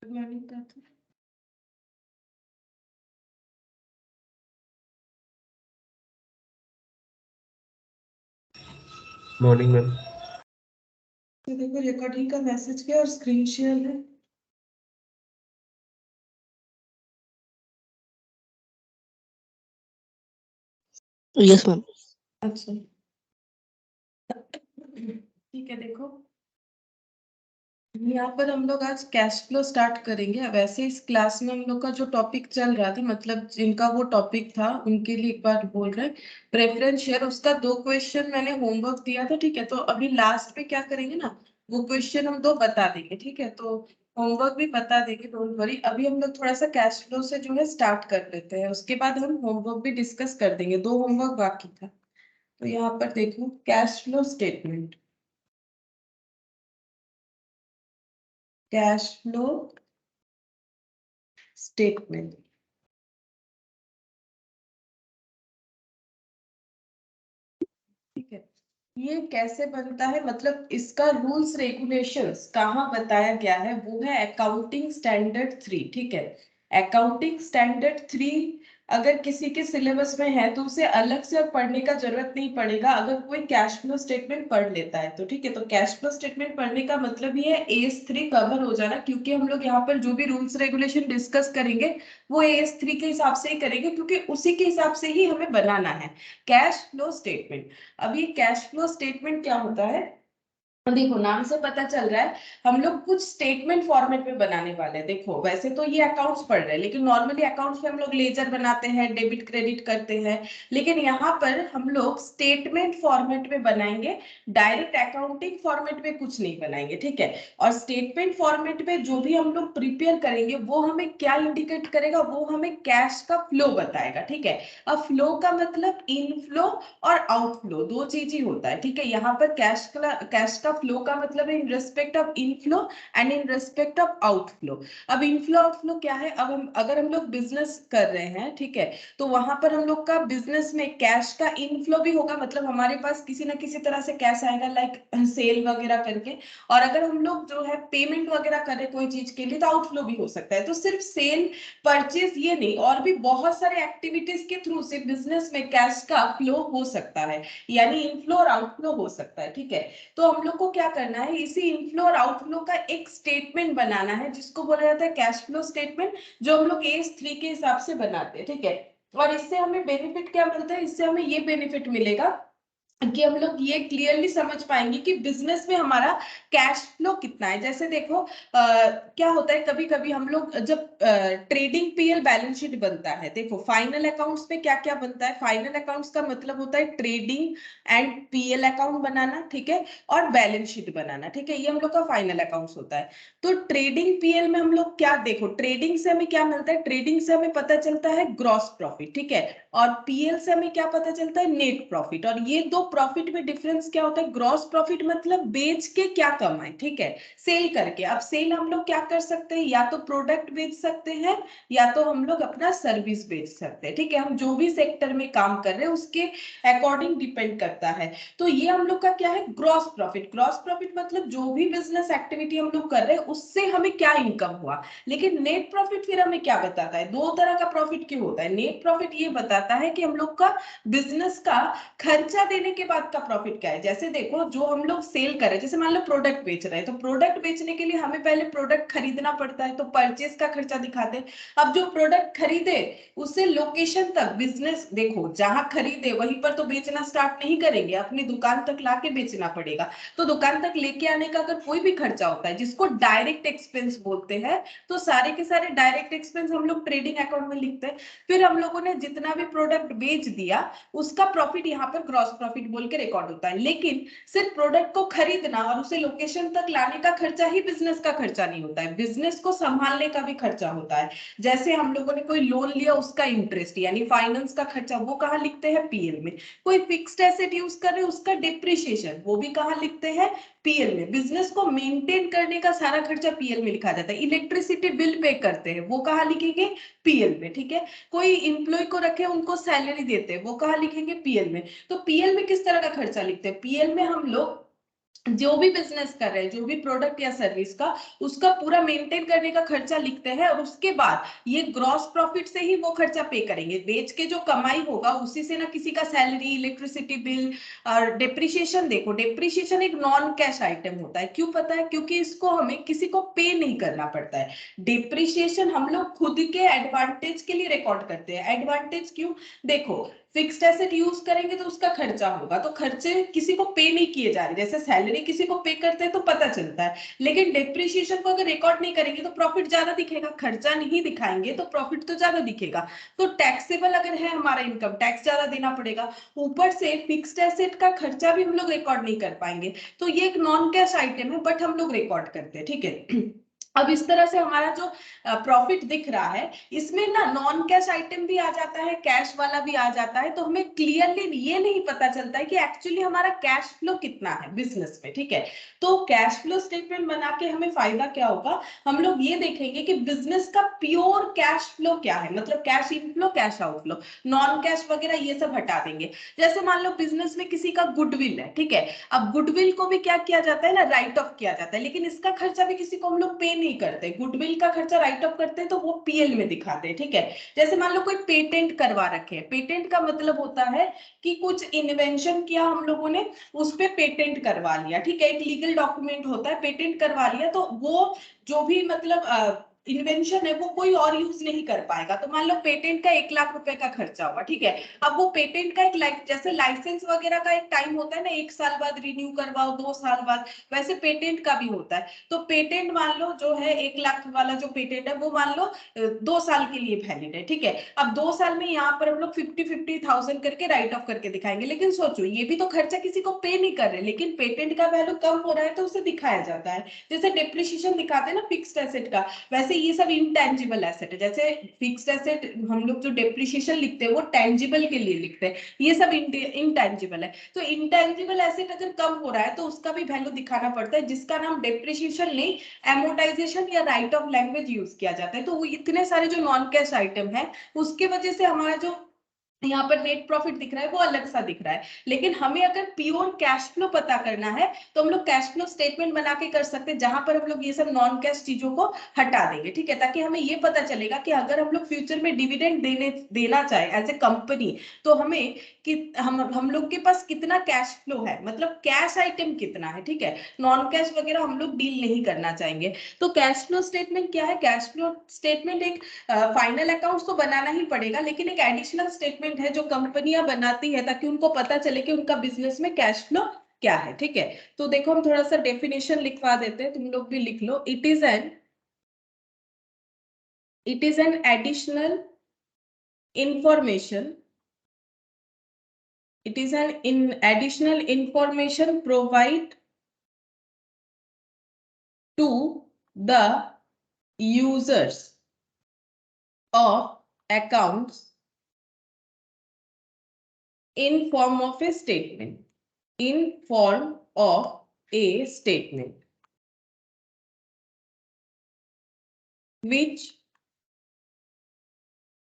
Good morning प्रार्थना। Morning ma'am. तो देखो रिकॉर्डिंग का मैसेज किया और स्क्रीन शेयर है। Yes ma'am. अच्छा ठीक है। देखो यहाँ पर हम लोग आज कैश फ्लो स्टार्ट करेंगे। वैसे इस क्लास में हम लोग का जो टॉपिक चल रहा था, मतलब जिनका वो टॉपिक था उनके लिए एक बार बोल रहे हैं। प्रेफरेंस शेयर, उसका 2 क्वेश्चन मैंने होमवर्क दिया था, ठीक है। तो अभी लास्ट में क्या करेंगे ना, वो क्वेश्चन हम 2 बता देंगे, ठीक है। तो होमवर्क भी बता देंगे, डोंट वरी। अभी हम लोग थोड़ा सा कैश फ्लो से जो है स्टार्ट कर लेते हैं, उसके बाद हम होमवर्क भी डिस्कस कर देंगे। 2 होमवर्क बाकी था। तो यहाँ पर देखो cash flow statement, cash flow statement, ठीक है। ये कैसे बनता है, मतलब इसका रूल्स रेगुलेशंस कहाँ बताया गया है, वो है अकाउंटिंग स्टैंडर्ड 3, ठीक है। अकाउंटिंग स्टैंडर्ड 3 अगर किसी के सिलेबस में है तो उसे अलग से अब पढ़ने का जरूरत नहीं पड़ेगा, अगर कोई कैश फ्लो स्टेटमेंट पढ़ लेता है तो, ठीक है। तो कैश फ्लो स्टेटमेंट पढ़ने का मतलब ही है AS3 कवर हो जाना, क्योंकि हम लोग यहाँ पर जो भी रूल्स रेगुलेशन डिस्कस करेंगे वो AS3 के हिसाब से ही करेंगे, क्योंकि उसी के हिसाब से ही हमें बनाना है कैश फ्लो स्टेटमेंट। अब ये कैश फ्लो स्टेटमेंट क्या होता है, देखो नाम से पता चल रहा है हम लोग कुछ स्टेटमेंट फॉर्मेट में बनाने वाले हैं। देखो वैसे तो ये अकाउंट्स पढ़ रहे हैं, लेकिन नॉर्मली अकाउंट्स में हम लोग लेजर बनाते हैं, डेबिट क्रेडिट करते हैं, लेकिन यहाँ पर हम लोग स्टेटमेंट फॉर्मेट में बनाएंगे। डायरेक्ट अकाउंटिंग फॉर्मेट में कुछ नहीं बनाएंगे, ठीक है। और स्टेटमेंट फॉर्मेट में जो भी हम लोग प्रिपेयर करेंगे वो हमें क्या इंडिकेट करेगा, वो हमें कैश का फ्लो बताएगा, ठीक है। अब फ्लो का मतलब इनफ्लो और आउटफ्लो 2 चीज ही होता है, ठीक है। यहाँ पर कैश का फ्लो का मतलब in respect of inflow and in respect of outflow. अब इनफ्लो आउटफ्लो क्या है, अब हम अगर हम लोग बिजनेस कर रहे हैं, ठीक है, तो वहां पर हम लोग का बिजनेस में कैश का इनफ्लो भी होगा, मतलब हमारे पास किसी ना किसी तरह से कैश आएगा, लाइक सेल वगैरह करके। और अगर हम लोग जो है पेमेंट वगैरह कर रहे कोई चीज के लिए तो आउटफ्लो भी हो सकता है। तो सिर्फ सेल परचेज ये नहीं, और भी बहुत सारे एक्टिविटीज के थ्रू से बिजनेस में कैश का फ्लो हो सकता है, यानी इनफ्लो और आउटफ्लो हो सकता है, ठीक है। तो हम लोग को क्या करना है, इसी इनफ्लो और आउटफ्लो का एक स्टेटमेंट बनाना है, जिसको बोला जाता है कैश फ्लो स्टेटमेंट, जो हम लोग AS3 के हिसाब से बनाते हैं, ठीक है। और इससे हमें बेनिफिट क्या मिलता है, इससे हमें ये बेनिफिट मिलेगा कि हम लोग ये क्लियरली समझ पाएंगे कि बिजनेस में हमारा कैश फ्लो कितना है। जैसे देखो क्या होता है, कभी कभी हम लोग जब ट्रेडिंग पीएल बैलेंस शीट बनता है, देखो फाइनल अकाउंट्स में क्या क्या बनता है, फाइनल अकाउंट्स का मतलब होता है ट्रेडिंग एंड पीएल अकाउंट बनाना, ठीक है, और बैलेंस शीट बनाना, ठीक है। ये हम लोग का फाइनल अकाउंट्स होता है। तो ट्रेडिंग पीएल में हम लोग क्या, देखो ट्रेडिंग से हमें क्या मिलता है, ट्रेडिंग से हमें पता चलता है ग्रॉस प्रॉफिट, ठीक है, और पीएल से हमें क्या पता चलता है, नेट प्रॉफिट। और ये 2 प्रॉफिट में डिफरेंस क्या होता है, ग्रॉस प्रॉफिट मतलब बेच के क्या कमाए, ठीक है, सेल करके। अब सेल हम लोग क्या कर सकते हैं, या तो प्रोडक्ट बेच सकते हैं या तो हम लोग अपना सर्विस बेच सकते हैं, ठीक है। हम जो भी सेक्टर में काम कर रहे हैं उसके अकॉर्डिंग डिपेंड करता है। तो ये हम लोग का क्या है, ग्रॉस प्रॉफिट। ग्रॉस प्रॉफिट मतलब जो भी बिजनेस एक्टिविटी हम लोग कर रहे हैं उससे हमें क्या इनकम हुआ। लेकिन नेट प्रॉफिट फिर हमें क्या बताता है, 2 तरह का प्रॉफिट क्यों होता है। नेट प्रॉफिट ये बताता है कि हम लोग का बिजनेस का खर्चा देने के बाद का प्रॉफिट क्या है। जैसे देखो जो हम लोग सेल कर रहे हैं, जैसे मान लो प्रोडक्ट बेच रहे हैं, तो प्रोडक्ट बेचने के लिए हमें पहले प्रोडक्ट खरीदना पड़ता है, तो परचेज का खर्चा दिखाते हैं। अब जो प्रोडक्ट खरीदे उससे लोकेशन तक बिजनेस, देखो जहां खरीदे वहीं पर तो बेचना स्टार्ट नहीं करेंगे, अपनी दुकान तक लाके बेचना पड़ेगा। तो दुकान तक लेके आने का अगर कोई भी खर्चा होता है जिसको डायरेक्ट एक्सपेंस बोलते हैं, तो सारे के सारे डायरेक्ट एक्सपेंस हम लोग ट्रेडिंग अकाउंट में लिखते हैं। फिर हम लोगों ने जितना भी प्रोडक्ट बेच दिया उसका प्रॉफिट यहाँ पर ग्रॉस प्रॉफिट बोल के रिकॉर्ड होता है। लेकिन सिर्फ प्रोडक्ट को खरीदना और उसे लोकेशन तक लाने का खर्चा ही बिजनेस का खर्चा नहीं होता है, बिजनेस को संभालने का भी खर्चा होता है। जैसे हम लोगों ने कोई लोन लिया उसका इंटरेस्ट यानी फाइनेंस का खर्चा, वो कहाँ लिखते हैं, पीएल में। कोई फिक्स्ड एसेट यूज कर रहे हैं उसका डिप्रिशिएशन, वो भी कहाँ लिखते हैं, पीएल में। बिजनेस को मेंटेन करने का सारा खर्चा पीएल में लिखा जाता है। इलेक्ट्रिसिटी बिल पे करते हैं वो कहाँ लिखेंगे, पीएल में, ठीक है। कोई इंप्लॉय को रखे उनको सैलरी देते हैं वो कहाँ लिखेंगे, पीएल में। तो पीएल में किस तरह का खर्चा लिखते हैं, पीएल में हम लोग जो भी बिजनेस कर रहे हैं, जो भी प्रोडक्ट या सर्विस का, उसका पूरा मेंटेन करने का खर्चा लिखते हैं, और उसके बाद ये ग्रॉस प्रॉफिट से ही वो खर्चा पे करेंगे। बेच के जो कमाई होगा उसी से ना किसी का सैलरी, इलेक्ट्रिसिटी बिल और डेप्रिसिएशन। देखो, डेप्रिसिएशन एक नॉन कैश आइटम होता है। क्यों पता है? क्योंकि इसको हमें किसी को पे नहीं करना पड़ता है। डेप्रिसिएशन हम लोग खुद के एडवांटेज के लिए रिकॉर्ड करते हैं। एडवांटेज क्यों? देखो, फिक्स्ड एसेट यूज करेंगे तो उसका खर्चा होगा, तो खर्चे किसी को पे नहीं किए जा रहे। जैसे सैलरी किसी को पे करते हैं तो पता चलता है, लेकिन डेप्रिसिएशन को अगर रिकॉर्ड नहीं करेंगे तो प्रॉफिट ज्यादा दिखेगा। खर्चा नहीं दिखाएंगे तो प्रॉफिट तो ज्यादा दिखेगा। तो टैक्सेबल अगर है हमारा इनकम, टैक्स ज्यादा देना पड़ेगा। ऊपर से फिक्स्ड एसेट का खर्चा भी हम लोग रिकॉर्ड नहीं कर पाएंगे। तो ये एक नॉन कैश आइटम है, बट हम लोग रिकॉर्ड करते हैं, ठीक है। अब इस तरह से हमारा जो प्रॉफिट दिख रहा है, इसमें ना नॉन कैश आइटम भी आ जाता है, कैश वाला भी आ जाता है। तो हमें क्लियरली ये नहीं पता चलता है कि एक्चुअली हमारा कैश फ्लो कितना है बिजनेस में, ठीक है। तो कैश फ्लो स्टेटमेंट बना के हमें फायदा क्या होगा? हम लोग ये देखेंगे कि बिजनेस का प्योर कैश फ्लो क्या है, मतलब cash inflow, cash outflow, non cash वगैरह ये सब हटा देंगे। जैसे मान लो बिजनेस में किसी का गुडविल है, ठीक है। अब गुडविल को भी क्या किया जाता है ना, राइट ऑफ किया जाता है, लेकिन इसका खर्चा भी किसी को हम लोग पे नहीं करते। गुडविल का खर्चा राइट ऑफ करते हैं तो वो पीएल में दिखाते हैं, ठीक है। जैसे मान लो कोई पेटेंट करवा रखे हैं, पेटेंट का मतलब होता है कि कुछ इन्वेंशन किया हम लोगों ने, उस पे पेटेंट करवा लिया, ठीक है। एक लीगल डॉक्यूमेंट होता है, पेटेंट करवा लिया तो वो जो भी मतलब इन्वेंशन है वो कोई और यूज नहीं कर पाएगा। तो मान लो पेटेंट का 1 लाख रुपए का खर्चा होगा, ठीक है। अब वो पेटेंट का एक जैसे लाइसेंस वगैरह का एक टाइम होता है ना, 1 साल बाद रिन्यू करवाओ, 2 साल बाद, वैसे पेटेंट का भी होता है। तो पेटेंट मान लो जो है 1 लाख वाला जो पेटेंट है वो मान लो 2 साल के लिए वैलिड है, ठीक है। अब 2 साल में यहाँ पर हम लोग 50,000 करके राइट ऑफ करके दिखाएंगे। लेकिन सोचो, ये भी तो खर्चा किसी को पे नहीं कर रहे, लेकिन पेटेंट का वैल्यू कम हो रहा है तो उसे दिखाया जाता है। जैसे डेप्रिसिएशन दिखाते हैं ना फिक्स्ड एसेट का, वैसे ये सब इंटेंजिबल एसेट है। जैसे फिक्स्ड एसेट हम लोग जो डेप्रिसिएशन लिखते हैं वो टेंजिबल के लिए लिखते हैं, ये सब इंटेंजिबल है। तो इंटेंजिबल एसेट अगर कम हो रहा है तो उसका भी वैल्यू दिखाना पड़ता है, जिसका नाम डेप्रिसिएशन नहीं, एमोर्टाइजेशन या राइट ऑफ लैंग्वेज यूज किया जाता है। तो वो इतने सारे जो नॉन कैश आइटम है, उसके वजह से हमारा जो यहाँ पर नेट प्रॉफिट दिख रहा है वो अलग सा दिख रहा है। लेकिन हमें अगर प्योर कैश फ्लो पता करना है तो हम लोग कैश फ्लो स्टेटमेंट बना के कर सकते हैं, जहां पर हम लोग ये सब नॉन कैश चीजों को हटा देंगे, ठीक है। ताकि हमें ये पता चलेगा कि अगर हम लोग फ्यूचर में डिविडेंड देना चाहे एज ए कंपनी, तो हमें कि हम लोग के पास कितना कैश फ्लो है, मतलब कैश आइटम कितना है, ठीक है। नॉन कैश वगैरह हम लोग डील नहीं करना चाहेंगे। तो कैश फ्लो स्टेटमेंट क्या है? कैश फ्लो स्टेटमेंट एक फाइनल अकाउंट्स तो बनाना ही पड़ेगा, लेकिन एक एडिशनल स्टेटमेंट है जो कंपनियां बनाती है ताकि उनको पता चले कि उनका बिजनेस में कैश फ्लो क्या है, ठीक है। तो देखो, हम थोड़ा सा डेफिनेशन लिखवा देते हैं, तुम लोग भी लिख लो। It is an additional information, it is an additional information provide to the users of accounts in form of a statement, in form of a statement, which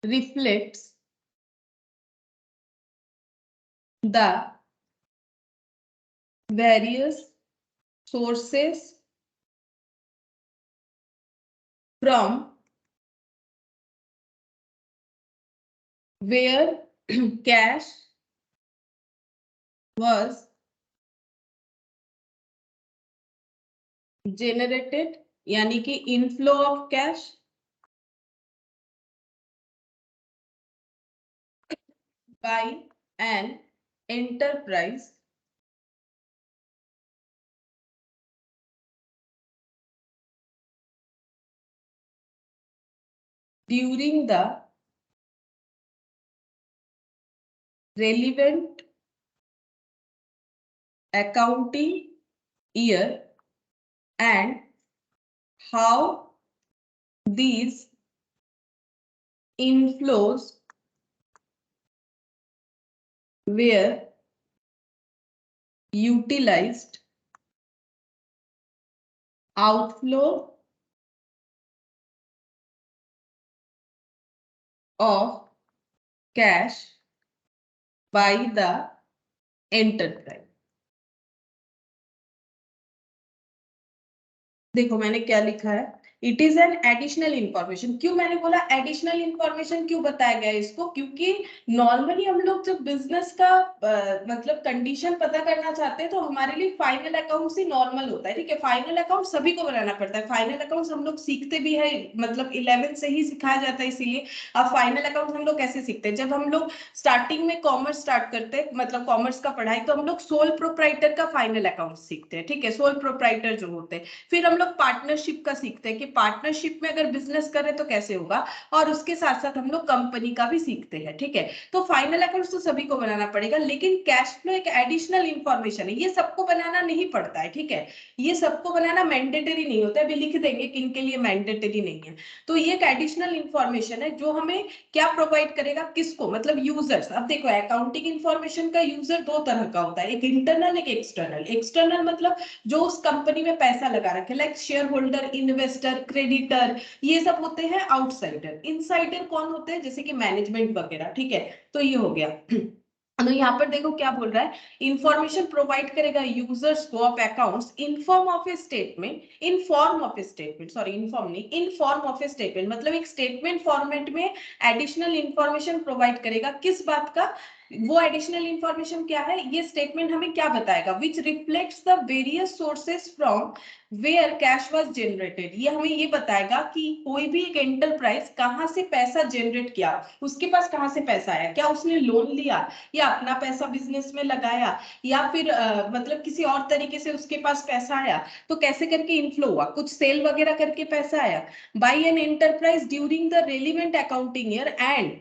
reflects the various sources from where cash was generated, यानी कि inflow of cash by an enterprise during the relevant accounting year, and how these inflows were utilized, outflow of cash by the enterprise. देखो मैंने क्या लिखा है, it is an additional information. क्यों मैंने बोला एडिशनल इंफॉर्मेशन, क्यों बताया गया इसको, क्योंकि नॉर्मली हम लोग जब बिजनेस का मतलब कंडीशन पता करना चाहते हैं तो हमारे लिए फाइनल अकाउंट्स ही नॉर्मल होता है, ठीक है। फाइनल अकाउंट सभी को बनाना पड़ता है, फाइनल अकाउंट्स हम लोग सीखते भी है, मतलब 11th से ही सिखाया जाता है इसीलिए। अब फाइनल अकाउंट हम लोग कैसे सीखते हैं, जब हम लोग स्टार्टिंग में कॉमर्स स्टार्ट करते हैं, मतलब कॉमर्स का पढ़ाई, तो हम लोग सोल प्रोप्राइटर का फाइनल अकाउंट सीखते हैं, ठीक है, सोल प्रोप्राइटर जो होते हैं। फिर हम लोग पार्टनरशिप का सीखते हैं कि पार्टनरशिप में अगर बिजनेस करें तो कैसे होगा, और उसके साथ साथ हम लोग कंपनी का भी सीखते हैं, ठीक है। तो फाइनल अकाउंट्स तो सभी को बनाना पड़ेगा, लेकिन कैश फ्लो एक एडिशनल इंफॉर्मेशन है, ये सबको बनाना नहीं पड़ता है, ठीक है। ये सबको बनाना मैंडेटरी नहीं होता है, अभी लिख देंगे किन के लिए मैंडेटरी नहीं है। तो ये एक एडिशनल इंफॉर्मेशन है जो हमें क्या प्रोवाइड करेगा, किसको, मतलब यूजर्स। अब देखो अकाउंटिंग इंफॉर्मेशन का यूजर दो तरह का होता है, एक इंटरनल एक एक्सटर्नल। एक्सटर्नल मतलब जो उस कंपनी में पैसा लगा रखे, like share holder, investor, creditor, ये सब होते हैं आउटसाइडर। इनसाइडर कौन होते हैं, जैसे कि मैनेजमेंट वगैरह, ठीक है। तो ये हो गया। तो यहाँ पर देखो क्या बोल रहा है, इंफॉर्मेशन प्रोवाइड करेगा यूजर्स को of accounts in form of a statement, in form of a statement, sorry in form नहीं, in form of a statement, मतलब एक स्टेटमेंट फॉर्मेट में एडिशनल इंफॉर्मेशन प्रोवाइड करेगा। किस बात का, वो एडिशनल इंफॉर्मेशन क्या है, ये स्टेटमेंट हमें क्या बताएगा, which reflects the various sources from where cash was generated. ये हमें ये बताएगा कि कोई भी एक एंटरप्राइज कहाँ से पैसा जनरेट किया, उसके पास कहाँ से पैसा आया, क्या उसने लोन लिया, या अपना पैसा बिजनेस में लगाया, या फिर मतलब किसी और तरीके से उसके पास पैसा आया, तो कैसे करके इनफ्लो हुआ, कुछ सेल वगैरह करके पैसा आया by an enterprise during the relevant accounting year, and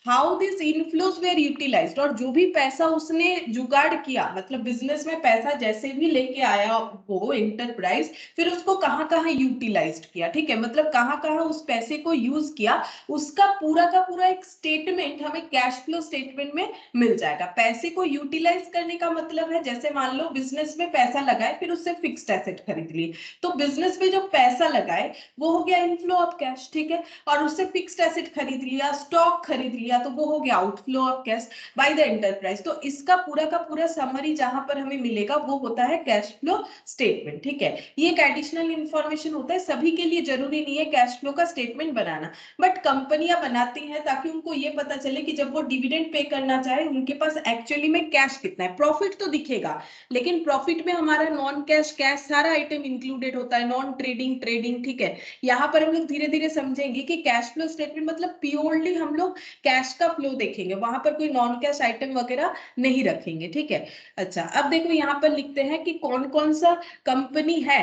how this inflows were utilised, और जो भी पैसा उसने जुगाड़ किया, मतलब बिजनेस में पैसा जैसे भी लेके आया वो एंटरप्राइज, फिर उसको कहाँ कहाँ यूटिलाइज्ड किया, ठीक है, मतलब कहाँ कहाँ उस पैसे को यूज किया, उसका पूरा का पूरा एक स्टेटमेंट हमें कैश फ्लो स्टेटमेंट में मिल जाएगा। पैसे को यूटिलाइज करने का मतलब है, जैसे मान लो बिजनेस में पैसा लगाए फिर उससे फिक्स्ड एसेट खरीद लिए, तो बिजनेस में जो पैसा लगाए वो हो गया इनफ्लो ऑफ कैश, ठीक है। और उससे फिक्स्ड एसेट खरीद लिया, स्टॉक खरीद लिया, तो वो हो गया outflow of cash by the enterprise. तो इसका पूरा का पूरा समरी जहां पर हमें मिलेगा वो होता है कैश फ्लो स्टेटमेंट, ठीक है। ये एक एडिशनल इंफॉर्मेशन होता है, सभी के लिए जरूरी नहीं है कैश फ्लो का स्टेटमेंट बनाना, बट कंपनियां बनाती हैं ताकि उनको ये पता चले कि जब वो डिविडेंड पे करना चाहे उनके पास एक्चुअली में कैश कितना है। प्रॉफिट तो दिखेगा, लेकिन प्रॉफिट में हमारा नॉन कैश, कैश सारा आइटम इंक्लूडेड होता है, नॉन ट्रेडिंग, ट्रेडिंग, ठीक है। यहाँ पर हम लोग धीरे धीरे समझेंगे कि कैश फ्लो स्टेटमेंट मतलब प्योरली हम लोग कैश का फ्लो देखेंगे, वहां पर कोई नॉन कैश आइटम वगैरह नहीं रखेंगे, ठीक है। अच्छा अब देखो यहाँ पर लिखते हैं कि कौन कौन सा कंपनी है,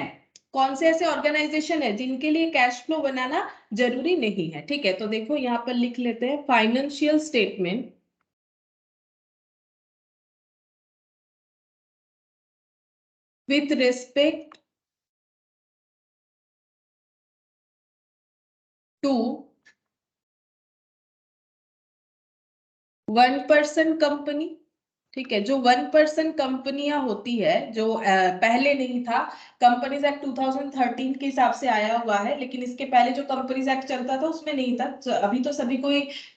कौन से ऐसे ऑर्गेनाइजेशन है जिनके लिए कैश फ्लो बनाना जरूरी नहीं है, ठीक है। तो देखो यहाँ पर लिख लेते हैं financial statement with respect to 1% company, ठीक है। जो 1% कंपनियां होती है, जो पहले नहीं था, कंपनीज एक्ट 2013 के हिसाब से आया हुआ है, लेकिन इसके पहले जो कंपनीज एक्ट चलता था उसमें नहीं था। अभी तो सभी को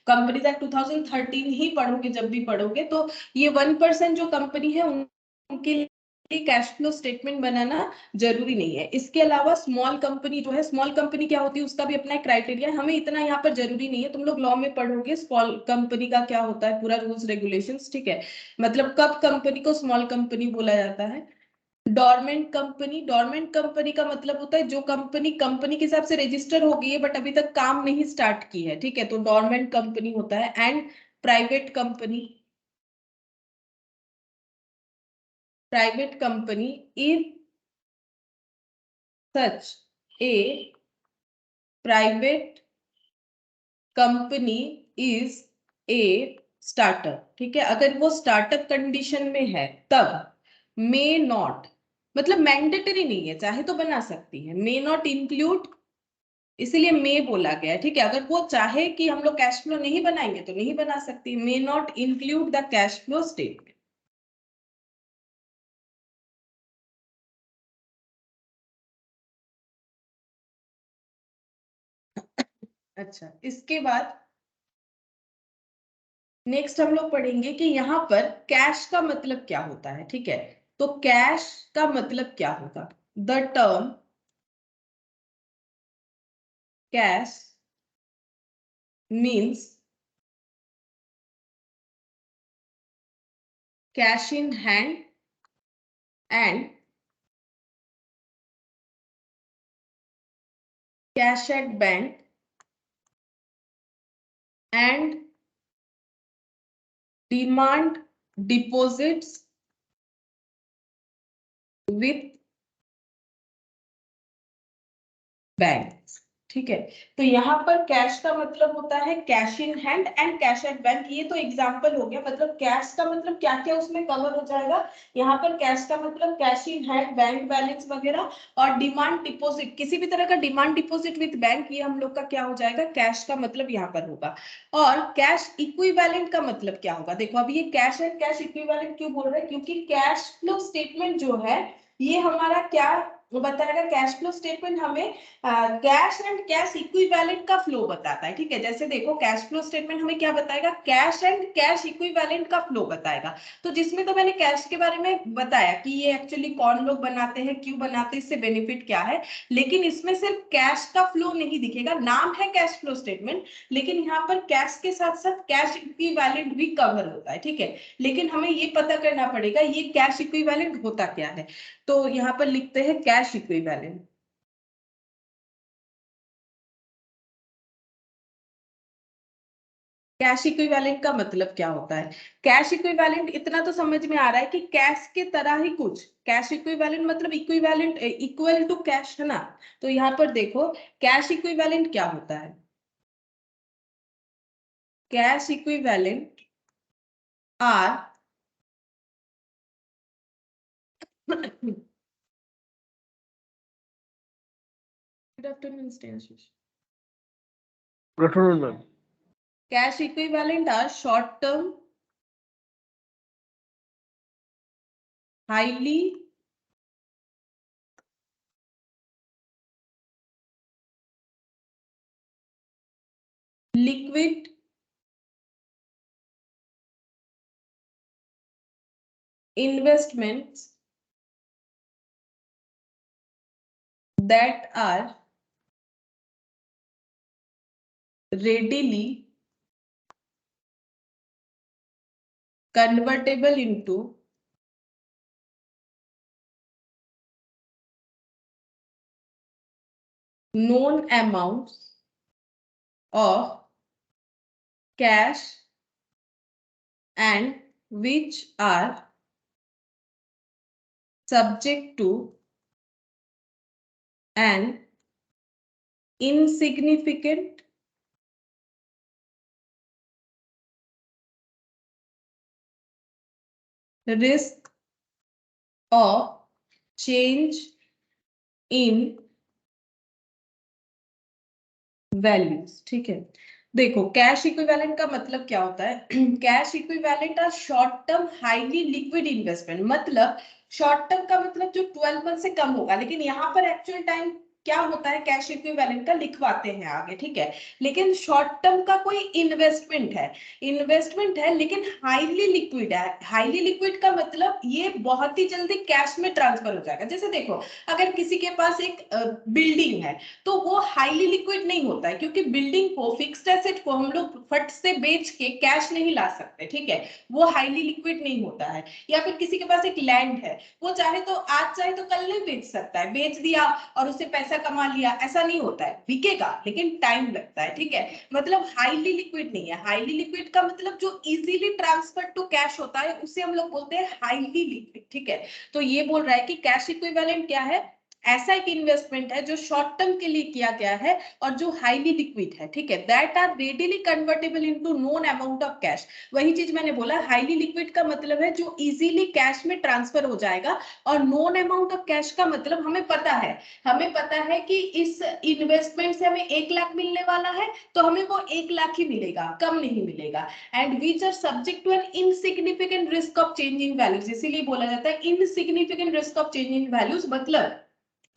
कंपनीज एक्ट 2013 ही पढ़ोगे, जब भी पढ़ोगे तो ये 1% जो कंपनी है उनके लिए कैश फ्लो स्टेटमेंट बनाना जरूरी नहीं है। इसके अलावा स्मॉल कंपनी जो है, स्मॉल कंपनी क्या होती है उसका भी अपना क्राइटेरिया है, हमें इतना यहाँ पर जरूरी नहीं है, तुम लोग लॉ में पढ़ोगे स्मॉल कंपनी का क्या होता है, पूरा रूल्स रेगुलेशंस, ठीक है। मतलब कब कंपनी को स्मॉल कंपनी बोला जाता है, डोरमेंट कंपनी। डोरमेंट कंपनी का मतलब होता है जो कंपनी कंपनी के हिसाब से रजिस्टर हो गई है बट अभी तक काम नहीं स्टार्ट की है, ठीक है, तो डोरमेंट कंपनी होता है। And private company, private company if such A private company is a startup, ठीक है, अगर वो स्टार्टअप कंडीशन में है तब मे नॉट, मतलब मैंडेटरी नहीं है, चाहे तो बना सकती है, मे नॉट इंक्लूड, इसीलिए मे बोला गया है, ठीक है। अगर वो चाहे कि हम लोग कैश फ्लो नहीं बनाएंगे तो नहीं बना सकती, may not include the cash flow statement. अच्छा इसके बाद नेक्स्ट हम लोग पढ़ेंगे कि यहाँ पर कैश का मतलब क्या होता है, ठीक है। तो कैश का मतलब क्या होगा, the term cash means cash in hand and cash at bank and demand deposits with banks। ठीक है, तो यहाँ पर कैश का मतलब होता है cash in hand and cash at bank. ये तो एग्जांपल हो गया, मतलब कैश का मतलब क्या क्या उसमें कवर हो जाएगा। यहाँ पर कैश का मतलब cash in hand, bank balance वगैरह, और डिमांड डिपॉजिट, किसी भी तरह का डिमांड डिपॉजिट विद बैंक, ये हम लोग का क्या हो जाएगा, कैश का मतलब यहाँ पर होगा। और कैश इक्विवेलेंट का मतलब क्या होगा, देखो अभी ये कैश एंड कैश इक्विवेलेंट क्यों बोल रहे हैं, क्योंकि कैश फ्लो स्टेटमेंट जो है ये हमारा क्या बताएगा, कैश फ्लो स्टेटमेंट हमें कैश एंड कैश इक्विवेलेंट का फ्लो बताता है। ठीक है, जैसे देखो कैश फ्लो स्टेटमेंट हमें क्या बताएगा, कैश एंड कैश इक्विवेलेंट का फ्लो बताएगा। तो जिसमें तो मैंने कैश के बारे में बताया कि ये एक्चुअली कौन लोग बनाते हैं, क्यों बनाते हैं, इससे बेनिफिट क्या है, लेकिन इसमें सिर्फ कैश का फ्लो नहीं दिखेगा। नाम है कैश फ्लो स्टेटमेंट, लेकिन यहाँ पर कैश के साथ साथ कैश इक्विवेलेंट भी कवर होता है। ठीक है, लेकिन हमें ये पता करना पड़ेगा ये कैश इक्विवेलेंट होता क्या है। तो यहाँ पर लिखते हैं कैश इक्विवेलेंट। कैश इक्विवेलेंट का मतलब क्या होता है, कैश इक्विवेलेंट इतना तो समझ में आ रहा है कि कैश के तरह ही कुछ, कैश इक्विवेलेंट मतलब इक्विवेलेंट इक्वल टू कैश है ना। तो यहाँ पर देखो कैश इक्विवेलेंट क्या होता है, cash equivalent are good afternoon स्टेशिश। Good afternoon, ma'am. Cash equivalent are short term highly liquid investments that are readily convertible into known amounts of cash and which are subject to an insignificant risk of change in values. ठीक है, देखो cash equivalent का मतलब क्या होता है, cash equivalent are short term highly liquid investment. मतलब short term का मतलब जो 12 मंथ से कम होगा, लेकिन यहाँ पर एक्चुअल टाइम क्या होता है कैश इक्विवेलेंट का लिखवाते हैं आगे। ठीक है, लेकिन शॉर्ट टर्म का कोई इन्वेस्टमेंट है, लेकिन हाईली लिक्विड है। हाईली लिक्विड का मतलब ये बहुत ही जल्दी कैश में ट्रांसफर हो जाएगा। जैसे देखो अगर किसी के पास एक बिल्डिंग है तो वो हाईली लिक्विड नहीं होता है, क्योंकि बिल्डिंग को, फिक्स्ड एसेट को हम लोग फट से बेच के कैश नहीं ला सकते। ठीक है, वो हाईली लिक्विड नहीं होता है। या फिर किसी के पास एक लैंड है, वो चाहे तो आज चाहे तो कल नहीं बेच सकता है, बेच दिया और उससे पैसा कमा लिया, ऐसा नहीं होता है। बिकेगा लेकिन टाइम लगता है। ठीक है, मतलब हाईली लिक्विड नहीं है। हाईली लिक्विड का मतलब जो इजीली ट्रांसफर टू कैश होता है उसे हम लोग बोलते हैं हाईली लिक्विड। ठीक है, तो ये बोल रहा है कि कैश इक्विवेलेंट क्या है, ऐसा एक इन्वेस्टमेंट है जो शॉर्ट टर्म के लिए किया गया है और जो हाईली लिक्विड है। ठीक है, that are readily convertible into known amount of cash. वही चीज मैंने बोला, हाईली लिक्विड का मतलब है जो इजीली कैश में ट्रांसफर हो जाएगा, और नोन अमाउंट ऑफ कैश का मतलब हमें पता है कि इस इन्वेस्टमेंट से हमें 1 लाख मिलने वाला है, तो हमें वो 1 लाख ही मिलेगा, कम नहीं मिलेगा। And which are subject to an insignificant risk of changing values, इसीलिए बोला जाता है insignificant risk of changing values. मतलब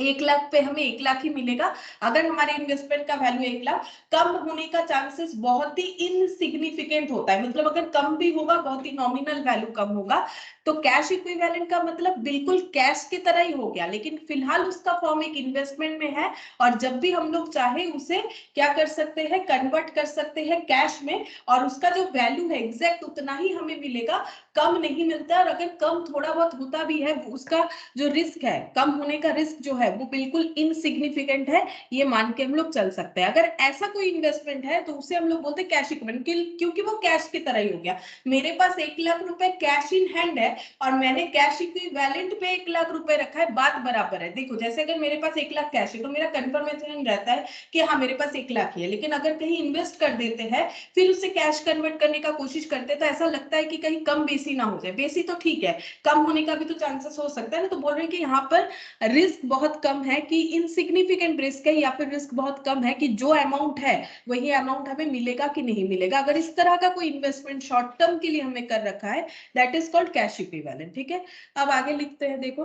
1 लाख पे हमें 1 लाख ही मिलेगा। अगर हमारे इन्वेस्टमेंट का वैल्यू 1 लाख, कम होने का चांसेस बहुत ही इनसिग्निफिकेंट होता है, मतलब अगर कम भी होगा बहुत ही नॉमिनल वैल्यू कम होगा। तो कैश इक्विवेलेंट का मतलब बिल्कुल कैश की तरह ही हो गया, लेकिन फिलहाल उसका फॉर्म एक इन्वेस्टमेंट में है, और जब भी हम लोग चाहे उसे क्या कर सकते हैं, कन्वर्ट कर सकते हैं कैश में, और उसका जो वैल्यू है एग्जैक्ट उतना ही हमें मिलेगा, कम नहीं मिलता है। और अगर कम थोड़ा बहुत होता भी है, उसका जो रिस्क है, कम होने का रिस्क जो है वो बिल्कुल इनसिग्निफिकेंट है, ये मान के हम लोग चल सकते हैं। अगर ऐसा कोई इन्वेस्टमेंट है तो उसे हम लोग बोलते हैं कैश इक्विवेलेंट, क्योंकि वो कैश की तरह ही हो गया। मेरे पास 1 लाख रुपए कैश इन हैंड है और मैंने कैश इक्विवेलेंट पे 1 लाख रुपए रखा है, बात बराबर है। देखो जैसे अगर मेरे पास 1 लाख कैश है तो मेरा कंफर्मेशन रहता है कि हाँ मेरे पास 1 लाख ही है, लेकिन अगर कहीं इन्वेस्ट कर देते हैं फिर उसे कैश कन्वर्ट करने का कोशिश करते हैं तो ऐसा लगता है कि कहीं कम बेसी ना हो जाए। बेसी तो ठीक है, कम होने का भी तो चांसेस हो सकता है ना। तो बोल रहे हैं कि यहाँ पर रिस्क बहुत कम है, कि इनसिग्निफिकेंट रिस्क है, या फिर रिस्क बहुत कम है कि जो अमाउंट है वही अमाउंट हमें मिलेगा कि नहीं मिलेगा। अगर इस तरह का कोई इन्वेस्टमेंट शॉर्ट टर्म के लिए हमने कर रखा है, that is called cash equivalent. ठीक है, अब आगे लिखते हैं, देखो,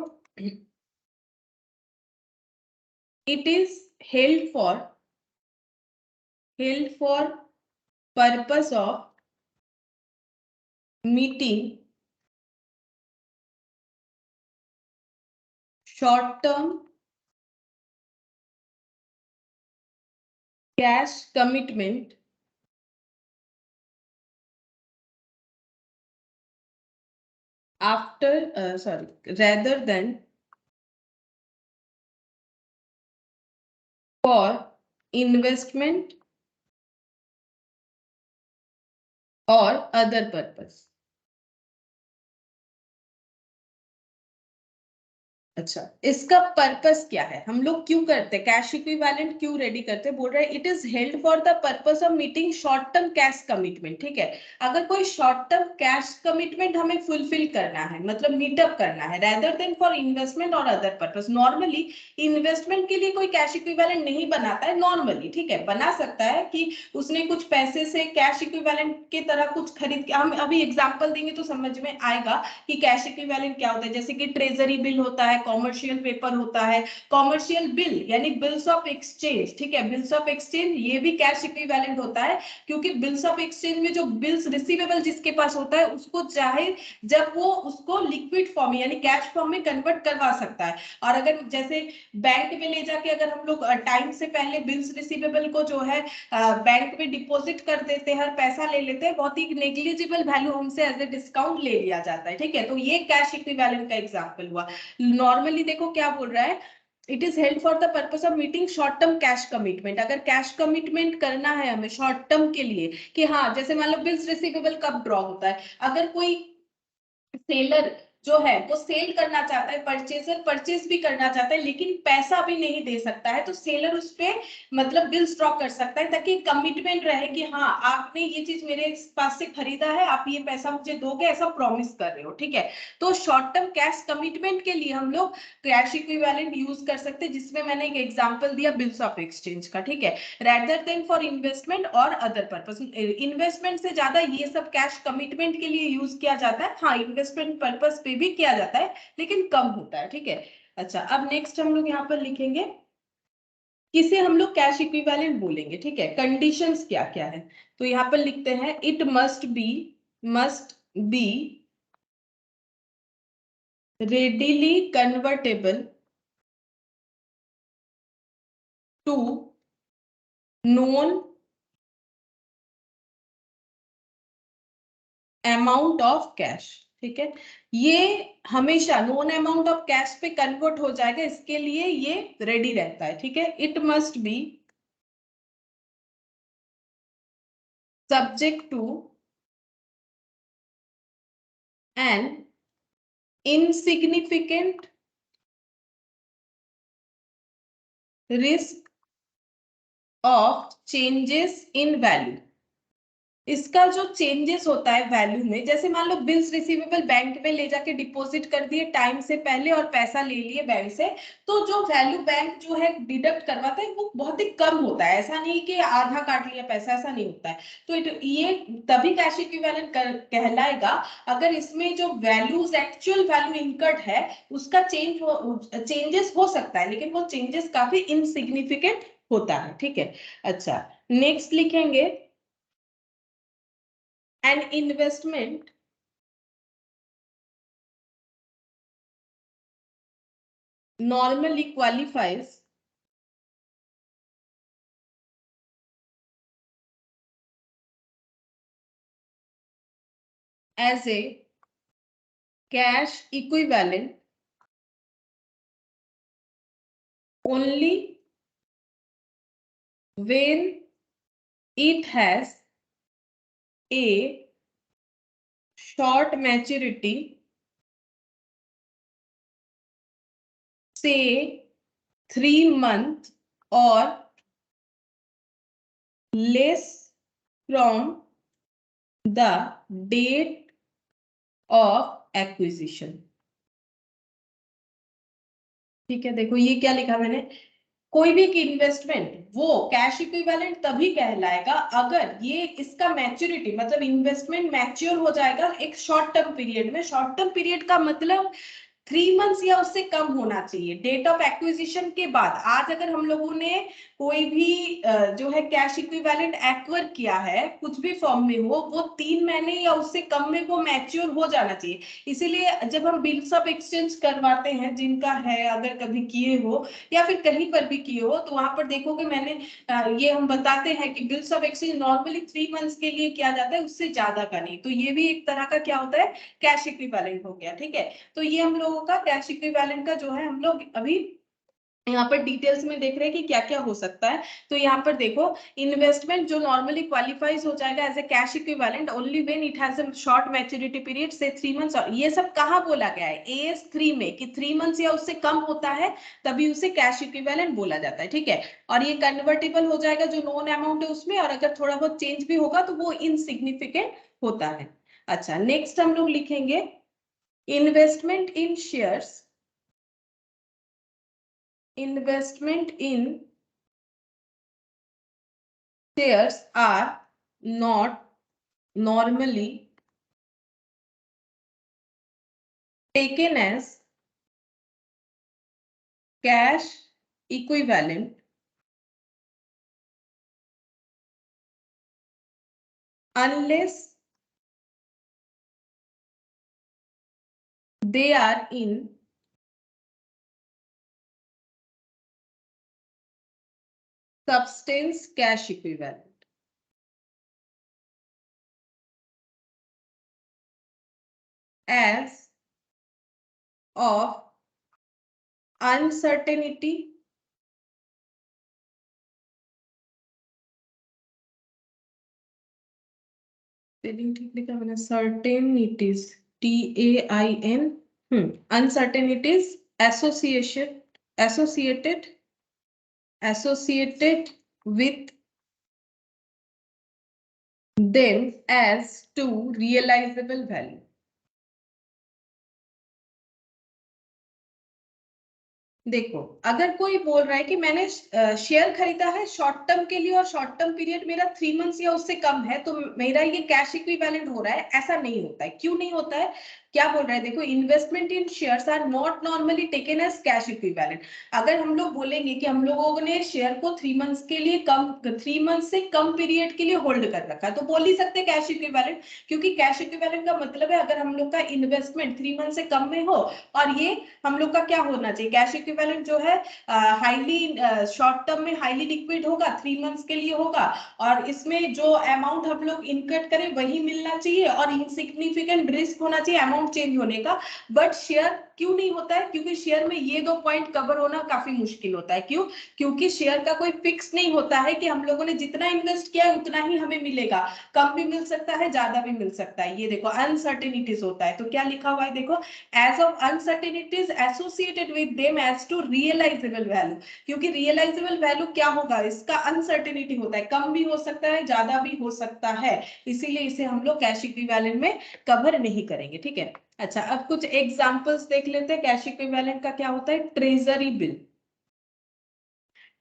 it is held for purpose of meeting short term cash commitment after sorry rather than for investment or other purpose। अच्छा, इसका पर्पस क्या है, हम लोग क्यों करते हैं कैश इक्विवेलेंट, क्यों रेडी करते हैं? बोल रहे हैं it is held for the purpose of meeting short term cash commitment. ठीक है, अगर कोई शॉर्ट टर्म कैश कमिटमेंट हमें फुलफिल करना है, मतलब मीटअप करना है, रेदर देन फॉर इन्वेस्टमेंट और अदर पर्पस। नॉर्मली इन्वेस्टमेंट के लिए कोई कैश इक्विवेलेंट नहीं बनाता है नॉर्मली, ठीक है, बना सकता है कि उसने कुछ पैसे से कैश इक्विवेलेंट की तरह कुछ खरीद के, हम अभी एग्जांपल देंगे तो समझ में आएगा कि कैश इक्विवेलेंट क्या होता है। जैसे कि ट्रेजरी बिल होता है, कॉमर्शियल पेपर होता है, कॉमर्शियल बिल यानी बिल्स ऑफ एक्सचेंज। ठीक है, बिल्स ऑफ एक्सचेंज ये भी कैश इक्विवेलेंट होता है, क्योंकि बिल्स ऑफ एक्सचेंज में जो बिल्स रिसीवेबल जिसके पास होता है उसको चाहे जब वो उसको लिक्विड फॉर्म यानी कैश फॉर्म में कन्वर्ट करवा सकता है। और अगर जैसे बैंक में ले जाके अगर हम लोग टाइम से पहले बिल्स रिसीवेबल को जो है बैंक में डिपॉजिट कर देते हैं और पैसा ले लेते हैं, बहुत ही नेग्लिजिबल वैल्यू हमसे एज ए डिस्काउंट ले लिया जाता है। ठीक है, तो ये कैश इक्विवेलेंट का एग्जांपल हुआ। नॉर्मली देखो क्या बोल रहा है, it is held for the purpose of meeting short term cash commitment. अगर कैश कमिटमेंट करना है हमें शॉर्ट टर्म के लिए, कि हाँ जैसे मान लो बिल्स रिसीवेबल कब ड्रॉ होता है, अगर कोई सेलर जो है वो सेल करना चाहता है, परचेजर परचेज भी करना चाहता है लेकिन पैसा भी नहीं दे सकता है, तो सेलर उस पे मतलब बिल स्टॉक कर सकता है ताकि कमिटमेंट रहे कि हाँ आपने ये चीज मेरे पास से खरीदा है, आप ये पैसा मुझे दोगे, ऐसा प्रॉमिस कर रहे हो। ठीक है, तो शॉर्ट टर्म कैश कमिटमेंट के लिए हम लोग कैश इक्विवेलेंट यूज कर सकते हैं, जिसमें मैंने एक एग्जांपल दिया बिल्स ऑफ एक्सचेंज का। ठीक है, रेदर देन फॉर इन्वेस्टमेंट और अदर पर्पस। इन्वेस्टमेंट से ज्यादा ये सब कैश कमिटमेंट के लिए यूज किया जाता है, हाँ इन्वेस्टमेंट पर्पस पे भी किया जाता है लेकिन कम होता है। ठीक है, अच्छा अब नेक्स्ट हम लोग यहाँ पर लिखेंगे किसे हम लोग कैश इक्विवेलेंट बोलेंगे। ठीक है, कंडीशंस क्या क्या है, तो यहाँ पर लिखते हैं it must B readily convertible to known amount of cash. ठीक है, ये हमेशा नोन अमाउंट ऑफ कैश पे कन्वर्ट हो जाएगा, इसके लिए ये रेडी रहता है। ठीक है, it must be subject to an insignificant risk of changes in value. इसका जो चेंजेस होता है वैल्यू में, जैसे मान लो बिल्स रिसीवेबल बैंक में ले जाके डिपॉजिट कर दिए टाइम से पहले और पैसा ले लिए बैंक से, तो जो वैल्यू बैंक जो है डिडक्ट करवाता है वो बहुत ही कम होता है। ऐसा नहीं कि आधा काट लिया पैसा, ऐसा नहीं होता है। तो ये तभी कैश इक्विवेलेंट कहलाएगा अगर इसमें जो वैल्यूज एक्चुअल वैल्यू इनकर्ड है उसका चेंजेस हो सकता है, लेकिन वो चेंजेस काफी इनसिग्निफिकेंट होता है। ठीक है, अच्छा नेक्स्ट लिखेंगे, an investment normally qualifies as a cash equivalent only when it has a short maturity, say 3 months or less from the date of acquisition। ठीक है, देखो ये क्या लिखा मैंने, कोई भी इन्वेस्टमेंट वो कैश इक्विवेलेंट तभी कहलाएगा अगर ये इसका मैच्योरिटी मतलब इन्वेस्टमेंट मैच्योर हो जाएगा एक शॉर्ट टर्म पीरियड में। शॉर्ट टर्म पीरियड का मतलब 3 मंथ्स या उससे कम होना चाहिए डेट ऑफ एक्विजिशन के बाद। आज अगर हम लोगों ने कोई भी जो है कैश इक्विवेलेंट एक्वायर किया है कुछ भी फॉर्म में हो, वो 3 महीने या उससे कम में वो मैच्योर हो जाना चाहिए। इसीलिए जब हम बिल्स ऑफ एक्सचेंज करवाते हैं, जिनका है अगर कभी किए हो या फिर कहीं पर भी किए हो, तो वहां पर देखोगे मैंने ये हम बताते हैं कि bills of exchange normally 3 months के लिए किया जाता है, उससे ज्यादा का नहीं। तो ये भी एक तरह का क्या होता है, कैश इक्विवेलेंट हो गया। ठीक है, तो ये हम लोगों का कैश इक्विवेलेंट का जो है हम लोग अभी यहाँ पर डिटेल्स में देख रहे हैं कि क्या क्या हो सकता है। तो यहाँ पर देखो, इन्वेस्टमेंट जो नॉर्मली क्वालिफाइज हो जाएगा as a cash equivalent only when it has a short maturity period से 3 मंथ्स। और ये सब कहाँ बोला गया है, AS3 में, कि 3 मंथ्स या उससे कम होता है तभी उसे कैश इक्विवेलेंट बोला जाता है। ठीक है, और ये कन्वर्टेबल हो जाएगा जो नोन अमाउंट है उसमें, और अगर थोड़ा बहुत चेंज भी होगा तो वो इनसिग्निफिकेंट होता है। अच्छा नेक्स्ट हम लोग लिखेंगे, investment in shares, investment in shares are not normally taken as cash equivalent unless they are in substance cash equivalent, as of uncertainty ठीक लिखा मैंने, certainties TAIN uncertainties associated with them as to realizable value। देखो, अगर कोई बोल रहा है कि मैंने शेयर खरीदा है शॉर्ट टर्म के लिए और शॉर्ट टर्म पीरियड मेरा 3 मंथ्स या उससे कम है, तो मेरा ये कैश इक्विवेलेंट हो रहा है, ऐसा नहीं होता है। क्यों नहीं होता है, क्या बोल रहा है, देखो, investment in shares are not normally taken as cash equivalent. अगर हम लोग बोलेंगे कि हम लोगों ने शेयर को 3 मंथ्स के लिए कम, 3 मंथ्स से कम पीरियड के लिए होल्ड कर रखा, तो बोल ही सकते कैश इक्विवेलेंट, क्योंकि कैश इक्विवेलेंट का मतलब है अगर हम लोग का इन्वेस्टमेंट 3 मंथ से कम में हो और ये हम लोग का क्या होना चाहिए, कैश इक्विवेलेंट जो है हाईली शॉर्ट टर्म में हाईली लिक्विड होगा, 3 मंथ्स के लिए होगा, और इसमें जो अमाउंट हम लोग इनकट करें वही मिलना चाहिए और इनसिग्निफिकेंट रिस्क होना चाहिए अमाउंट चेंज होने का। बट शेयर क्यों नहीं होता है? क्योंकि शेयर में ये दो पॉइंट कवर होना काफी मुश्किल होता है। क्यों? क्योंकि शेयर का कोई फिक्स नहीं होता है कि हम लोगों ने जितना इन्वेस्ट किया है उतना ही हमें मिलेगा, कम भी मिल सकता है, ज्यादा भी मिल सकता है। ये देखो अनसर्टेनिटीज होता है, तो क्या लिखा हुआ है देखो, as of uncertainties associated with them as to realisable value. क्योंकि रियलाइजेबल वैल्यू क्या होगा, इसका अनसर्टेनिटी होता है, कम भी हो सकता है, ज्यादा भी हो सकता है, इसीलिए इसे हम लोग कैश इक्विवेलेंट में कवर नहीं करेंगे। ठीक है, अच्छा अब कुछ एग्जांपल्स देख लेते हैं कैश इक्विवेलेंट का क्या होता है। ट्रेजरी बिल,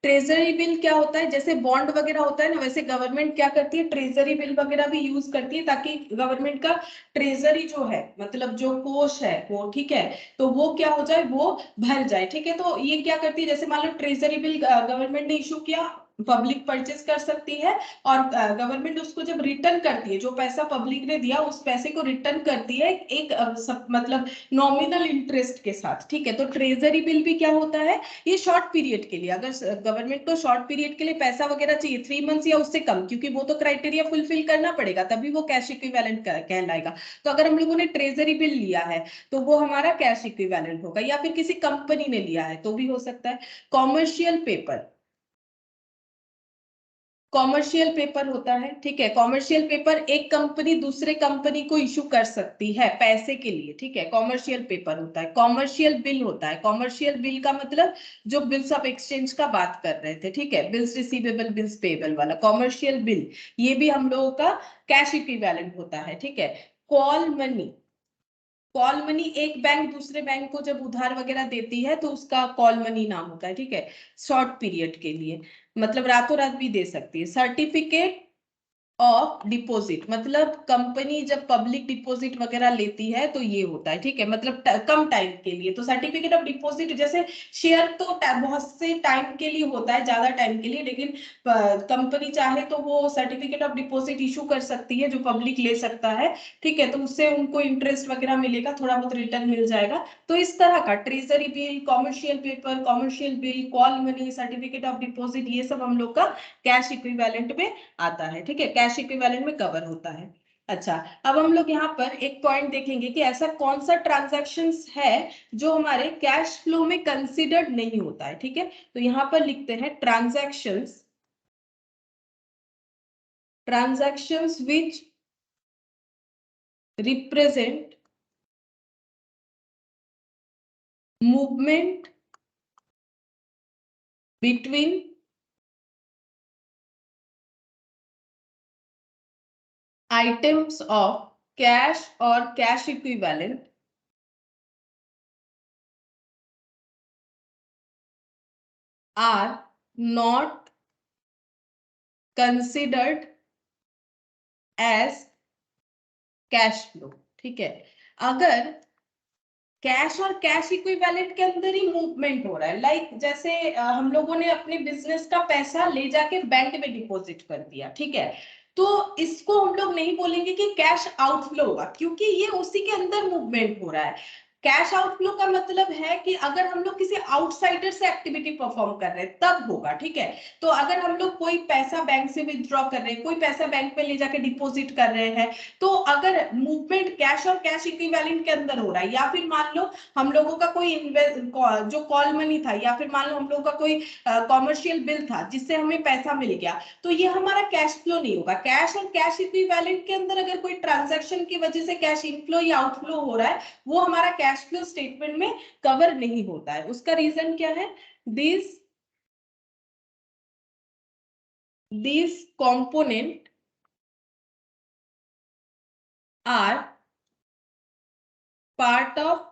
ट्रेजरी बिल क्या होता है, जैसे बॉन्ड वगैरह होता है ना, वैसे गवर्नमेंट क्या करती है, ट्रेजरी बिल वगैरह भी यूज करती है, ताकि गवर्नमेंट का ट्रेजरी जो है, मतलब जो कोष है वो, ठीक है, तो वो क्या हो जाए, वो भर जाए। ठीक है, तो ये क्या करती है, जैसे मान लो ट्रेजरी बिल गवर्नमेंट ने इशू किया, पब्लिक परचेस कर सकती है, और गवर्नमेंट उसको जब रिटर्न करती है, जो पैसा पब्लिक ने दिया उस पैसे को रिटर्न करती है एक मतलब नॉमिनल इंटरेस्ट के साथ। ठीक है, तो ट्रेजरी बिल भी क्या होता है, ये शॉर्ट पीरियड के लिए, अगर गवर्नमेंट को शॉर्ट पीरियड के लिए पैसा वगैरह चाहिए 3 मंथ्स या उससे कम, क्योंकि वो तो क्राइटेरिया फुलफिल करना पड़ेगा, तभी वो कैश इक्विवेलेंट कहलाएगा। तो अगर हम लोगों ने ट्रेजरी बिल लिया है तो वो हमारा कैश इक्विवेलेंट होगा, या फिर किसी कंपनी ने लिया है तो भी हो सकता है। कॉमर्शियल पेपर, कॉमर्शियल पेपर होता है, ठीक है, कॉमर्शियल पेपर एक कंपनी दूसरे कंपनी को इशू कर सकती है पैसे के लिए। ठीक है, कॉमर्शियल पेपर होता है। कॉमर्शियल बिल होता है, कॉमर्शियल बिल का मतलब जो बिल्स ऑफ एक्सचेंज का बात कर रहे थे, ठीक है, बिल्स रिसीवेबल बिल्स पेएबल वाला कॉमर्शियल बिल, ये भी हम लोगों का कैश इक्विवेलेंट होता है। ठीक है, कॉल मनी, कॉल मनी एक बैंक दूसरे बैंक को जब उधार वगैरह देती है तो उसका कॉल मनी नाम होता है। ठीक है, शॉर्ट पीरियड के लिए, मतलब रातों रात भी दे सकती है। सर्टिफिकेट ऑफ डिपॉजिट, मतलब कंपनी जब पब्लिक डिपॉजिट वगैरह लेती है तो ये होता है। ठीक है, मतलब कम टाइम के लिए, तो सर्टिफिकेट ऑफ डिपॉजिट, जैसे शेयर तो बहुत से टाइम के लिए होता है, ज्यादा टाइम के लिए, लेकिन कंपनी चाहे तो वो सर्टिफिकेट ऑफ डिपॉजिट इशू कर सकती है जो पब्लिक ले सकता है। ठीक है, तो उससे उनको इंटरेस्ट वगैरह मिलेगा, थोड़ा बहुत रिटर्न मिल जाएगा। तो इस तरह का treasury bill, commercial paper, commercial bill, call money, certificate of deposit, ये सब हम लोग का कैश इक्विवेलेंट में आता है। ठीक है, कैश इक्विवेलेंट में कवर होता है। अच्छा, अब हम लोग यहाँ पर एक पॉइंट देखेंगे कि ऐसा कौन सा ट्रांजैक्शंस है जो हमारे कैश फ्लो में कंसीडर्ड नहीं होता है। ठीक है, तो यहाँ पर लिखते हैं transactions, transactions which represent movement between items of cash और cash equivalent are not considered as cash flow. ठीक है, अगर कैश और कैश इक्विवेलेंट के अंदर ही मूवमेंट हो रहा है, लाइक जैसे हम लोगों ने अपने बिजनेस का पैसा ले जाके बैंक में डिपॉजिट कर दिया, ठीक है, तो इसको हम लोग नहीं बोलेंगे कि कैश आउटफ्लो होगा, क्योंकि ये उसी के अंदर मूवमेंट हो रहा है। कैश आउटफ्लो का मतलब है कि अगर हम लोग किसी आउटसाइडर से एक्टिविटी परफॉर्म कर रहे हैं तब होगा। ठीक है, तो अगर हम लोग कोई पैसा बैंक से विथड्रॉ कर रहे हैं, कोई पैसा बैंक में ले जाके डिपॉजिट कर रहे हैं, तो अगर मूवमेंट कैश और कैश इक्विवेलेंट के अंदर हो रहा है, या फिर मान लो हम लोगों का कोई जो कॉल मनी था, या फिर मान लो हम लोगों का कोई कॉमर्शियल बिल था जिससे हमें पैसा मिल गया, तो ये हमारा कैश फ्लो नहीं होगा। कैश और कैश इक्विवेलेंट के अंदर अगर कोई ट्रांजैक्शन की वजह से कैश इनफ्लो या आउटफ्लो हो रहा है, वो हमारा कैश फ्लो स्टेटमेंट में कवर नहीं होता है। उसका रीजन क्या है, this component are part of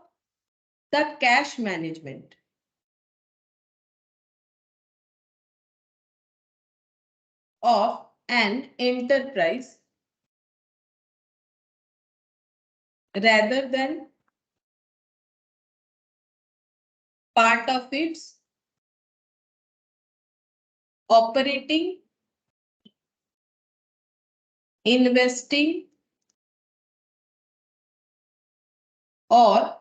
the cash management of an enterprise rather than part of its operating, investing or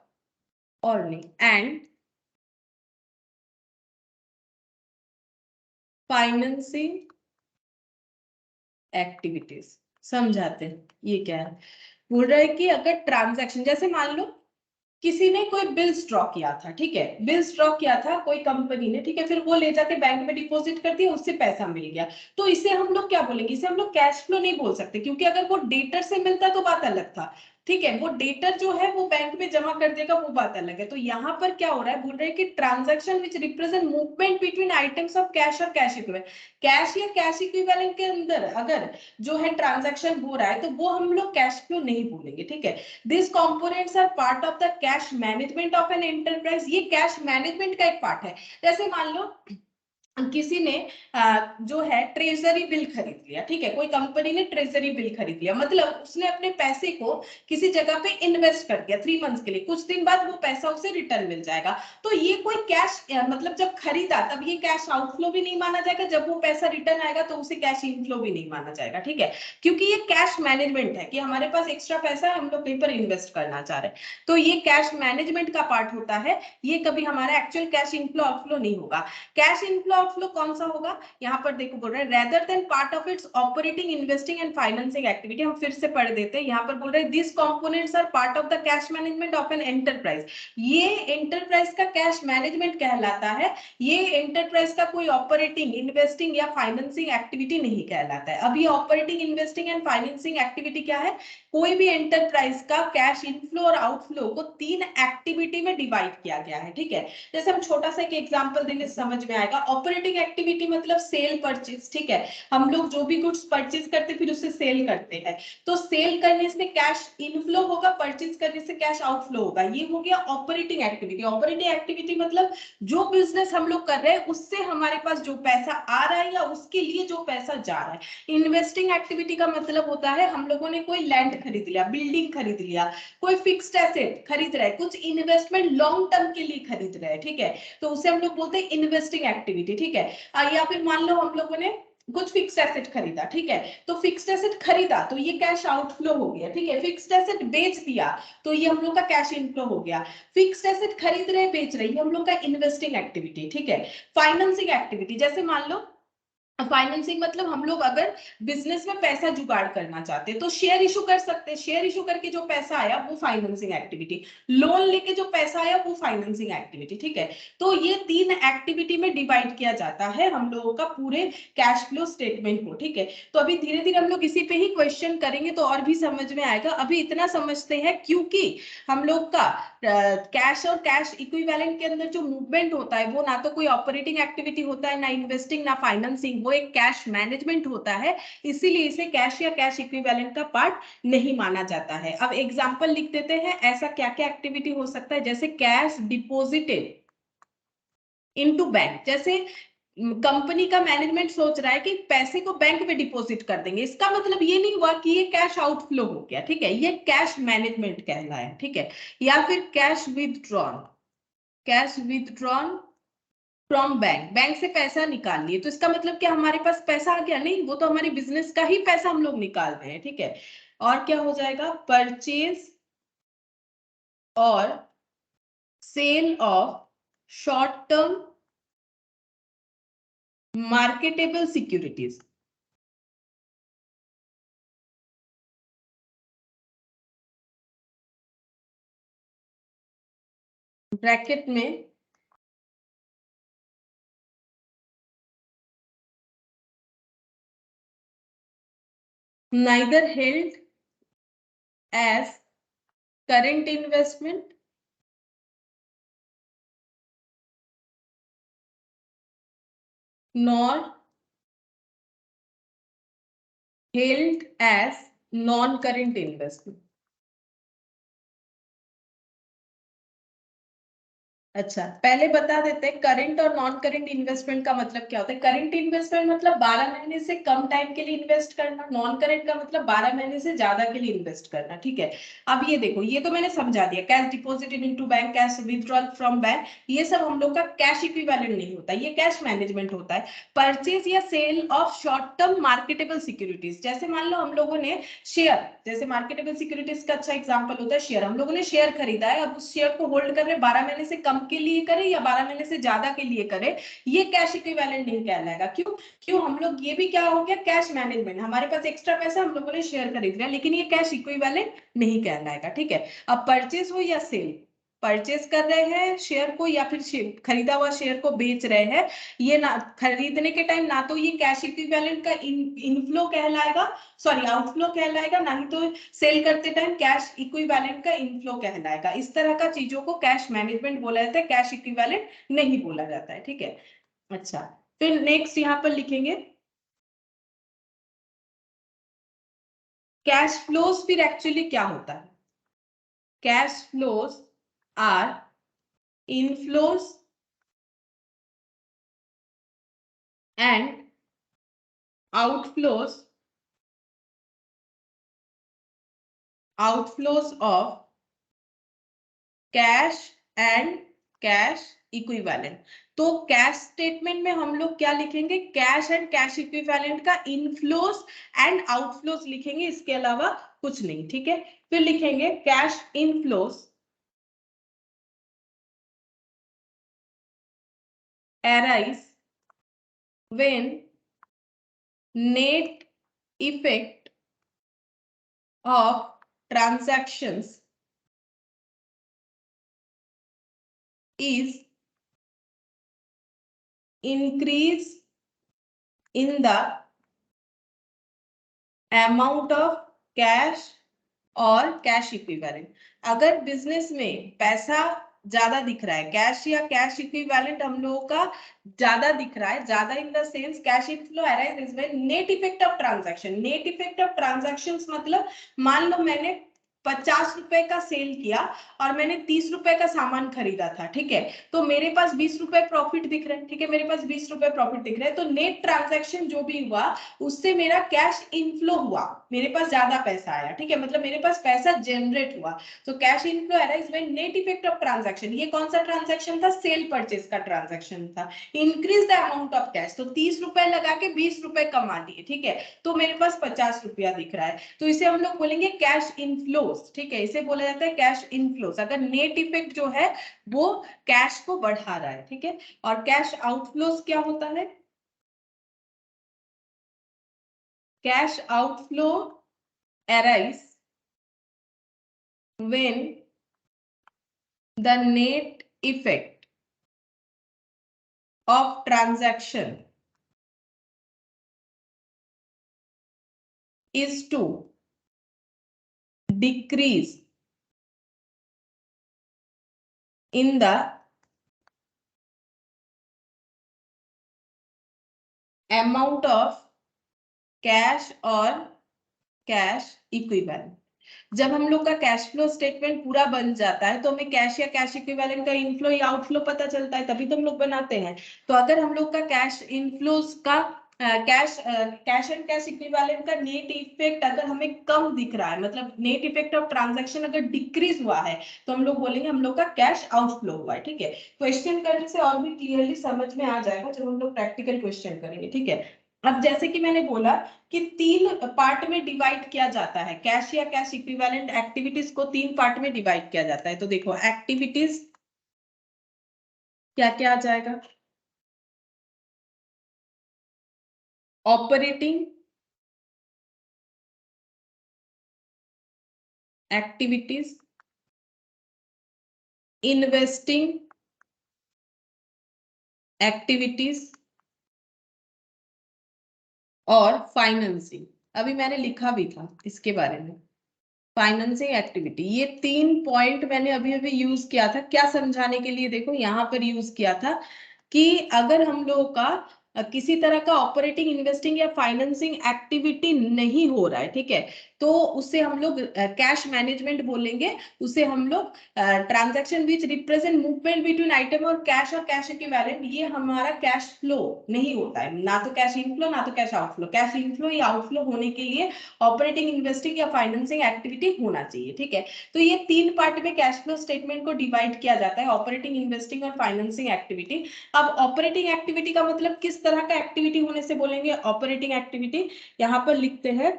earning and financing activities. समझाते हैं ये क्या है, बोल रहा है कि अगर ट्रांजैक्शन, जैसे मान लो किसी ने कोई बिल्स ड्रॉ किया था, ठीक है, बिल्स ड्रॉ किया था कोई कंपनी ने, ठीक है, फिर वो ले जाके बैंक में डिपॉजिट कर दिया, उससे पैसा मिल गया, तो इसे हम लोग क्या बोलेंगे, इसे हम लोग कैश फ्लो नहीं बोल सकते, क्योंकि अगर वो डेटर से मिलता तो बात अलग था, ठीक है, वो डेटर जो है वो बैंक में जमा कर देगा, वो बात अलग है। तो यहाँ पर क्या हो रहा है, बोल रहे हैं कि transaction which represent movement between items of cash और कैश इक्विवेलेंट, कैश या कैश इक्विवेलेंट के अंदर अगर जो है ट्रांजैक्शन हो रहा है तो वो हम लोग कैश फ्लो नहीं बोलेंगे, ठीक है। This components are part of the cash management of an enterprise, ये कैश मैनेजमेंट का एक पार्ट है। जैसे मान लो किसी ने जो है ट्रेजरी बिल खरीद लिया, ठीक है, कोई कंपनी ने ट्रेजरी बिल खरीद लिया, मतलब उसने अपने पैसे को किसी जगह पे इन्वेस्ट कर दिया 3 मंथ्स के लिए, कुछ दिन बाद वो पैसा उसे रिटर्न मिल जाएगा, तो ये कोई कैश मतलब जब खरीदा तब ये कैश आउटफ्लो भी नहीं माना जाएगा, जब वो पैसा रिटर्न आएगा तो उसे कैश इनफ्लो भी नहीं माना जाएगा, ठीक है, क्योंकि ये कैश मैनेजमेंट है कि हमारे पास एक्स्ट्रा पैसा है, हम लोग कहीं पर इन्वेस्ट करना चाह रहे हैं, तो ये कैश मैनेजमेंट का पार्ट होता है, ये कभी हमारा एक्चुअल कैश इनफ्लो आउटफ्लो नहीं होगा। कैश इनफ्लो आउटफ्लो कौन सा होगा, यहाँ पर देखो बोल रहे हैं rather than part of its operating investing and financing activity, हम फिर से पढ़ देते हैं, यहाँ पर बोल रहे हैं this components are part of the cash management of an enterprise, ये एंटरप्राइज का कैश मैनेजमेंट कहलाता है, ये एंटरप्राइज का कोई ऑपरेटिंग इन्वेस्टिंग या फाइनेंसिंग एक्टिविटी नहीं कहलाता है। अब ये operating investing and financing activity क्या है, कोई भी एंटरप्राइज का कैश इनफ्लो और आउटफ्लो को 3 एक्टिविटी में डिवाइड किया गया है, ठीक है। जैसे हम छोटा सा एक एग्जांपल देंगे समझ में आएगा, ऑपरेटिंग एक्टिविटी मतलब सेल परचेज, ठीक है, हम लोग जो भी गुड्स परचेज करते फिर उसे सेल करते हैं, तो सेल करने से कैश इनफ्लो होगा, परचेज करने से कैश आउटफ्लो होगा, ये हो गया ऑपरेटिंग एक्टिविटी। ऑपरेटिंग एक्टिविटी मतलब जो बिजनेस हम लोग कर रहे हैं उससे हमारे पास जो पैसा आ रहा है या उसके लिए जो पैसा जा रहा है। इन्वेस्टिंग एक्टिविटी का मतलब होता है हम लोगों ने कोई लैंड खरीद लिया, बिल्डिंग खरीद लिया, कोई फिक्स्ड एसेट खरीद रहा है, कुछ इन्वेस्टमेंट लॉन्ग टर्म के लिए खरीद रहे हैं, ठीक है, तो उसे हम लोग बोलते हैं इन्वेस्टिंग एक्टिविटी, ठीक है। या फिर मान लो हम लोगों ने कुछ फिक्स्ड एसेट खरीदा, ठीक है, तो फिक्स्ड एसेट खरीदा तो ये कैश आउटफ्लो हो गया, ठीक है, फिक्स्ड एसेट बेच दिया तो ये हम लोग का कैश इनफ्लो हो गया, फिक्स्ड एसेट खरीद रहे बेच रहे, ये हम लोग का इन्वेस्टिंग एक्टिविटी, ठीक है। फाइनेंसिंग एक्टिविटी, जैसे मान लो फाइनेंसिंग मतलब हम लोग अगर बिजनेस में पैसा जुगाड़ करना चाहते हैं तो शेयर इशू कर सकते हैं, शेयर इशू करके जो पैसा आया वो फाइनेंसिंग एक्टिविटी, लोन लेके जो पैसा आया वो फाइनेंसिंग एक्टिविटी, ठीक है। तो ये 3 एक्टिविटी में डिवाइड किया जाता है हम लोगों का पूरे कैश फ्लो स्टेटमेंट को, ठीक है। तो अभी धीरे धीरे हम लोग इसी पे ही क्वेश्चन करेंगे तो और भी समझ में आएगा, अभी इतना समझते हैं क्योंकि हम लोग का कैश और कैश इक्विवेलेंट के अंदर जो मूवमेंट होता है वो ना तो कोई ऑपरेटिंग एक्टिविटी होता है, ना इन्वेस्टिंग, ना फाइनेंसिंग, वो एक कैश मैनेजमेंट होता है, इसीलिए इसे कैश या कैश इक्विवेलेंट का पार्ट नहीं माना जाता है। अब एग्जांपल लिख देते हैं, ऐसा क्या क्या एक्टिविटी हो सकता है, जैसे कैश डिपॉजिटेड इनटू बैंक, जैसे कंपनी का मैनेजमेंट सोच रहा है कि पैसे को बैंक में डिपॉजिट कर देंगे, इसका मतलब ये नहीं हुआ कि ये कैश आउटफ्लो हो गया, ठीक है, ये कैश मैनेजमेंट कहलाया, ठीक है। या फिर cash withdrawn, cash withdrawn from bank, bank से पैसा निकाल लिए तो इसका मतलब क्या हमारे पास पैसा आ गया, नहीं, वो तो हमारी बिजनेस का ही पैसा हम लोग निकाल रहे हैं, ठीक है। और क्या हो जाएगा, परचेज और sale of short term marketable securities, bracket में neither held as current investment nor held as non-current investment। अच्छा, पहले बता देते हैं करंट और नॉन करंट इन्वेस्टमेंट का मतलब क्या होता है। करंट इन्वेस्टमेंट मतलब 12 महीने से कम टाइम के लिए इन्वेस्ट करना, नॉन करंट का मतलब 12 महीने से ज्यादा के लिए इन्वेस्ट करना, ठीक है। अब ये देखो, ये तो मैंने समझा दिया, cash deposited into bank, cash withdrawal from bank, ये सब हम लोग का कैश इक्विवेलेंट नहीं होता, ये कैश मैनेजमेंट होता है। परचेज या sale of short term marketable securities, जैसे मान लो हम लोगों ने शेयर, जैसे मार्केटेबल सिक्योरिटीज का अच्छा एग्जांपल होता है शेयर, हम लोगों ने शेयर खरीदा है, अब उस शेयर को होल्ड कर रहे 12 महीने से कम के लिए करे या 12 महीने से ज्यादा के लिए करे, ये कैश इक्विवेलेंट नहीं कहलाएगा। क्यों, क्यों, हम लोग ये भी क्या हो गया, कैश मैनेजमेंट, हमारे पास एक्स्ट्रा पैसा हम लोगों ने शेयर खरीद लिया, लेकिन ये कैश इक्विवेलेंट नहीं कहलाएगा, ठीक है। अब परचेज हो या सेल, परचेज कर रहे हैं शेयर को या फिर खरीदा हुआ शेयर को बेच रहे हैं, ये ना खरीदने के टाइम ना तो ये कैश इक्विवेलेंट का इनफ्लो कहलाएगा, सॉरी आउटफ्लो कहलाएगा, ना ही तो सेल करते टाइम कैश इक्विवेलेंट का इनफ्लो कहलाएगा। इस तरह का चीजों को कैश मैनेजमेंट बोला जाता है, कैश इक्विवेलेंट नहीं बोला जाता है, ठीक है। अच्छा, फिर नेक्स्ट यहां पर लिखेंगे कैश फ्लोज। फिर एक्चुअली क्या होता है? Cash flows are inflows and outflows of cash and cash equivalent. तो कैश स्टेटमेंट में हम लोग क्या लिखेंगे? कैश एंड कैश इक्विवेलेंट का इनफ्लोज एंड आउटफ्लोज लिखेंगे, इसके अलावा कुछ नहीं, ठीक है। फिर लिखेंगे cash inflows arise when net effect of transactions is increase in the amount of cash और कैश इक्विवेलेंट। अगर बिजनेस में पैसा ज्यादा दिख रहा है, कैश या कैश इक्विवेलेंट हम लोगों का ज्यादा दिख रहा है, ज्यादा in the sense cash inflow arise when net effect of transaction. Net effect of transactions मतलब मान लो मैंने 50 रुपए का सेल किया और मैंने 30 रुपए का सामान खरीदा था, ठीक है, तो मेरे पास 20 रुपए प्रॉफिट दिख रहे हैं, ठीक है, मेरे पास 20 रुपए प्रॉफिट दिख रहे हैं। तो नेट ट्रांजैक्शन जो भी हुआ उससे मेरा कैश इनफ्लो हुआ, मेरे पास ज्यादा पैसा आया, ठीक है, मतलब मेरे पास पैसा जनरेट हुआ। तो cash inflow arise when net effect of transaction. ये कौन सा ट्रांजैक्शन था? सेल परचेज का ट्रांजैक्शन था। Increase the amount of cash, तो 30 रुपए लगा के 20 रुपए कमा लिए, ठीक है, तो मेरे पास 50 रुपया दिख रहा है, तो इसे हम लोग बोलेंगे कैश इनफ्लोज, ठीक है, इसे बोला जाता है कैश इनफ्लोज। अगर नेट इफेक्ट जो है वो कैश को बढ़ा रहा है, ठीक है। और कैश आउटफ्लोज क्या होता है? Cash outflow arise when the net effect of transaction is to decrease in the amount of cash और कैश इक्विवेलेंट। जब हम लोग का कैश फ्लो स्टेटमेंट पूरा बन जाता है तो हमें कैश या कैश इक्विवेलेंट का इनफ्लो या आउटफ्लो पता चलता है, तभी तो हम लोग बनाते हैं। तो अगर हम लोग का कैश इनफ्लोज का कैश एंड कैश इक्विवेलेंट का नेट इफेक्ट अगर हमें कम दिख रहा है, मतलब नेट इफेक्ट ऑफ ट्रांजैक्शन अगर डिक्रीज हुआ है, तो हम लोग बोलेंगे हम लोग का कैश आउटफ्लो हुआ है, ठीक है। क्वेश्चन करने से और भी क्लियरली समझ में आ जाएगा जब हम लोग प्रैक्टिकल क्वेश्चन करेंगे, ठीक है। अब जैसे कि मैंने बोला कि 3 पार्ट में डिवाइड किया जाता है, कैश या कैश इक्विवेलेंट एक्टिविटीज को 3 पार्ट में डिवाइड किया जाता है। तो देखो एक्टिविटीज क्या क्या आ जाएगा? ऑपरेटिंग एक्टिविटीज, इन्वेस्टिंग एक्टिविटीज और फाइनेंसिंग। अभी मैंने लिखा भी था इसके बारे में, फाइनेंसिंग एक्टिविटी। ये 3 पॉइंट मैंने अभी अभी यूज किया था, क्या समझाने के लिए? देखो यहाँ पर यूज किया था कि अगर हम लोगों का किसी तरह का ऑपरेटिंग, इन्वेस्टिंग या फाइनेंसिंग एक्टिविटी नहीं हो रहा है, ठीक है, तो उसे हम लोग कैश मैनेजमेंट बोलेंगे। उसे हम लोग ट्रांजैक्शन विच रिप्रेजेंट मूवमेंट बिटवीन आइटम और कैश इक्विवेलेंट, ये हमारा कैश फ्लो नहीं होता है, ना तो कैश इनफ्लो ना तो कैश आउटफ्लो। कैश इनफ्लो या आउटफ्लो होने के लिए ऑपरेटिंग, इन्वेस्टिंग या फाइनेंसिंग एक्टिविटी होना चाहिए, ठीक है। तो ये 3 पार्ट में कैश फ्लो स्टेटमेंट को डिवाइड किया जाता है, ऑपरेटिंग, इन्वेस्टिंग और फाइनेंसिंग एक्टिविटी। अब ऑपरेटिंग एक्टिविटी का मतलब किस तरह का एक्टिविटी होने से बोलेंगे ऑपरेटिंग एक्टिविटी? यहां पर लिखते हैं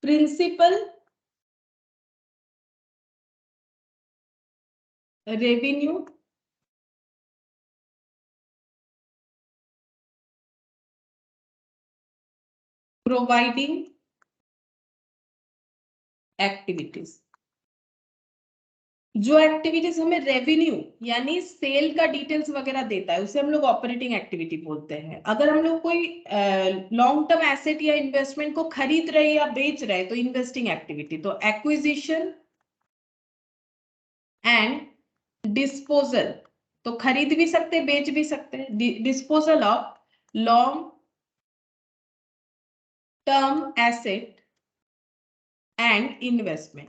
प्रिंसिपल रेवेन्यू प्रोवाइडिंग एक्टिविटीज। जो एक्टिविटीज हमें रेवेन्यू यानी सेल का डिटेल्स वगैरह देता है उसे हम लोग ऑपरेटिंग एक्टिविटी बोलते हैं। अगर हम लोग कोई लॉन्ग टर्म एसेट या इन्वेस्टमेंट को खरीद रहे या बेच रहे तो इन्वेस्टिंग एक्टिविटी। तो एक्विजिशन एंड डिस्पोजल, तो खरीद भी सकते बेच भी सकते। Disposal of long term asset and investment.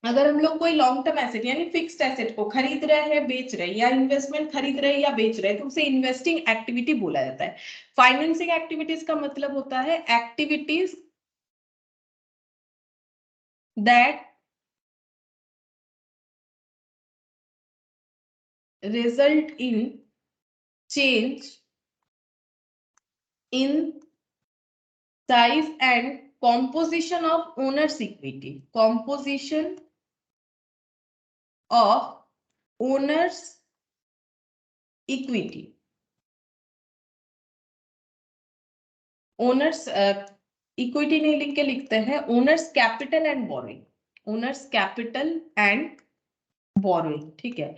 अगर हम लोग कोई लॉन्ग टर्म एसेट यानी फिक्स्ड एसेट को खरीद रहे हैं बेच रहे हैं या इन्वेस्टमेंट खरीद रहे हैं या बेच रहे हैं तो उसे इन्वेस्टिंग एक्टिविटी बोला जाता है। फाइनेंसिंग एक्टिविटीज का मतलब होता है activities that result in change in size and composition of owner's equity. Composition of owner's equity. Owners equity नहीं लिख के लिखते हैं owners capital and borrowing. Owners capital and borrowing, ठीक है।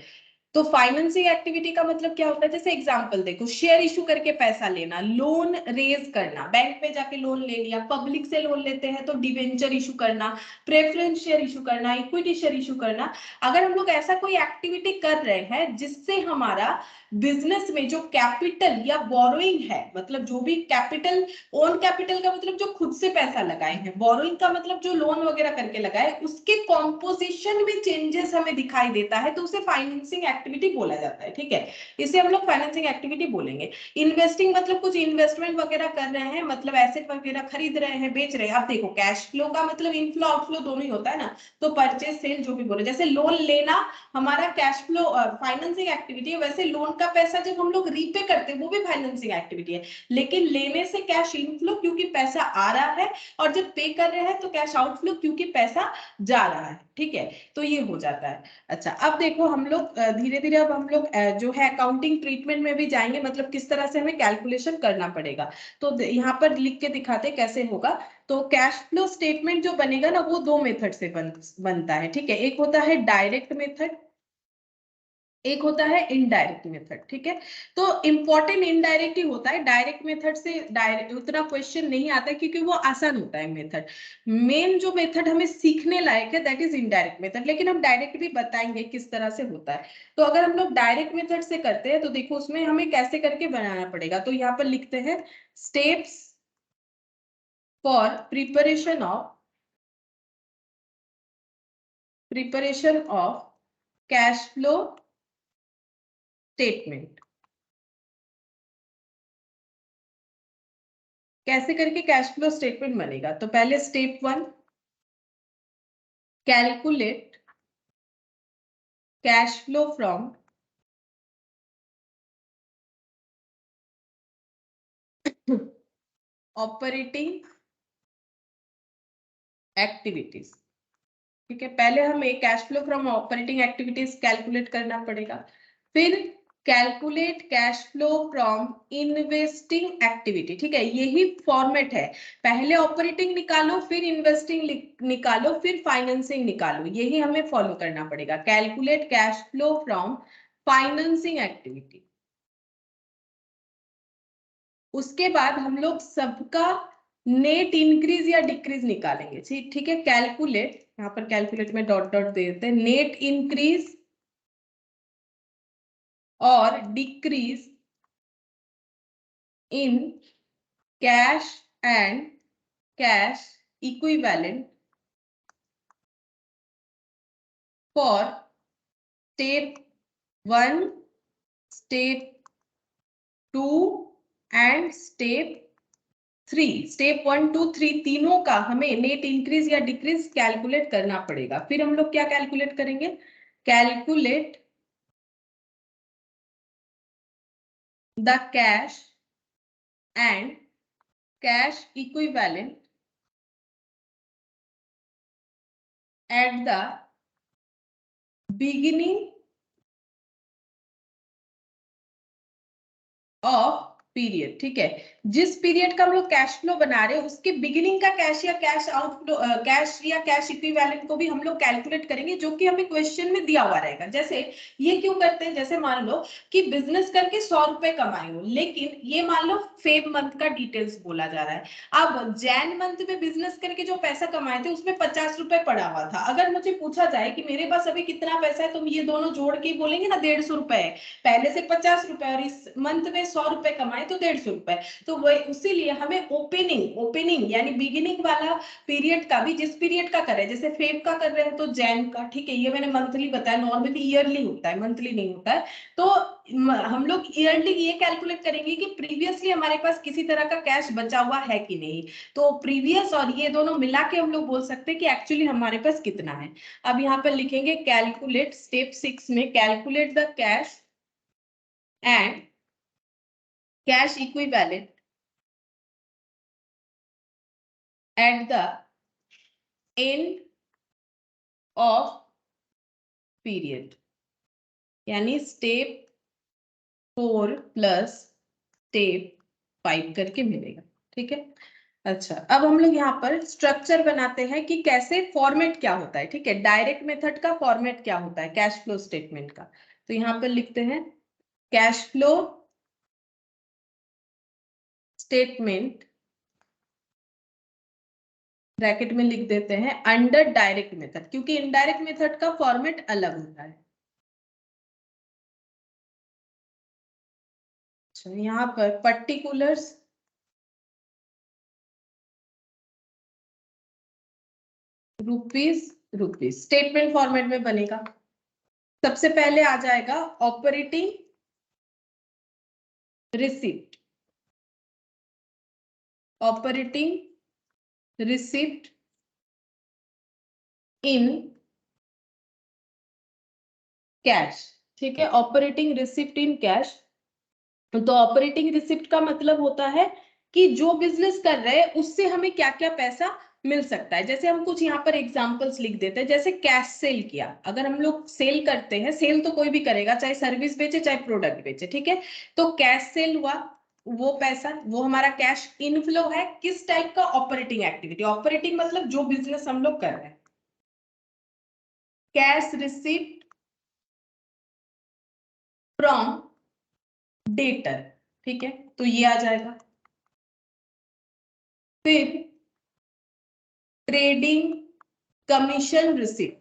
तो फाइनेंसिंग एक्टिविटी का मतलब क्या होता है, जैसे एग्जांपल देखो, शेयर इशू करके पैसा लेना, लोन रेज करना, बैंक पे जाके लोन ले लिया, पब्लिक से लोन लेते हैं तो डिवेंचर इशू करना, प्रेफरेंस शेयर इशू करना, इक्विटी शेयर इशू करना। अगर हम लोग ऐसा कोई एक्टिविटी कर रहे हैं जिससे हमारा बिजनेस में जो कैपिटल या बोरोइंग है, मतलब जो भी कैपिटल, ओन कैपिटल का मतलब जो खुद से पैसा लगाए हैं, बोरोइंग का मतलब जो लोन वगैरह करके लगाए, उसके कॉम्पोजिशन में चेंजेस हमें दिखाई देता है तो उसे फाइनेंसिंग एक्टिविटी बोला जाता है, ठीक है। इसे हम लोग फाइनेंसिंग एक्टिविटी बोलेंगे। इन्वेस्टिंग मतलब कुछ इन्वेस्टमेंट वगैरह कर रहे हैं, मतलब एसेट वगैरह खरीद रहे हैं बेच रहे हैं। अब देखो कैश फ्लो का मतलब इनफ्लो आउटफ्लो दोनों ही होता है ना, तो परचेज सेल जो भी बोले, जैसे लोन लेना हमारा कैश फ्लो फाइनेंसिंग एक्टिविटी है, वैसे लोन का पैसा जब हम लोग रीपे करते हैं वो भी फाइनेंसिंग एक्टिविटी है। लेकिन लेने से कैश इनफ्लो क्योंकि पैसा आ रहा है, और जब पे कर रहे हैं तो कैश आउटफ्लो क्योंकि पैसा जा रहा है, ठीक है। तो ये हो जाता है। अच्छा, अब देखो हम लोग धीरे धीरे अब हम लोग जो है अकाउंटिंग ट्रीटमेंट में भी जाएंगे, मतलब किस तरह से हमें कैलकुलेशन करना पड़ेगा। तो यहाँ पर लिख के दिखाते कैसे होगा। तो कैश फ्लो स्टेटमेंट जो बनेगा ना वो दो मेथड से बनता है, ठीक है। एक होता है डायरेक्ट मेथड, एक होता है इनडायरेक्ट मेथड, ठीक है। तो इंपॉर्टेंट इनडायरेक्ट ही होता है, डायरेक्ट मेथड से डायरेक्ट उतना क्वेश्चन नहीं आता क्योंकि वो आसान होता है मेथड। मेन जो मेथड हमें सीखने लायक है दैट इज इनडायरेक्ट मेथड, लेकिन हम डायरेक्ट भी बताएंगे किस तरह से होता है। तो अगर हम लोग डायरेक्ट मेथड से करते हैं तो देखो उसमें हमें कैसे करके बनाना पड़ेगा। तो यहाँ पर लिखते हैं steps for preparation of cash flow statement. कैसे करके कैश फ्लो स्टेटमेंट बनेगा, तो पहले step 1, calculate cash flow from operating activities, ठीक है। पहले हमें cash flow from operating activities calculate करना पड़ेगा, फिर calculate cash flow from investing activity, ठीक है। यही फॉर्मेट है, पहले ऑपरेटिंग निकालो फिर इन्वेस्टिंग निकालो फिर फाइनेंसिंग निकालो, यही हमें फॉलो करना पड़ेगा। Calculate cash flow from financing activity. उसके बाद हम लोग सबका नेट इंक्रीज या डिक्रीज निकालेंगे, ठीक है। कैलकुलेट, यहाँ पर कैलकुलेट में डॉट डॉट दे देते हैं, नेट इंक्रीज और decrease in cash and cash equivalent for step 1, step 2 and step 3। Step 1, 2, 3 तीनों का हमें नेट इंक्रीज या डिक्रीज कैलकुलेट करना पड़ेगा। फिर हम लोग क्या कैलकुलेट करेंगे, calculate the cash and cash equivalent at the beginning of period, ठीक है। जिस पीरियड का हम लोग कैश फ्लो बना रहे हैं उसके बिगिनिंग का कैश या कैश आउटफ्लो, कैश या कैश इक्विवेलेंट को भी हम लोग कैलकुलेट करेंगे, जो कि हमें क्वेश्चन में दिया हुआ रहेगा। जैसे ये क्यों करते हैं, जैसे मान लो कि बिजनेस करके 100 रुपए कमाए हो, लेकिन ये मान लो फेब मंथ का डिटेल्स बोला जा रहा है। अब जैन मंथ में बिजनेस करके जो पैसा कमाए थे उसमें 50 रुपए पड़ा हुआ था। अगर मुझे पूछा जाए कि मेरे पास अभी कितना पैसा है, तो ये दोनों जोड़ के बोलेंगे ना 150 रुपए है, पहले से 50 रुपए और इस मंथ में 100 रुपए कमाए तो 150 रुपए। तो वही उसीलिए हमें ओपनिंग यानी बिगिनिंग वाला पीरियड का भी, जिस पीरियड का कर रहे हैं, जैसे फेब का कर रहे हैं तो जैन का, ठीक है, ये मैंने मंथली बताया, नॉर्मली ईयरली होता है, मंथली नहीं होता है। तो हम लोग ईयरली ये कैलकुलेट करेंगे कि प्रीवियसली हमारे पास किसी तरह का कैश बचा हुआ है कि नहीं। तो प्रीवियस और ये दोनों मिला के हम लोग बोल सकते हैं कि एक्चुअली हमारे पास कितना है। अब यहाँ पर लिखेंगे कैलकुलेट, स्टेप 6 में calculate the cash and cash equivalent at the end of period, यानी स्टेप 4 प्लस स्टेप 5 करके मिलेगा, ठीक है। अच्छा, अब हम लोग यहाँ पर स्ट्रक्चर बनाते हैं कि कैसे फॉर्मेट क्या होता है, ठीक है। डायरेक्ट मेथड का फॉर्मेट क्या होता है कैश फ्लो स्टेटमेंट का। तो यहाँ पर लिखते हैं कैश फ्लो स्टेटमेंट, ब्रैकेट में लिख देते हैं अंडर डायरेक्ट मेथड, क्योंकि इनडायरेक्ट मेथड का फॉर्मेट अलग होता है। अच्छा, यहाँ पर पर्टिकुलर्स रुपीज स्टेटमेंट फॉर्मेट में बनेगा। सबसे पहले आ जाएगा operating receipt, operating receipt in cash, ठीक है, ऑपरेटिंग रिसिप्ट इन कैश। तो ऑपरेटिंग रिसिप्ट का मतलब होता है कि जो बिजनेस कर रहे हैं उससे हमें क्या क्या पैसा मिल सकता है। जैसे हम कुछ यहाँ पर एग्जांपल्स लिख देते हैं, जैसे कैश सेल किया, अगर हम लोग सेल करते हैं, सेल तो कोई भी करेगा, चाहे सर्विस बेचे चाहे प्रोडक्ट बेचे, ठीक है। तो कैश सेल हुआ, वो पैसा, वो हमारा कैश इनफ्लो है। किस टाइप का, ऑपरेटिंग एक्टिविटी, ऑपरेटिंग मतलब जो बिजनेस हम लोग कर रहे हैं। कैश रिसिप्ट फ्रॉम डेटर, ठीक है, तो ये आ जाएगा। फिर ट्रेडिंग कमीशन रिसिप्ट,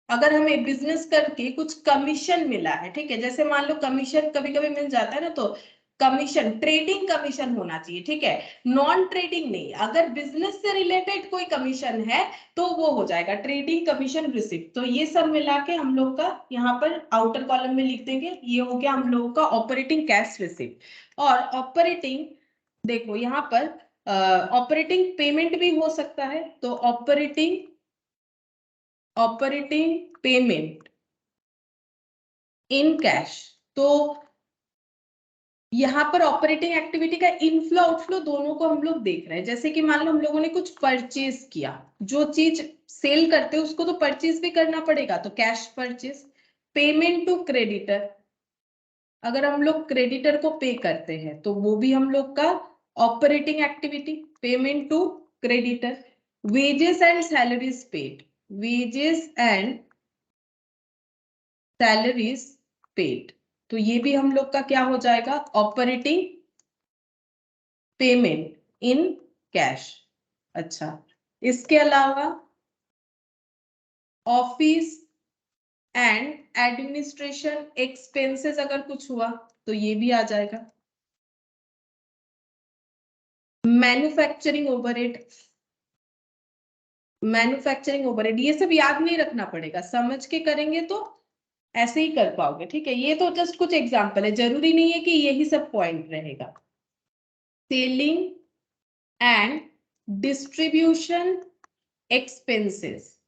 अगर हमें बिजनेस करके कुछ कमीशन मिला है, ठीक है, जैसे मान लो कमीशन कभी कभी मिल जाता है ना, तो कमीशन, ट्रेडिंग कमीशन होना चाहिए, ठीक है, नॉन ट्रेडिंग नहीं। अगर बिजनेस से रिलेटेड कोई कमीशन है तो वो हो जाएगा ट्रेडिंग कमीशन रिसिप्ट। तो ये सब मिला के हम लोग का यहाँ पर आउटर कॉलम में लिख देंगे, ये हो गया हम लोग का ऑपरेटिंग कैश रिसिप्ट। और ऑपरेटिंग, देखो यहाँ पर ऑपरेटिंग पेमेंट भी हो सकता है, तो ऑपरेटिंग पेमेंट इन कैश। तो यहाँ पर ऑपरेटिंग एक्टिविटी का इनफ्लो आउटफ्लो दोनों को हम लोग देख रहे हैं। जैसे कि मान लो हम लोगों ने कुछ परचेज किया, जो चीज सेल करते हैं उसको तो परचेज भी करना पड़ेगा, तो cash purchase. Payment to creditor, अगर हम लोग क्रेडिटर को पे करते हैं तो वो भी हम लोग का operating activity, payment to creditor. Wages and salaries paid, wages and salaries paid, तो ये भी हम लोग का क्या हो जाएगा, ऑपरेटिंग पेमेंट इन कैश। अच्छा, इसके अलावा ऑफिस एंड एडमिनिस्ट्रेशन एक्सपेंसेस अगर कुछ हुआ तो ये भी आ जाएगा। मैन्युफैक्चरिंग ओवरहेड, मैन्युफैक्चरिंग ओवरहेड ये सब याद नहीं रखना पड़ेगा, समझ के करेंगे तो ऐसे ही कर पाओगे, ठीक है। ये तो जस्ट कुछ एग्जांपल है, जरूरी नहीं है कि यही सब पॉइंट रहेगा। सेलिंग एंड डिस्ट्रीब्यूशन एक्सपेंसेस,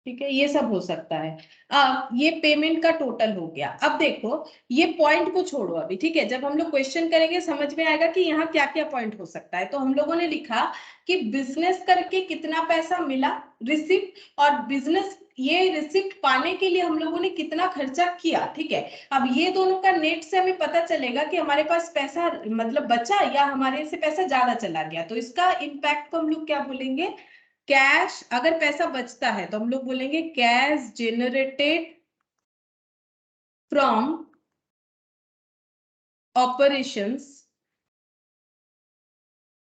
ठीक है, ये सब हो सकता है। अब ये पेमेंट का टोटल हो गया। अब देखो ये पॉइंट को छोड़ो अभी, ठीक है, जब हम लोग क्वेश्चन करेंगे समझ में आएगा कि यहाँ क्या क्या पॉइंट हो सकता है। तो हम लोगों ने लिखा कि बिजनेस करके कितना पैसा मिला, रिसिप्ट, और बिजनेस ये रिसिप्ट पाने के लिए हम लोगों ने कितना खर्चा किया, ठीक है। अब ये दोनों का नेट से हमें पता चलेगा कि हमारे पास पैसा मतलब बचा या हमारे से पैसा ज्यादा चला गया। तो इसका इम्पैक्ट को हम लोग क्या बोलेंगे, कैश। अगर पैसा बचता है तो हम लोग बोलेंगे cash generated from operations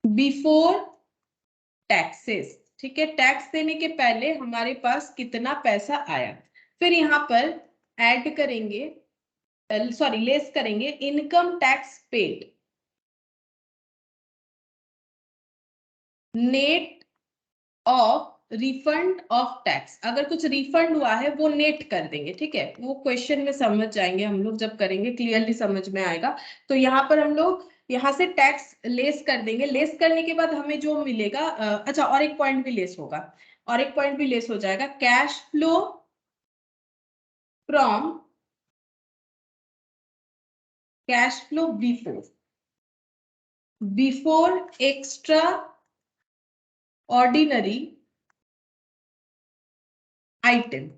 before taxes, ठीक है, टैक्स देने के पहले हमारे पास कितना पैसा आया। फिर यहां पर ऐड करेंगे, सॉरी लेस करेंगे income tax paid, net of refund of tax. अगर कुछ रिफंड हुआ है वो नेट कर देंगे, ठीक है, वो क्वेश्चन में समझ जाएंगे हम लोग, जब करेंगे क्लियरली समझ में आएगा। तो यहाँ पर हम लोग यहाँ से टैक्स लेस कर देंगे। लेस करने के बाद हमें जो मिलेगा, अच्छा और एक पॉइंट भी लेस होगा, और एक पॉइंट भी लेस हो जाएगा, cash flow from cash flow before extra ordinary item,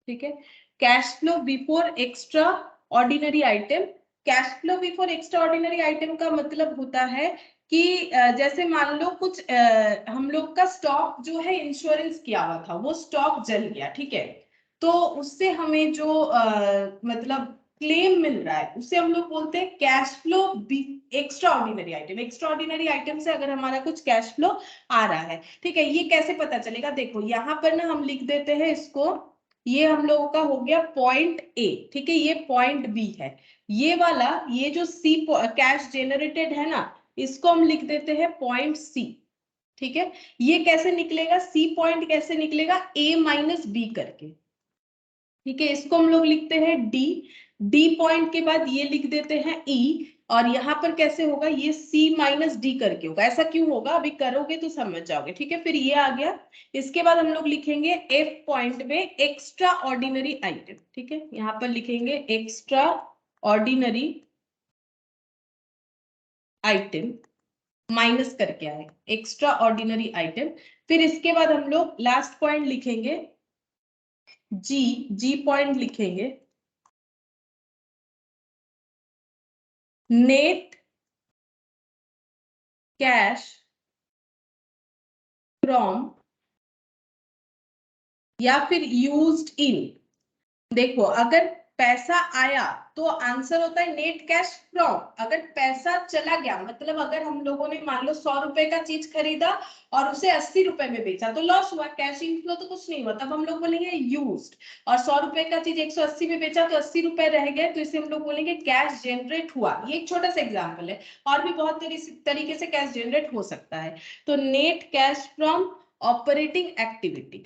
ठीक है, cash flow before extra ordinary item. Cash flow before extra ordinary item का मतलब होता है कि जैसे मान लो कुछ हम लोग का स्टॉक जो है इंश्योरेंस किया हुआ था वो स्टॉक जल गया, ठीक है, तो उससे हमें जो मतलब क्लेम मिल रहा है उसे हम लोग बोलते हैं cash flow extra ordinary item. Extra ordinary item से अगर हमारा कुछ कैश फ्लो आ रहा है, ठीक है, ये कैसे पता चलेगा, देखो यहाँ पर ना हम लिख देते हैं इसको, ये हम लोगों का हो गया पॉइंट ए, ठीक है, ये पॉइंट बी है, ये वाला ये जो सी कैश जेनरेटेड है ना, इसको हम लिख देते हैं पॉइंट सी, ठीक है। ये कैसे निकलेगा, सी पॉइंट कैसे निकलेगा, ए माइनस बी करके, ठीक है, इसको हम लोग लिखते हैं डी। डी पॉइंट के बाद ये लिख देते हैं ई, और यहाँ पर कैसे होगा, ये C माइनस डी करके होगा। ऐसा क्यों होगा अभी करोगे तो समझ जाओगे, ठीक है। फिर ये आ गया, इसके बाद हम लोग लिखेंगे F पॉइंट में एक्स्ट्रा ऑर्डिनरी आइटम, ठीक है, यहाँ पर लिखेंगे एक्स्ट्रा ऑर्डिनरी आइटम, माइनस करके आए एक्स्ट्रा ऑर्डिनरी आइटम। फिर इसके बाद हम लोग लास्ट पॉइंट लिखेंगे जी, जी पॉइंट लिखेंगे नेट कैश फ्रॉम या फिर यूज्ड इन। देखो अगर पैसा आया तो आंसर होता है नेट कैश फ्रॉम, अगर पैसा चला गया मतलब अगर हम लोगों ने मान लो 100 रुपए का चीज खरीदा और उसे 80 रुपए में बेचा तो लॉस हुआ, कैश इनफ्लो तो कुछ नहीं हुआ, तब हम लोग बोलेंगे यूज्ड। और 100 रुपए का चीज 180 में बेचा तो 80 रुपए रह गए, तो इसे हम लोग बोलेंगे कैश जनरेट हुआ। ये एक छोटा सा एग्जाम्पल है, और भी बहुत तरीके से कैश जनरेट हो सकता है। तो net cash from operating activity,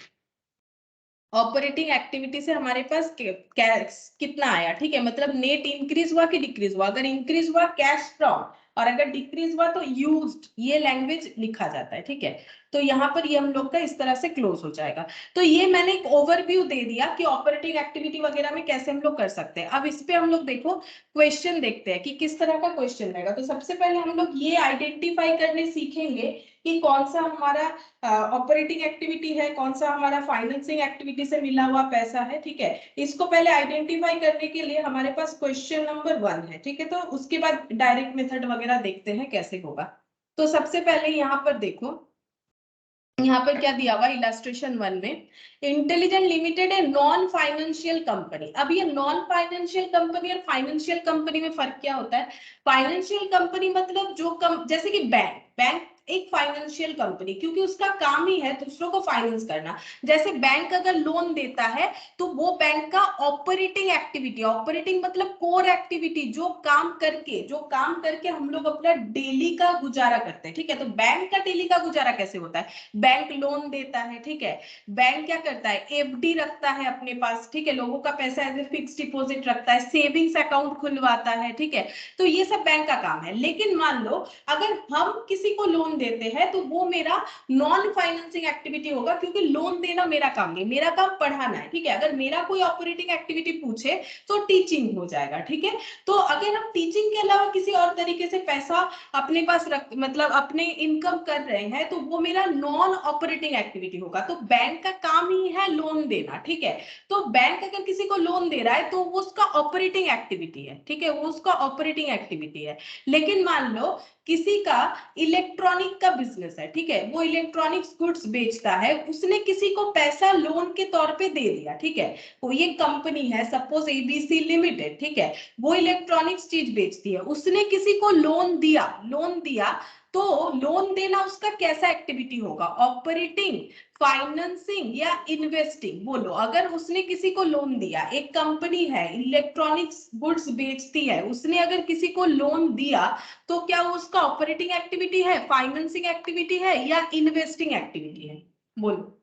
operating activity से हमारे पास कितना आया, ठीक है, मतलब नेट इंक्रीज हुआ कि डिक्रीज हुआ। अगर इंक्रीज हुआ कैश फ्रॉम, और अगर डिक्रीज हुआ तो यूज्ड, ये लैंग्वेज लिखा जाता है, ठीक है। तो यहाँ पर ये हम लोग का इस तरह से क्लोज हो जाएगा। तो ये मैंने एक ओवरव्यू दे दिया कि ऑपरेटिंग एक्टिविटी वगैरह में कैसे हम लोग कर सकते हैं। अब इस पे हम लोग देखो क्वेश्चन देखते हैं कि किस तरह का क्वेश्चन रहेगा। तो सबसे पहले हम लोग ये आइडेंटिफाई करने सीखेंगे कि कौन सा हमारा ऑपरेटिंग एक्टिविटी है, कौन सा हमारा फाइनेंसिंग एक्टिविटी से मिला हुआ पैसा है, ठीक है। इसको पहले आइडेंटिफाई करने के लिए हमारे पास क्वेश्चन नंबर 1 है, ठीक है। तो उसके बाद डायरेक्ट मेथड वगैरह देखते हैं कैसे होगा। तो सबसे पहले यहाँ पर देखो, यहाँ पर क्या दिया हुआ इलस्ट्रेशन 1 में, इंटेलिजेंट लिमिटेड है नॉन फाइनेंशियल कंपनी। अब ये नॉन फाइनेंशियल कंपनी और फाइनेंशियल कंपनी में फर्क क्या होता है, फाइनेंशियल कंपनी मतलब जो जैसे कि बैंक, बैंक एक फाइनेंशियल कंपनी, क्योंकि उसका काम ही है दूसरों को फाइनेंस करना। जैसे बैंक अगर लोन देता है तो वो बैंक का ऑपरेटिंग एक्टिविटी, ऑपरेटिंग मतलब कोर एक्टिविटी, जो काम करके हम लोग अपना डेली का गुजारा करते हैं, ठीक है। तो बैंक का डेली का गुजारा कैसे होता है, बैंक लोन देता है, ठीक है, बैंक क्या करता है एफडी रखता है अपने पास, ठीक है, लोगों का पैसा एज ए फिक्स डिपॉजिट रखता है, सेविंग्स अकाउंट खुलवाता है, ठीक है। तो ये सब बैंक का काम है। लेकिन मान लो अगर हम किसी को लोन देते हैं तो वो मेरा नॉन फाइनेंसिंग एक्टिविटी होगा, क्योंकि लोन देना मेरा काम नहीं, मेरा काम पढ़ाना है, ठीक है। अगर मेरा कोई ऑपरेटिंग एक्टिविटी पूछे तो टीचिंग हो जाएगा, ठीक है। तो अगर हम टीचिंग के अलावा किसी और तरीके से पैसा अपने पास रख, मतलब अपने इनकम कर रहे हैं, तो वो मेरा नॉन ऑपरेटिंग एक्टिविटी होगा। तो बैंक का काम ही है लोन देना, ठीक है। तो बैंक अगर किसी को लोन दे रहा है तो वो उसका ऑपरेटिंग एक्टिविटी है, ठीक है, वो उसका ऑपरेटिंग एक्टिविटी है। लेकिन मान लो किसी का इलेक्ट्रॉनिक का बिजनेस है, ठीक है, वो इलेक्ट्रॉनिक्स गुड्स बेचता है, उसने किसी को पैसा लोन के तौर पे दे दिया, ठीक है। वो ये कंपनी है सपोज एबीसी लिमिटेड, ठीक है, वो इलेक्ट्रॉनिक्स चीज बेचती है, उसने किसी को लोन दिया, तो लोन देना उसका कैसा एक्टिविटी होगा, ऑपरेटिंग, फाइनेंसिंग या इन्वेस्टिंग? बोलो, अगर उसने किसी को लोन दिया, एक कंपनी है इलेक्ट्रॉनिक्स गुड्स बेचती है, उसने अगर किसी को लोन दिया, तो क्या वो उसका ऑपरेटिंग एक्टिविटी है, फाइनेंसिंग एक्टिविटी है या इन्वेस्टिंग एक्टिविटी है? बोलो।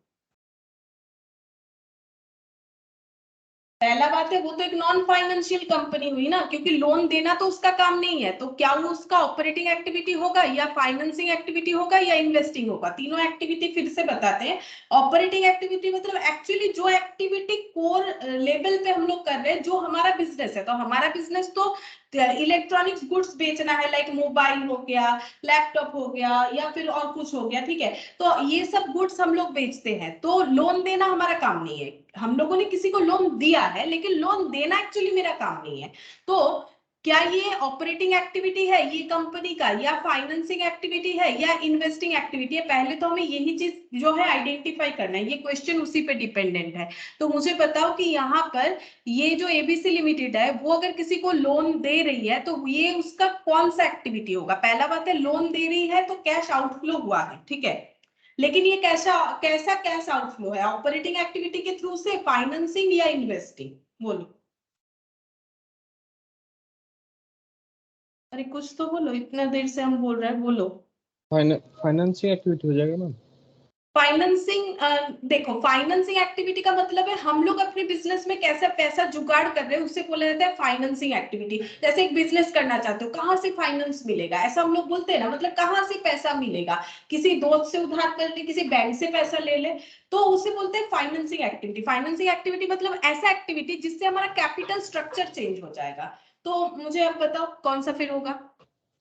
पहला बात है वो तो एक नॉन फाइनेंशियल कंपनी हुई ना, क्योंकि लोन देना तो उसका काम नहीं है, तो क्या वो उसका ऑपरेटिंग एक्टिविटी होगा या फाइनेंसिंग एक्टिविटी होगा या इन्वेस्टिंग होगा? तीनों एक्टिविटी फिर से बताते हैं। ऑपरेटिंग एक्टिविटी मतलब एक्चुअली जो एक्टिविटी कोर लेवल पे हम लोग कर रहे हैं, जो हमारा बिजनेस है, तो हमारा बिजनेस तो इलेक्ट्रॉनिक्स गुड्स बेचना है, लाइक मोबाइल हो गया, लैपटॉप हो गया या फिर और कुछ हो गया, ठीक है। तो ये सब गुड्स हम लोग बेचते हैं, तो लोन देना हमारा काम नहीं है। हम लोगों ने किसी को लोन दिया है, लेकिन लोन देना एक्चुअली मेरा काम नहीं है। तो क्या ये ऑपरेटिंग एक्टिविटी है ये कंपनी का, या फाइनेंसिंग एक्टिविटी है या इन्वेस्टिंग एक्टिविटी है? पहले तो हमें यही चीज जो है आइडेंटिफाई करना है, ये क्वेश्चन उसी पे डिपेंडेंट है। तो मुझे बताओ कि यहाँ पर ये जो एबीसी लिमिटेड है, वो अगर किसी को लोन दे रही है तो ये उसका कौन सा एक्टिविटी होगा? पहला बात है लोन दे रही है तो कैश आउटफ्लो हुआ है, ठीक है, लेकिन ये कैसा कैसा कैश आउटफ्लो है, ऑपरेटिंग एक्टिविटी के थ्रू से, फाइनेंसिंग या इन्वेस्टिंग? बोलो। अरे कुछ तो बोलो, इतना देर से हम बोल रहे हैं, बोलो। फाइनेंसिंग एक्टिविटी हो जाएगा मैम। फाइनेंसिंग, देखो फाइनेंसिंग एक्टिविटी का मतलब है हम लोग अपने बिजनेस में कैसे पैसा जुगाड़ कर रहे हैं, उससे बोला जाता है फाइनेंसिंग एक्टिविटी। जैसे एक बिजनेस करना चाहते हो, कहाँ से फाइनेंस मिलेगा, ऐसा हम लोग बोलते हैं ना, मतलब कहाँ से पैसा मिलेगा, किसी दोस्त से उधार कर ले, किसी बैंक से पैसा ले ले, तो उसे बोलते हैं फाइनेंसिंग एक्टिविटी। फाइनेंसिंग एक्टिविटी मतलब ऐसा एक्टिविटी जिससे हमारा कैपिटल स्ट्रक्चर चेंज हो जाएगा। तो मुझे अब बताओ कौन सा फिर होगा?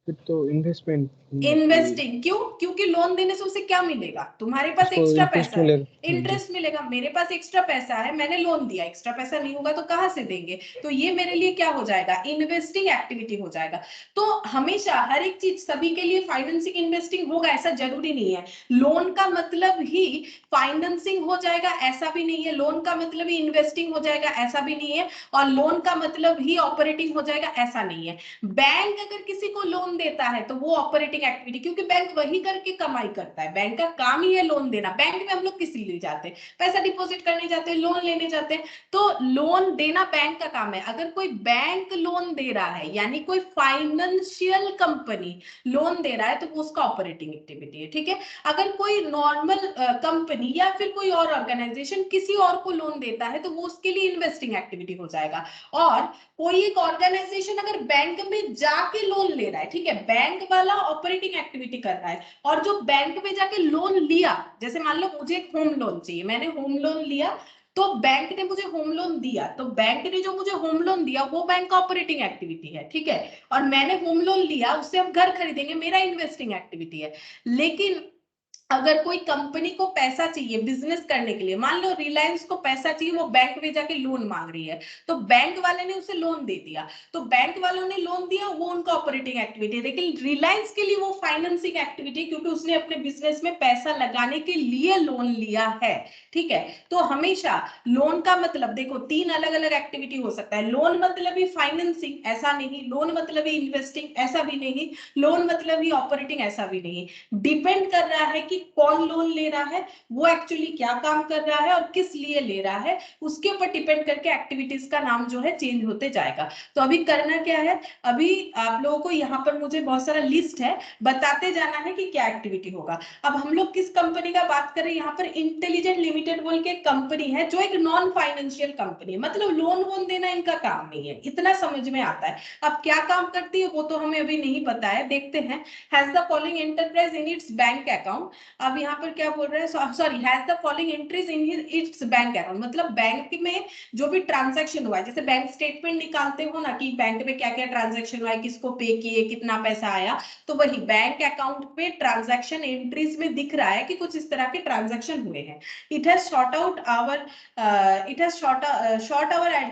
फिर तो इन्वेस्टमेंट। इन्वेस्टिंग। क्यों? क्योंकि लोन देने से उसे क्या मिलेगा, तुम्हारे पास उसको एक्स्ट्रा इंटरेस्ट पैसा है, मिलेगा जी। इंटरेस्ट मिलेगा। मेरे पास एक्स्ट्रा पैसा है, मैंने लोन दिया, एक्स्ट्रा पैसा नहीं होगा तो कहां से देंगे? तो ये मेरे लिए क्या हो जाएगा, इन्वेस्टिंग एक्टिविटी हो जाएगा। तो हमेशा हर एक चीज सभी के लिए फाइनेंसिंग इन्वेस्टिंग होगा ऐसा जरूरी नहीं है। लोन का मतलब ही फाइनेंसिंग हो जाएगा ऐसा भी नहीं है, लोन का मतलब ही इन्वेस्टिंग हो जाएगा ऐसा भी नहीं है, और लोन का मतलब ही ऑपरेटिंग हो जाएगा ऐसा नहीं है। बैंक अगर किसी को लोन देता है तो वो ऑपरेटिंग एक्टिविटी, क्योंकि बैंक वही करके कमाई करता है, बैंक का काम ही है लोन देना। बैंक में हम लोग किस लिए जाते हैं, पैसा डिपॉजिट करने जाते हैं, लोन लेने जाते हैं, तो लोन देना बैंक का काम है। अगर कोई बैंक लोन दे रहा है, यानी कोई फाइनेंशियल कंपनी लोन दे रहा है, तो वो उसका ऑपरेटिंग एक्टिविटी है, ठीक है। अगर कोई नॉर्मल कंपनी या फिर कोई और ऑर्गेनाइजेशन किसी और को लोन देता है, तो वो उसके लिए इन्वेस्टिंग एक्टिविटी हो जाएगा। और कोई एक ऑर्गेनाइजेशन अगर बैंक में जाके लोन ले रहा है, ठीक है, बैंक वाला ऑपरेटिंग एक्टिविटी कर रहा है, और जो बैंक में जाके लोन लिया, जैसे मान लो मुझे एक होम लोन चाहिए, मैंने होम लोन लिया, तो बैंक ने मुझे होम लोन दिया, तो बैंक ने जो मुझे होम लोन दिया वो बैंक का ऑपरेटिंग एक्टिविटी है, ठीक है। और मैंने होम लोन लिया, उससे हम घर खरीदेंगे, मेरा इन्वेस्टिंग एक्टिविटी है। लेकिन अगर कोई कंपनी को पैसा चाहिए बिजनेस करने के लिए, मान लो रिलायंस को पैसा चाहिए, वो बैंक में जाके लोन मांग रही है, तो बैंक वाले ने उसे लोन दे दिया, तो बैंक वालों ने लोन दिया, वो उनका ऑपरेटिंग एक्टिविटी है। लेकिन रिलायंस के लिए वो फाइनेंसिंग एक्टिविटी, क्योंकि उसने अपने बिजनेस में पैसा लगाने के लिए लोन लिया है, ठीक है। तो हमेशा लोन का मतलब देखो तीन अलग अलग एक्टिविटी हो सकता है। लोन मतलब ही फाइनेंसिंग ऐसा नहीं, लोन मतलब ही इन्वेस्टिंग ऐसा भी नहीं, लोन मतलब ही ऑपरेटिंग ऐसा भी नहीं। डिपेंड कर रहा है कि कि कौन लोन ले रहा है, वो एक्चुअली क्या काम कर रहा है और किस लिए ले रहा है, उसके ऊपर डिपेंड करके एक्टिविटीज का नाम जो है चेंज होते जाएगा। तो अभी करना क्या है, अभी आप लोगों को यहाँ पर मुझे बहुत सारा लिस्ट है, बताते जाना है कि क्या एक्टिविटी होगा। अब हम लोग किस कंपनी का बात करें, यहाँ पर इंटेलिजेंट लिमिटेड बोल के कंपनी है जो एक नॉन फाइनेंशियल कंपनी है, मतलब लोन वोन देना इनका काम नहीं है, इतना समझ में आता है। अब क्या काम करती है वो तो हमें अभी नहीं पता है, देखते हैं। Has the following enterprise in its bank account, अब यहाँ पर क्या बोल रहे हैं, sorry, has the following entries in its bank account, मतलब बैंक में जो भी ट्रांजैक्शन हुआ है, जैसे बैंक स्टेटमेंट निकालते हो ना कि बैंक में क्या क्या ट्रांजैक्शन हुआ है, किसको पे किए, कितना पैसा आया, तो वही बैंक अकाउंट पे ट्रांजैक्शन एंट्रीज में दिख रहा है कि कुछ इस तरह के ट्रांजैक्शन हुए हैं। It has sort out our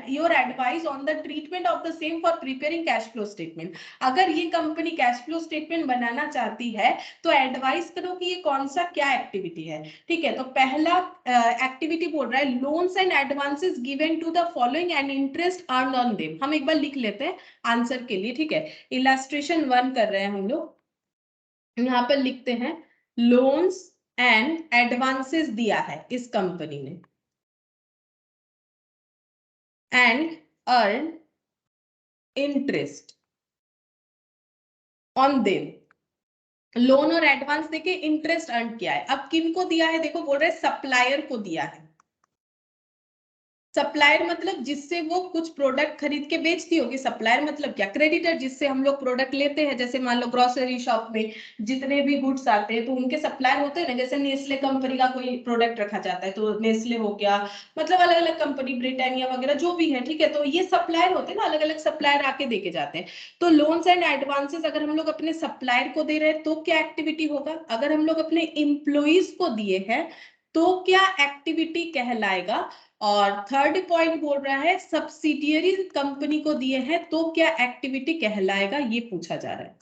your advice on the treatment of the same for preparing cash flow statement. अगर ये कंपनी कैश फ्लो स्टेटमेंट बनाना चाहती है तो एडवाइस करो कि ये कौन सा क्या एक्टिविटी है, ठीक है। तो पहला एक्टिविटी बोल रहा है loans and advances given to the following and interest earn on them. हम एक बार लिख लेते हैं आंसर के लिए, ठीक है। इलस्ट्रेशन 1 कर रहे हैं हम लोग, यहाँ पर लिखते हैं लोन्स एंड एडवांसेस दिया है इस कंपनी ने, and earn interest on them. Loan और एडवांस देके इंटरेस्ट अर्न किया है। अब किनको दिया है, देखो बोल रहे हैं सप्लायर को दिया है। सप्लायर मतलब जिससे वो कुछ प्रोडक्ट खरीद के बेचती होगी। सप्लायर मतलब क्या, क्रेडिटर, जिससे हम लोग प्रोडक्ट लेते हैं। जैसे मान लो ग्रोसरी शॉप में जितने भी गुड्स आते हैं तो उनके सप्लायर होते हैं ना, जैसे नेस्ले कंपनी का कोई प्रोडक्ट रखा जाता है तो नेस्ले हो गया, मतलब अलग अलग कंपनी, ब्रिटानिया वगैरह जो भी है, ठीक है। तो ये सप्लायर होते हैं ना, अलग अलग सप्लायर आके देके जाते हैं। तो लोन्स एंड एडवांसेस अगर हम लोग अपने सप्लायर को दे रहे हैं तो क्या एक्टिविटी होगा, अगर हम लोग अपने इंप्लॉइज को दिए हैं तो क्या एक्टिविटी कहलाएगा। और थर्ड पॉइंट बोल रहा है सब्सिडियरी कंपनी को दिए हैं तो क्या एक्टिविटी कहलाएगा, ये पूछा जा रहा है।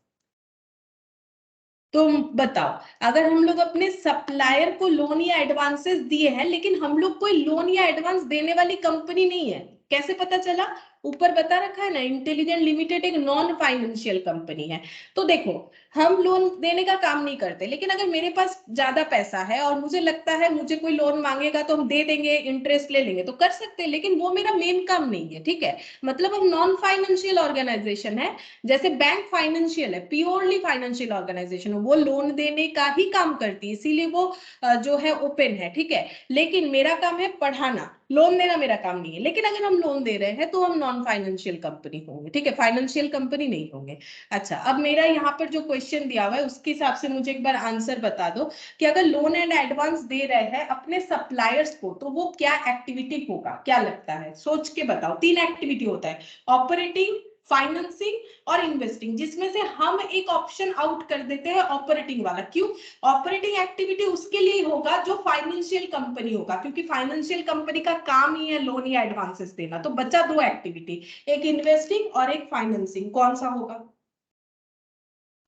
तो बताओ, अगर हम लोग अपने सप्लायर को लोन या एडवांसेस दिए हैं लेकिन हम लोग कोई लोन या एडवांस देने वाली कंपनी नहीं है, कैसे पता चला, ऊपर बता रखा है ना, इंटेलिजेंट लिमिटेड एक नॉन फाइनेंशियल कंपनी है। तो देखो, हम लोन देने का काम नहीं करते, लेकिन अगर मेरे पास ज्यादा पैसा है और मुझे लगता है मुझे कोई लोन मांगेगा तो हम दे देंगे, इंटरेस्ट ले लेंगे, तो कर सकते हैं, लेकिन वो मेरा मेन काम नहीं है, ठीक है। मतलब हम नॉन फाइनेंशियल ऑर्गेनाइजेशन है। जैसे बैंक फाइनेंशियल है, प्योरली फाइनेंशियल ऑर्गेनाइजेशन है, वो लोन देने का ही काम करती है, इसीलिए वो जो है ओपन है, ठीक है। लेकिन मेरा काम है पढ़ाना, लोन देना मेरा काम नहीं है। लेकिन अगर हम लोन दे रहे हैं तो हम नॉन फाइनेंशियल कंपनी होंगे, ठीक है, फाइनेंशियल कंपनी नहीं होंगे। अच्छा, अब मेरा यहाँ पर जो क्वेश्चन दिया हुआ है उसके हिसाब से मुझे एक बार आंसर बता दो कि अगर लोन एंड एडवांस दे रहे हैं अपने सप्लायर्स को तो वो क्या एक्टिविटी होगा, क्या लगता है, सोच के बताओ। 3 एक्टिविटी होता है, ऑपरेटिंग, फाइनेंसिंग और इन्वेस्टिंग, जिसमें से हम एक ऑप्शन आउट कर देते हैं ऑपरेटिंग वाला। क्यों, ऑपरेटिंग एक्टिविटी उसके लिए होगा जो फाइनेंशियल कंपनी होगा, क्योंकि फाइनेंशियल कंपनी का काम ही है लोन या एडवांसेस देना। तो बचा 2 एक्टिविटी, एक इन्वेस्टिंग और एक फाइनेंसिंग, कौन सा होगा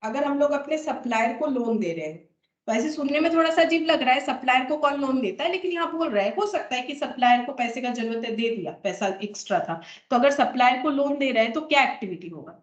अगर हम लोग अपने सप्लायर को लोन दे रहे हैं। वैसे सुनने में थोड़ा सा अजीब लग रहा है, सप्लायर को कौन लोन देता है, लेकिन यहाँ बोल रहा है हो सकता है कि सप्लायर को पैसे का जरूरत है, दे दिया, पैसा एक्स्ट्रा था, तो अगर सप्लायर को लोन दे रहे हैं तो क्या एक्टिविटी होगा।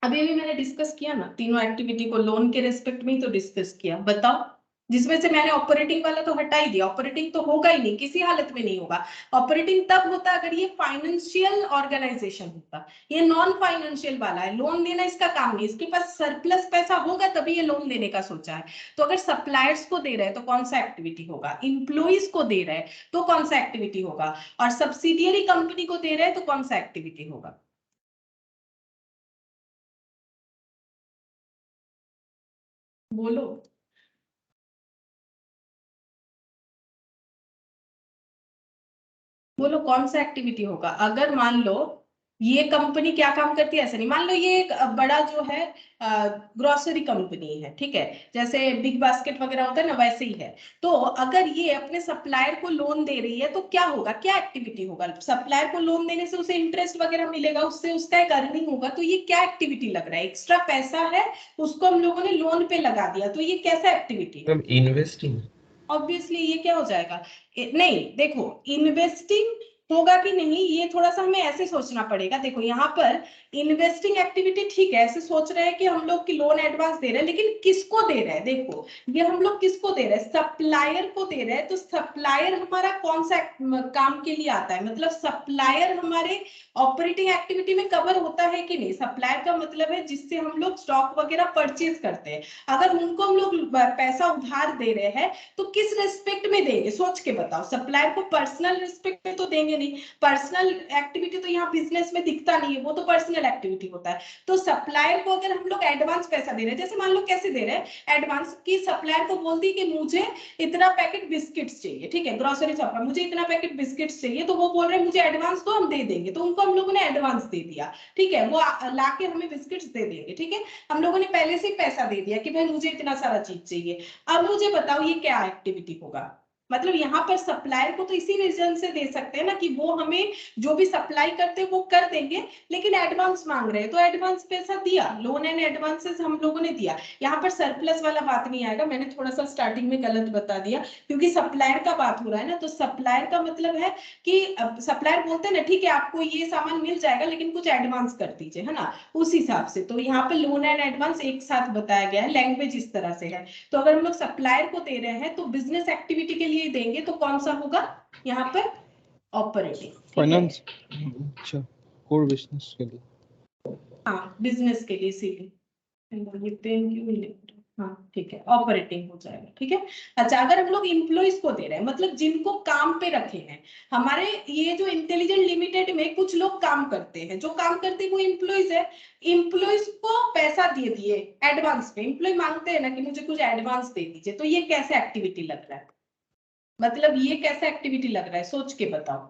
अभी भी मैंने डिस्कस किया ना, तीनों एक्टिविटी को लोन के रेस्पेक्ट में ही तो डिस्कस किया, बताओ। जिसमें से मैंने ऑपरेटिंग वाला तो हटा ही दिया, ऑपरेटिंग तो होगा ही नहीं, किसी हालत में नहीं होगा। ऑपरेटिंग तब होता अगर ये फाइनेंशियल ऑर्गेनाइजेशन होता, ये नॉन फाइनेंशियल वाला है, लोन देना इसका काम नहीं, इसके पास सरप्लस पैसा होगा तभी ये लोन देने का सोचा है। तो अगर सप्लायर्स को दे रहे हैं तो कौन सा एक्टिविटी होगा, इंप्लॉइज को दे रहे हैं तो कौन सा एक्टिविटी होगा, और सब्सिडियरी कंपनी को दे रहे हैं तो कौन सा एक्टिविटी होगा, बोलो बोलो कौन सा एक्टिविटी होगा। अगर मान लो ये कंपनी क्या काम करती है, ऐसा नहीं, मान लो ये एक बड़ा जो है ग्रोसरी कंपनी है, ठीक है, जैसे बिग बास्केट वगैरह होता है ना, वैसे ही है। तो अगर ये अपने सप्लायर को लोन दे रही है तो क्या होगा, क्या एक्टिविटी होगा, सप्लायर को लोन देने से उसे इंटरेस्ट वगैरह मिलेगा, उससे उसका एक अर्निंग होगा, तो ये क्या एक्टिविटी लग रहा है, एक्स्ट्रा पैसा है उसको हम लोगों ने लोन पे लगा दिया, तो ये कैसा एक्टिविटी है। इन्वेस्टिंग। ऑब्वियसली ये क्या हो जाएगा, नहीं देखो, इन्वेस्टिंग होगा कि नहीं, ये थोड़ा सा हमें ऐसे सोचना पड़ेगा। देखो यहाँ पर इन्वेस्टिंग एक्टिविटी ठीक है, ऐसे सोच रहे हैं कि हम लोग की लोन एडवांस दे रहे हैं, लेकिन किसको दे रहे हैं? देखो ये हम लोग किसको दे रहे हैं? सप्लायर को दे रहे हैं। तो सप्लायर हमारा कौन सा काम के लिए आता है? मतलब सप्लायर हमारे ऑपरेटिंग एक्टिविटी में कवर होता है कि नहीं? सप्लायर का मतलब है जिससे हम लोग स्टॉक वगैरह परचेज करते हैं। अगर उनको हम लोग पैसा उधार दे रहे हैं तो किस रेस्पेक्ट में देंगे? सोच के बताओ। सप्लायर को पर्सनल रेस्पेक्ट में तो देंगे नहीं, पर्सनल एक्टिविटी तो यहाँ बिजनेस में दिखता नहीं है, वो तो पर्सनल एक्टिविटी होता है। तो सप्लायर को अगर हम लोग एडवांस पैसा दे रहे हैं, जैसे मान लो कैसे दे रहे हैं एडवांस, की सप्लायर को बोल दी कि मुझे इतना पैकेट बिस्किट्स चाहिए, ठीक है, ग्रोसरी शॉप में मुझे इतना पैकेट बिस्किट्स चाहिए, तो वो बोल रहे हैं मुझे एडवांस दो, हम दे देंगे। तो उनको हम लोगों ने एडवांस दे दिया, ठीक है, वो ला के हमें बिस्किट्स दे देंगे, ठीक है, हम लोगों ने पहले से ही पैसा दे दिया कि भाई मुझे इतना सारा चीज चाहिए। अब मुझे बताओ ये क्या एक्टिविटी होगा? मतलब यहाँ पर सप्लायर को तो इसी रीजन से दे सकते हैं ना कि वो हमें जो भी सप्लाई करते हैं वो कर देंगे, लेकिन एडवांस मांग रहे हैं तो एडवांस पैसा दिया, लोन एंड एडवांसेस हम लोगों ने दिया। यहाँ पर सरप्लस वाला बात नहीं आएगा, मैंने थोड़ा सा स्टार्टिंग में गलत बता दिया, क्योंकि सप्लायर का बात हो रहा है ना। तो सप्लायर का मतलब है कि सप्लायर बोलते हैं ना ठीक है आपको ये सामान मिल जाएगा लेकिन कुछ एडवांस कर दीजिए, है ना, उस हिसाब से। तो यहाँ पे लोन एंड एडवांस एक साथ बताया गया है, लैंग्वेज इस तरह से है। तो अगर हम लोग सप्लायर को दे रहे हैं तो बिजनेस एक्टिविटी के लिए देंगे, तो कौन सा होगा यहाँ पर? ऑपरेटिंग, ठीक है। फाइनेंस, अच्छा, कोर बिजनेस के लिए। हाँ बिजनेस के लिए इसीलिए ये पेन क्यों लिख रहे हो? हाँ ठीक है, ऑपरेटिंग हो जाएगा, ठीक है। अच्छा अगर हम लोग इम्प्लॉइज को दे रहे हैं, मतलब जिनको काम पे रखे हैं, हमारे ये जो इंटेलिजेंट लिमिटेड में कुछ लोग काम करते हैं, जो काम करते हैं वो इम्प्लॉइज है। इम्प्लॉइज को पैसा दे दिए एडवांस में, इम्प्लॉय मांगते हैं ना कि मुझे कुछ एडवांस दे दीजिए, तो ये कैसे एक्टिविटी लग रहा है? मतलब ये कैसा एक्टिविटी लग रहा है, सोच के बताओ।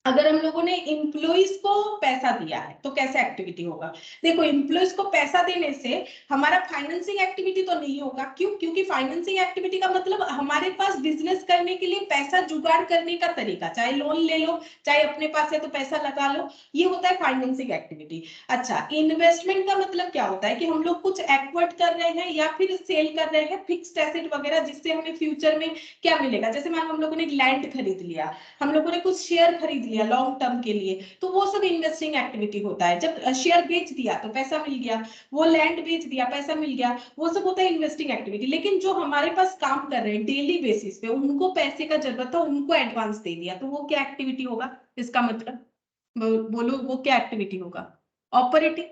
अगर हम लोगों ने इम्प्लॉइज को पैसा दिया है तो कैसे एक्टिविटी होगा? देखो इम्प्लॉइज को पैसा देने से हमारा फाइनेंसिंग एक्टिविटी तो नहीं होगा। क्यों? क्योंकि फाइनेंसिंग एक्टिविटी का मतलब हमारे पास बिजनेस करने के लिए पैसा जुगाड़ करने का तरीका, चाहे लोन ले लो चाहे अपने पास है तो पैसा लगा लो, ये होता है फाइनेंसिंग एक्टिविटी। अच्छा इन्वेस्टमेंट का मतलब क्या होता है कि हम लोग कुछ एक्वायर्ड कर रहे हैं या फिर सेल कर रहे हैं फिक्स्ड एसेट वगैरह, जिससे हमें फ्यूचर में क्या मिलेगा। जैसे मान लो हम लोगों ने लैंड खरीद लिया, हम लोगों ने कुछ शेयर खरीद लिया लॉन्ग टर्म के लिए, तो वो सब इन्वेस्टिंग एक्टिविटी होता है। जब शेयर बेच दिया तो पैसा मिल गया, वो लैंड बेच दिया पैसा मिल गया, वो सब होता है इन्वेस्टिंग एक्टिविटी। लेकिन जो हमारे पास काम कर रहे हैं डेली बेसिस पे, उनको पैसे का जरूरत था, उनको एडवांस दे दिया, तो वो क्या एक्टिविटी होगा? इसका मतलब बोलो वो क्या एक्टिविटी होगा? ऑपरेटिंग।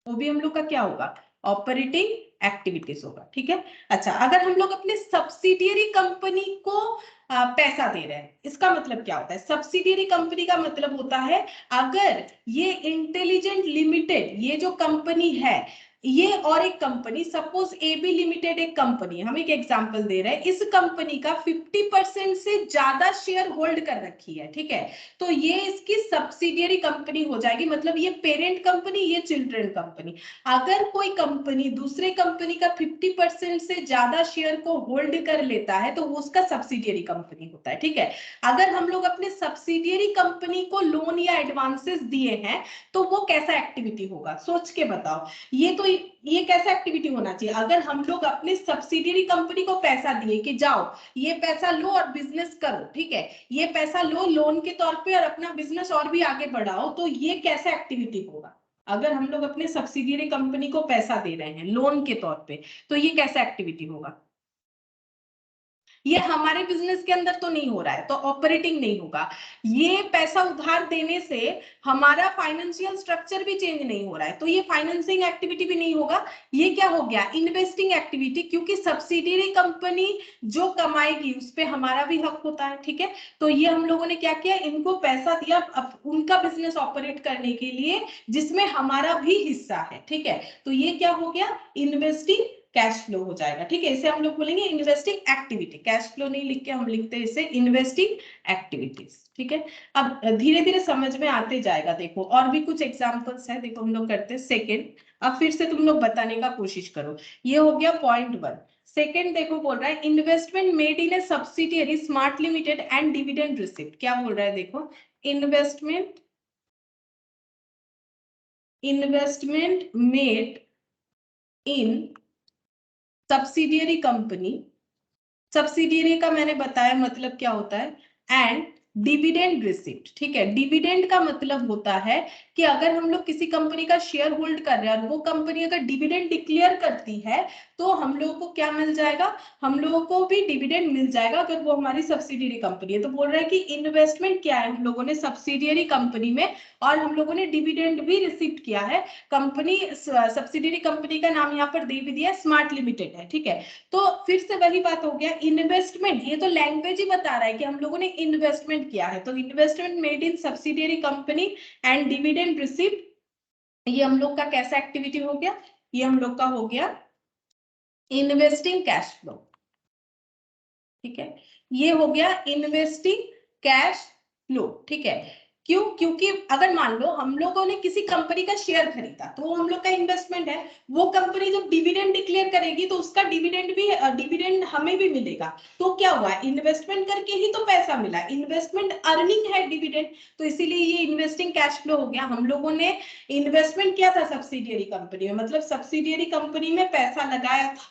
वो भी हम लोग का क्या होगा? ऑपरेटिंग एक्टिविटीज होगा, ठीक है। अच्छा अगर हम लोग अपने सब्सिडियरी कंपनी को पैसा दे रहे हैं, इसका मतलब क्या होता है? सब्सिडियरी कंपनी का मतलब होता है अगर ये इंटेलिजेंट लिमिटेड, ये जो कंपनी है, ये और एक कंपनी, सपोज एबी लिमिटेड एक कंपनी है, हम एक एग्जांपल दे रहे हैं, इस कंपनी का 50% से ज्यादा शेयर होल्ड कर रखी है, ठीक है, तो ये इसकी सब्सिडियरी कंपनी हो जाएगी। मतलब ये पेरेंट कंपनी, ये चिल्ड्रन कंपनी। अगर कोई कंपनी दूसरे कंपनी का 50% से ज्यादा शेयर को होल्ड कर लेता है तो वो उसका सब्सिडियरी कंपनी होता है, ठीक है। अगर हम लोग अपने सब्सिडियरी कंपनी को लोन या एडवांसेस दिए हैं तो वो कैसा एक्टिविटी होगा? सोच के बताओ। ये कैसा एक्टिविटी होना चाहिए? अगर हम लोग अपने सब्सिडियरी कंपनी को पैसा दिए कि जाओ ये पैसा लो और बिजनेस करो, ठीक है, ये पैसा लो लोन के तौर पे और अपना बिजनेस और भी आगे बढ़ाओ, तो ये कैसा एक्टिविटी होगा? अगर हम लोग अपने सब्सिडियरी कंपनी को पैसा दे रहे हैं लोन के तौर पे, तो ये कैसा एक्टिविटी होगा? ये हमारे बिजनेस के अंदर तो नहीं हो रहा है तो ऑपरेटिंग नहीं होगा। ये पैसा उधार देने से हमारा फाइनेंशियल स्ट्रक्चर भी चेंज नहीं हो रहा है तो ये फाइनेंसिंग एक्टिविटी भी नहीं होगा। ये क्या हो गया? इन्वेस्टिंग एक्टिविटी, क्योंकि सब्सिडियरी कंपनी जो कमाएगी उस पे हमारा भी हक होता है, ठीक है। तो ये हम लोगों ने क्या किया, इनको पैसा दिया उनका बिजनेस ऑपरेट करने के लिए जिसमें हमारा भी हिस्सा है, ठीक है। तो ये क्या हो गया? इन्वेस्टिंग कैश फ्लो हो जाएगा, ठीक है। इसे हम लोग बोलेंगे इन्वेस्टिंग एक्टिविटी। कैश फ्लो नहीं लिख के हम लिखते हैं इसे इन्वेस्टिंग एक्टिविटीज, ठीक है। अब धीरे धीरे समझ में आते जाएगा। देखो और भी कुछ एग्जांपल्स है, देखो हम लोग करते हैं सेकंड। अब फिर से तुम लोग बताने का कोशिश करो। ये हो गया पॉइंट 1। सेकंड देखो बोल रहा है investment made in A subsidiary smart limited and dividend receipt. क्या बोल रहा है देखो, investment made in subsidiary company, subsidiary का मैंने बताया मतलब क्या होता है, एंड डिविडेंड रिसिप्ट, ठीक है। डिविडेंड का मतलब होता है कि अगर हम लोग किसी कंपनी का शेयर होल्ड कर रहे हैं और वो कंपनी अगर डिविडेंड डिक्लेयर करती है तो हम लोगों को क्या मिल जाएगा, हम लोगों को भी डिविडेंड मिल जाएगा अगर वो हमारी सब्सिडियरी कंपनी है। तो बोल रहा है कि इन्वेस्टमेंट किया है हम लोगों ने सब्सिडियरी कंपनी में और हम लोगों ने डिविडेंड भी रिसीव किया है। कंपनी, सब्सिडियरी कंपनी का नाम यहाँ पर दे भी दिया, स्मार्ट लिमिटेड है, ठीक है। तो फिर से वही बात हो गया, इन्वेस्टमेंट, ये तो लैंग्वेज ही बता रहा है कि हम लोगों ने इन्वेस्टमेंट किया है। तो investment made in subsidiary company and dividend received, ये हम लोग का कैसा एक्टिविटी हो गया, ये हम लोग का हो गया इन्वेस्टिंग कैश फ्लो, ठीक है। ये हो गया इन्वेस्टिंग कैश फ्लो, ठीक है। क्यों? क्योंकि अगर मान लो हम लोगों ने किसी कंपनी का शेयर खरीदा तो वो हम लोग का इन्वेस्टमेंट है। वो कंपनी जब डिविडेंड डिक्लेयर करेगी तो उसका डिविडेंड हमें भी मिलेगा। तो क्या हुआ, इन्वेस्टमेंट करके ही तो पैसा मिला, इन्वेस्टमेंट अर्निंग है डिविडेंड, तो इसीलिए ये इन्वेस्टिंग कैश फ्लो हो गया। हम लोगों ने इन्वेस्टमेंट किया था सब्सिडियरी कंपनी में, मतलब सब्सिडियरी कंपनी में पैसा लगाया था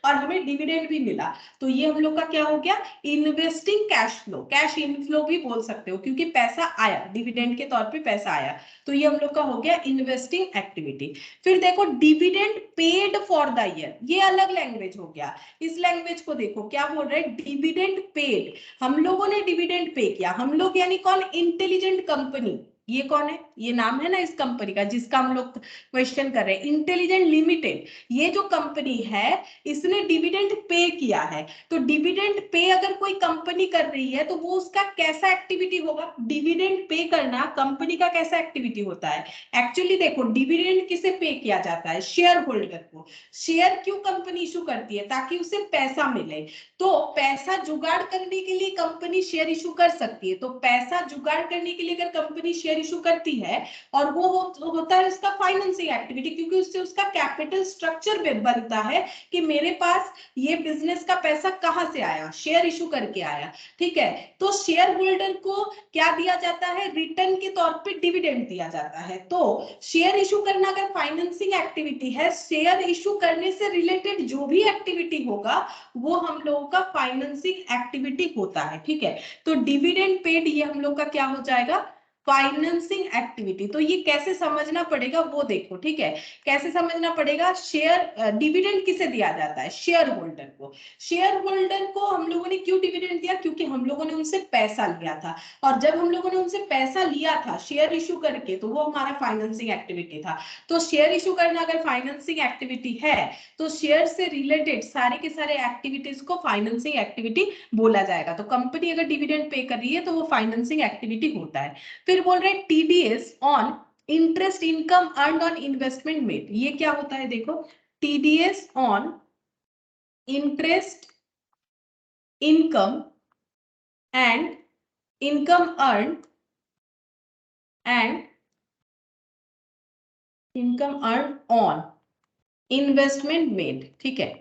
और हमें डिविडेंड भी मिला। तो ये हम लोग का क्या हो गया, investing cash flow, cash inflow भी बोल सकते हो क्योंकि पैसा आया, डिविडेंड के तौर पे पैसा आया। तो ये हम लोग का हो गया इन्वेस्टिंग एक्टिविटी। फिर देखो dividend paid for the year, ये अलग लैंग्वेज हो गया। इस लैंग्वेज को देखो क्या बोल रहे हैं, डिविडेंड पेड, हम लोगों ने डिविडेंड पे किया। हम लोग यानी कौन, इंटेलिजेंट कंपनी, ये कौन है, ये नाम है ना इस कंपनी का जिसका हम लोग क्वेश्चन कर रहे हैं, इंटेलिजेंट लिमिटेड। ये जो कंपनी है इसने डिविडेंड पे किया है। तो डिविडेंड पे अगर कोई कंपनी कर रही है तो वो उसका कैसा एक्टिविटी होगा, डिविडेंड पे करना कंपनी का कैसा एक्टिविटी होता है। एक्चुअली देखो डिविडेंड किसे पे किया जाता है, शेयर होल्डर को। शेयर क्यों कंपनी इशू करती है, ताकि उसे पैसा मिले। तो पैसा जुगाड़ करने के लिए कंपनी शेयर इशू कर सकती है। तो पैसा जुगाड़ करने के लिए अगर कंपनी शेयर इशू करती है और वो होता है उसका फाइनेंसिंग एक्टिविटी, क्योंकि उससे उसका कैपिटल स्ट्रक्चर बनता है कि मेरे पास ये बिजनेस का पैसा कहां से आया, शेयर इशू करके आया, ठीक है। तो शेयर होल्डर को क्या दिया जाता है, रिटर्न के तौर पे डिविडेंड दिया जाता है। तो शेयर इशू करना अगर फाइनेंसिंग एक्टिविटी है, शेयर इशू करने से रिलेटेड जो भी एक्टिविटी होगा वो हम लोगों का फाइनेंसिंग एक्टिविटी होता है, ठीक है। तो डिविडेंड पेड ये हम लोग का क्या हो जाएगा, फाइनेंसिंग एक्टिविटी। तो ये कैसे समझना पड़ेगा वो देखो, ठीक है। कैसे समझना पड़ेगा, शेयर डिविडेंड किसे दिया जाता है, शेयर होल्डर को। शेयर होल्डर को हम लोगों ने क्यों डिविडेंड दिया, क्योंकि हम लोगों ने उनसे पैसा लिया था। और जब हम लोगों ने उनसे पैसा लिया था शेयर इशू करके, तो वो हमारा फाइनेंसिंग एक्टिविटी था। तो शेयर इशू करना अगर फाइनेंसिंग एक्टिविटी है तो शेयर से रिलेटेड सारे के सारे एक्टिविटीज को फाइनेंसिंग एक्टिविटी बोला जाएगा। तो कंपनी अगर डिविडेंड पे कर रही है तो वो फाइनेंसिंग एक्टिविटी होता है। फिर बोल रहे हैं TDS on interest income earned on investment made, ये क्या होता है देखो, TDS on interest income and income earn and income earn on investment made, ठीक है।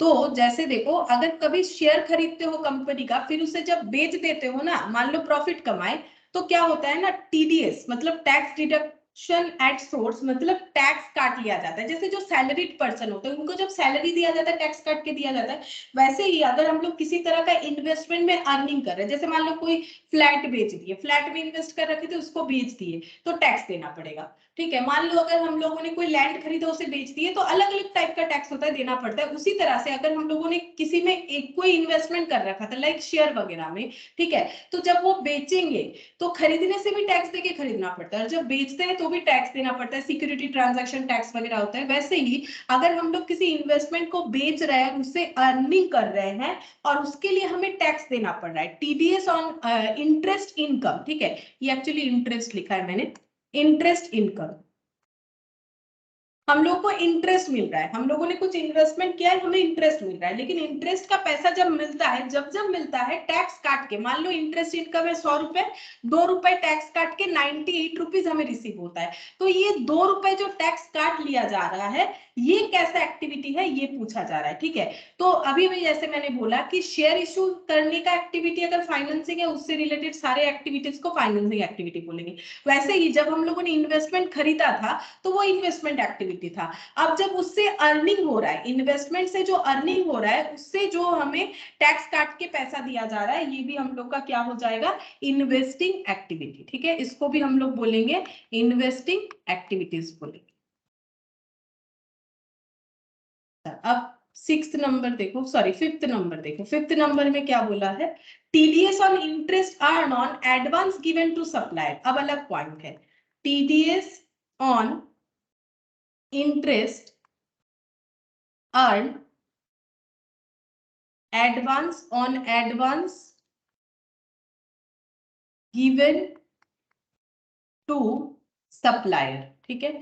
तो जैसे देखो अगर कभी शेयर खरीदते हो कंपनी का, फिर उसे जब बेच देते हो ना, मान लो प्रॉफिट कमाए, तो क्या होता है ना, टीडीएस मतलब टैक्स डिडक्शन एट सोर्स, मतलब टैक्स काट लिया जाता है। जैसे जो सैलरीड पर्सन होते हैं उनको जब सैलरी दिया जाता है टैक्स काट के दिया जाता है, वैसे ही अगर हम लोग किसी तरह का इन्वेस्टमेंट में अर्निंग कर रहे हैं, जैसे मान लो कोई फ्लैट बेच दिए, फ्लैट में इन्वेस्ट कर रखे थे उसको बेच दिए, तो टैक्स देना पड़ेगा, ठीक है। मान लो अगर हम लोगों ने कोई लैंड खरीदा उसे बेच दिए, तो अलग अलग टाइप का टैक्स होता है, देना पड़ता है। उसी तरह से अगर हम लोगों ने किसी में एक कोई इन्वेस्टमेंट कर रखा था लाइक शेयर वगैरह में, ठीक है, तो जब वो बेचेंगे तो खरीदने से भी टैक्स देके खरीदना पड़ता है, और जब बेचते हैं तो भी टैक्स देना पड़ता है, सिक्योरिटी ट्रांजैक्शन टैक्स वगैरह होता है। वैसे ही अगर हम लोग किसी इन्वेस्टमेंट को बेच रहे हैं, उससे अर्निंग कर रहे हैं और उसके लिए हमें टैक्स देना पड़ रहा है, टीडीएस ऑन इंटरेस्ट इनकम, ठीक है। ये एक्चुअली इंटरेस्ट लिखा है मैंने, इंटरेस्ट इनकम, हम लोग को इंटरेस्ट मिल रहा है, हम लोगों ने कुछ इन्वेस्टमेंट किया है, हमें इंटरेस्ट मिल रहा है। लेकिन इंटरेस्ट का पैसा जब मिलता है, जब मिलता है टैक्स काट के, मान लो इंटरेस्ट इनकम है 100 रुपए, 2 रुपए टैक्स काट के 98 रुपीज हमें रिसीव होता है। तो ये 2 रुपए जो टैक्स काट लिया जा रहा है, ये कैसा एक्टिविटी है ये पूछा जा रहा है, ठीक है। तो अभी भी जैसे मैंने बोला कि शेयर इशू करने का एक्टिविटी अगर फाइनेंसिंग है, उससे रिलेटेड सारे एक्टिविटीज को फाइनेंसिंग एक्टिविटी बोलेंगे। वैसे ही जब हम लोगों ने इन्वेस्टमेंट खरीदा था तो वो इन्वेस्टमेंट एक्टिविटी एक्टिविटी था। अब जब उससे अर्निंग हो रहा है, इन्वेस्टमेंट से जो अर्निंग हो रहा है उससे जो हमें टैक्स काट के पैसा दिया जा रहा है, ये भी हम लोग का क्या हो जाएगा, इन्वेस्टिंग एक्टिविटी। ठीक है, इसको भी हम लोग बोलेंगे इन्वेस्टिंग एक्टिविटीज बोलेंगे। अब सिक्स्थ नंबर देखो, सॉरी फिफ्थ नंबर देखो, फिफ्थ नंबर में क्या बोला है, TDS on interest earn on advance given to supplier. अब अलग पॉइंट है, TDS on interest earn advance on advance given to supplier. ठीक है,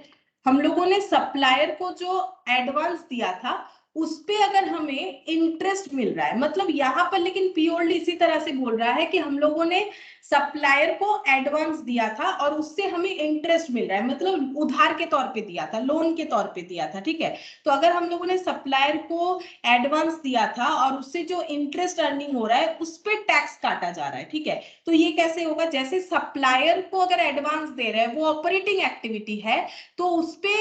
हम लोगों ने सप्लायर को जो एडवांस दिया था उस पे अगर हमें इंटरेस्ट मिल रहा है, मतलब यहाँ पर लेकिन प्योरली इसी तरह से बोल रहा है कि हम लोगों ने सप्लायर को एडवांस दिया था और उससे हमें इंटरेस्ट मिल रहा है, मतलब उधार के तौर पे दिया था, लोन के तौर पे दिया था। ठीक है, तो अगर हम लोगों ने सप्लायर को एडवांस दिया था और उससे जो इंटरेस्ट अर्निंग हो रहा है उस पर टैक्स काटा जा रहा है। ठीक है, तो ये कैसे होगा, जैसे सप्लायर को अगर एडवांस दे रहे हैं, वो ऑपरेटिंग एक्टिविटी है, तो उस पे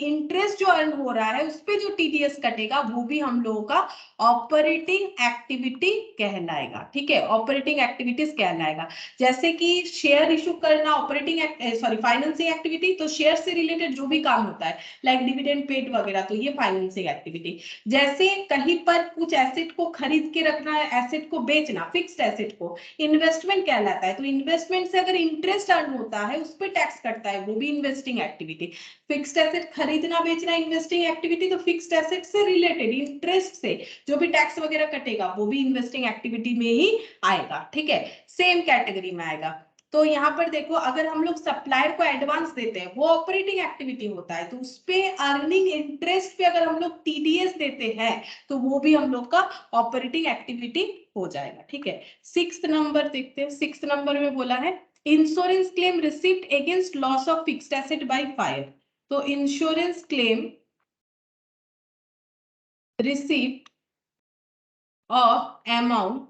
इंटरेस्ट जो अर्न हो रहा है उस पे जो टीडीएस कटेगा वो भी हम लोगों का ऑपरेटिंग एक्टिविटी कहलाएगा। ठीक है, ऑपरेटिंग एक्टिविटीज कहलाएगा। जैसे कि शेयर इशू करना ऑपरेटिंग सॉरी फाइनेंसिंग एक्टिविटी, तो शेयर से रिलेटेड जो भी काम होता है लाइक डिविडेंड पेड वगैरह, तो ये फाइनेंसिंग एक्टिविटी। जैसे कहीं पर कुछ एसेट को खरीद के रखना है, एसेट को बेचना, फिक्स्ड एसेट को, इन्वेस्टमेंट कहलाता है। तो इन्वेस्टमेंट से अगर इंटरेस्ट अर्न होता है उस पर टैक्स कटता है, वो भी इन्वेस्टिंग एक्टिविटी। फिक्स्ड एसेट खरीदना बेचना इन्वेस्टिंग एक्टिविटी, तो फिक्स्ड एसेट से रिलेटेड इंटरेस्ट से जो भी टैक्स वगैरह कटेगा वो भी इन्वेस्टिंग एक्टिविटी में ही आएगा। ठीक है, सेम कैटेगरी में आएगा। तो यहाँ पर देखो, अगर हम लोग सप्लायर को एडवांस देते हैं वो ऑपरेटिंग एक्टिविटी होता है, तो उस पे अर्निंग इंटरेस्ट पे अगर हम लोग टीडीएस देते हैं तो वो भी हम लोग का ऑपरेटिंग एक्टिविटी हो जाएगा। ठीक है, सिक्स्थ नंबर देखते हैं। सिक्स्थ नंबर में बोला है insurance claim received against loss of fixed asset by fire. तो insurance claim received of amount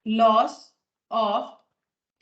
loss of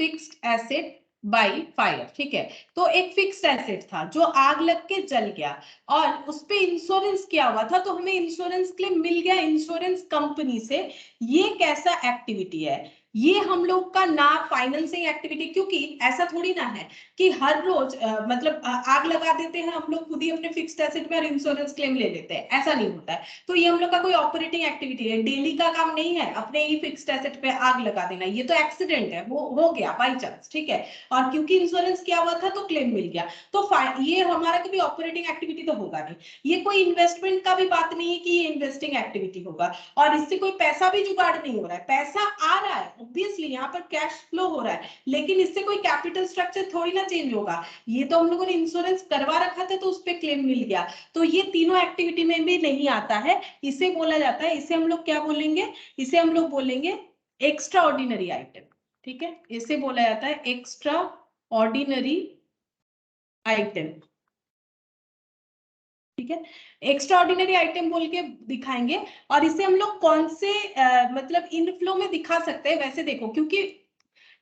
fixed asset by fire. ठीक है, तो एक फिक्स्ड एसेट था जो आग लग के जल गया और उस पे इंश्योरेंस किया हुआ था, तो हमें इंश्योरेंस क्लेम मिल गया इंश्योरेंस कंपनी से। ये कैसा एक्टिविटी है, ये हम लोग का ना फाइनेंसिंग एक्टिविटी, क्योंकि ऐसा थोड़ी ना है कि हर रोज मतलब आग लगा देते हैं हम लोग खुद ही अपने फिक्स्ड एसेट में और इंश्योरेंस क्लेम ले लेते हैं, ऐसा नहीं होता है। तो ये हम लोग का कोई ऑपरेटिंग एक्टिविटी है, डेली का काम नहीं है अपने ही फिक्स्ड एसेट पे आग लगा देना, ये तो एक्सीडेंट है, वो हो गया बाई चांस। ठीक है, और क्योंकि इंश्योरेंस किया हुआ था तो क्लेम मिल गया, तो ये हमारा कभी ऑपरेटिंग एक्टिविटी तो होगा नहीं। ये कोई इन्वेस्टमेंट का भी बात नहीं है कि ये इन्वेस्टिंग एक्टिविटी होगा, और इससे कोई पैसा भी जुगाड़ नहीं हो रहा है, पैसा आ रहा है ऑब्वियसली, यहाँ पर कैश फ्लो हो रहा है, लेकिन इससे कोई कैपिटल स्ट्रक्चर थोड़ी ना चेंज होगा। ये तो हम लोगों ने इंश्योरेंस करवा रखा था तो उस पर क्लेम मिल गया, तो ये तीनों एक्टिविटी में भी नहीं आता है। इसे बोला जाता है, इसे हम लोग क्या बोलेंगे, इसे हम लोग बोलेंगे एक्स्ट्रा ऑर्डिनरी आइटम। ठीक है, इसे बोला जाता है एक्स्ट्रा ऑर्डिनरी आइटम। ठीक है, एक्स्ट्रा ऑर्डिनरी आइटम बोल के दिखाएंगे। और इसे हम लोग कौन से मतलब इनफ्लो में दिखा सकते हैं, वैसे देखो, क्योंकि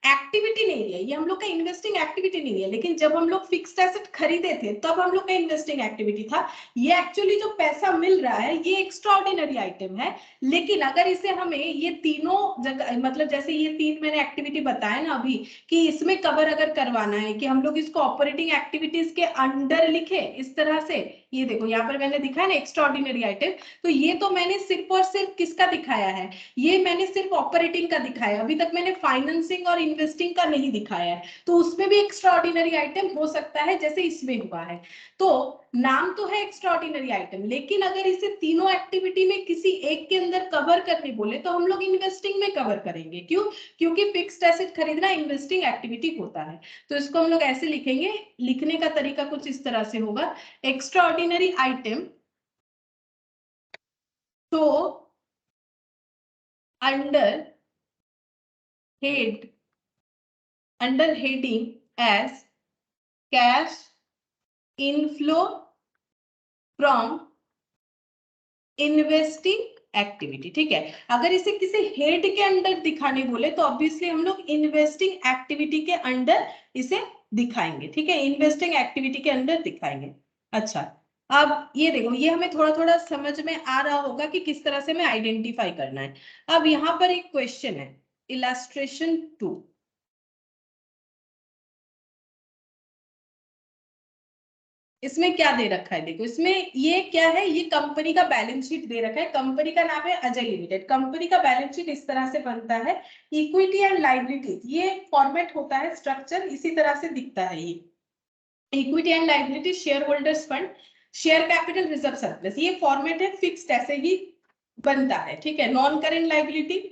एक्टिविटी नहीं है ये, हम लोग का इन्वेस्टिंग एक्टिविटी नहीं है, लेकिन जब हम लोग फिक्स्ड एसेट खरीदे थे तब हम लोग का इन्वेस्टिंग एक्टिविटी था। ये एक्चुअली जो पैसा मिल रहा है ये एक्स्ट्रा ऑर्डिनरी आइटम है, लेकिन अगर इसे हमें ये तीनों जगह, मतलब जैसे ये तीन मैंने एक्टिविटी बताया ना अभी, कि इसमें कवर अगर करवाना है कि हम लोग इसको ऑपरेटिंग एक्टिविटीज के अंडर लिखे इस तरह से, ये देखो यहाँ पर मैंने दिखाया ना एक्स्ट्रा ऑर्डिनरी आइटम, तो ये तो मैंने सिर्फ और सिर्फ किसका दिखाया है, ये मैंने सिर्फ ऑपरेटिंग का दिखाया, अभी तक मैंने फाइनेंसिंग और इन्वेस्टिंग का नहीं दिखाया है। तो उसमें भी एक्स्ट्रा ऑर्डिनरी आइटम हो सकता है जैसे इसमें हुआ है। तो नाम तो है एक्स्ट्रा ऑर्डिनरी आइटम, लेकिन अगर इसे तीनों एक्टिविटी में किसी एक के अंदर कवर करने बोले तो हम लोग इन्वेस्टिंग में कवर करेंगे। क्यों, क्योंकि फिक्स्ड एसेट खरीदना इन्वेस्टिंग एक्टिविटी होता है। तो इसको हम लोग ऐसे लिखेंगे, लिखने का तरीका कुछ इस तरह से होगा, एक्स्ट्रा ऑर्डिनरी आइटम तो under head, under heading as cash inflow from investing activity. ठीक है, अगर इसे किसी हेड के अंडर दिखाने बोले तो ऑब्वियसली हम लोग इन्वेस्टिंग एक्टिविटी के अंडर इसे दिखाएंगे। ठीक है, इन्वेस्टिंग एक्टिविटी के अंडर दिखाएंगे। अच्छा, अब ये देखो, ये हमें थोड़ा थोड़ा समझ में आ रहा होगा कि किस तरह से हमें आइडेंटिफाई करना है। अब यहाँ पर एक क्वेश्चन है, इलस्ट्रेशन 2। इसमें क्या दे रखा है, देखो इसमें ये क्या है, ये कंपनी का बैलेंस शीट दे रखा है। कंपनी का नाम है अजय लिमिटेड। कंपनी का बैलेंस शीट इस तरह से बनता है, इक्विटी एंड लायबिलिटी, ये फॉर्मेट होता है, स्ट्रक्चर इसी तरह से दिखता है। ये equity and liability, share holders fund, share capital, reserve surplus, ये फॉर्मेट है, फिक्स्ड ऐसे ही बनता है, ठीक है। Non current liability,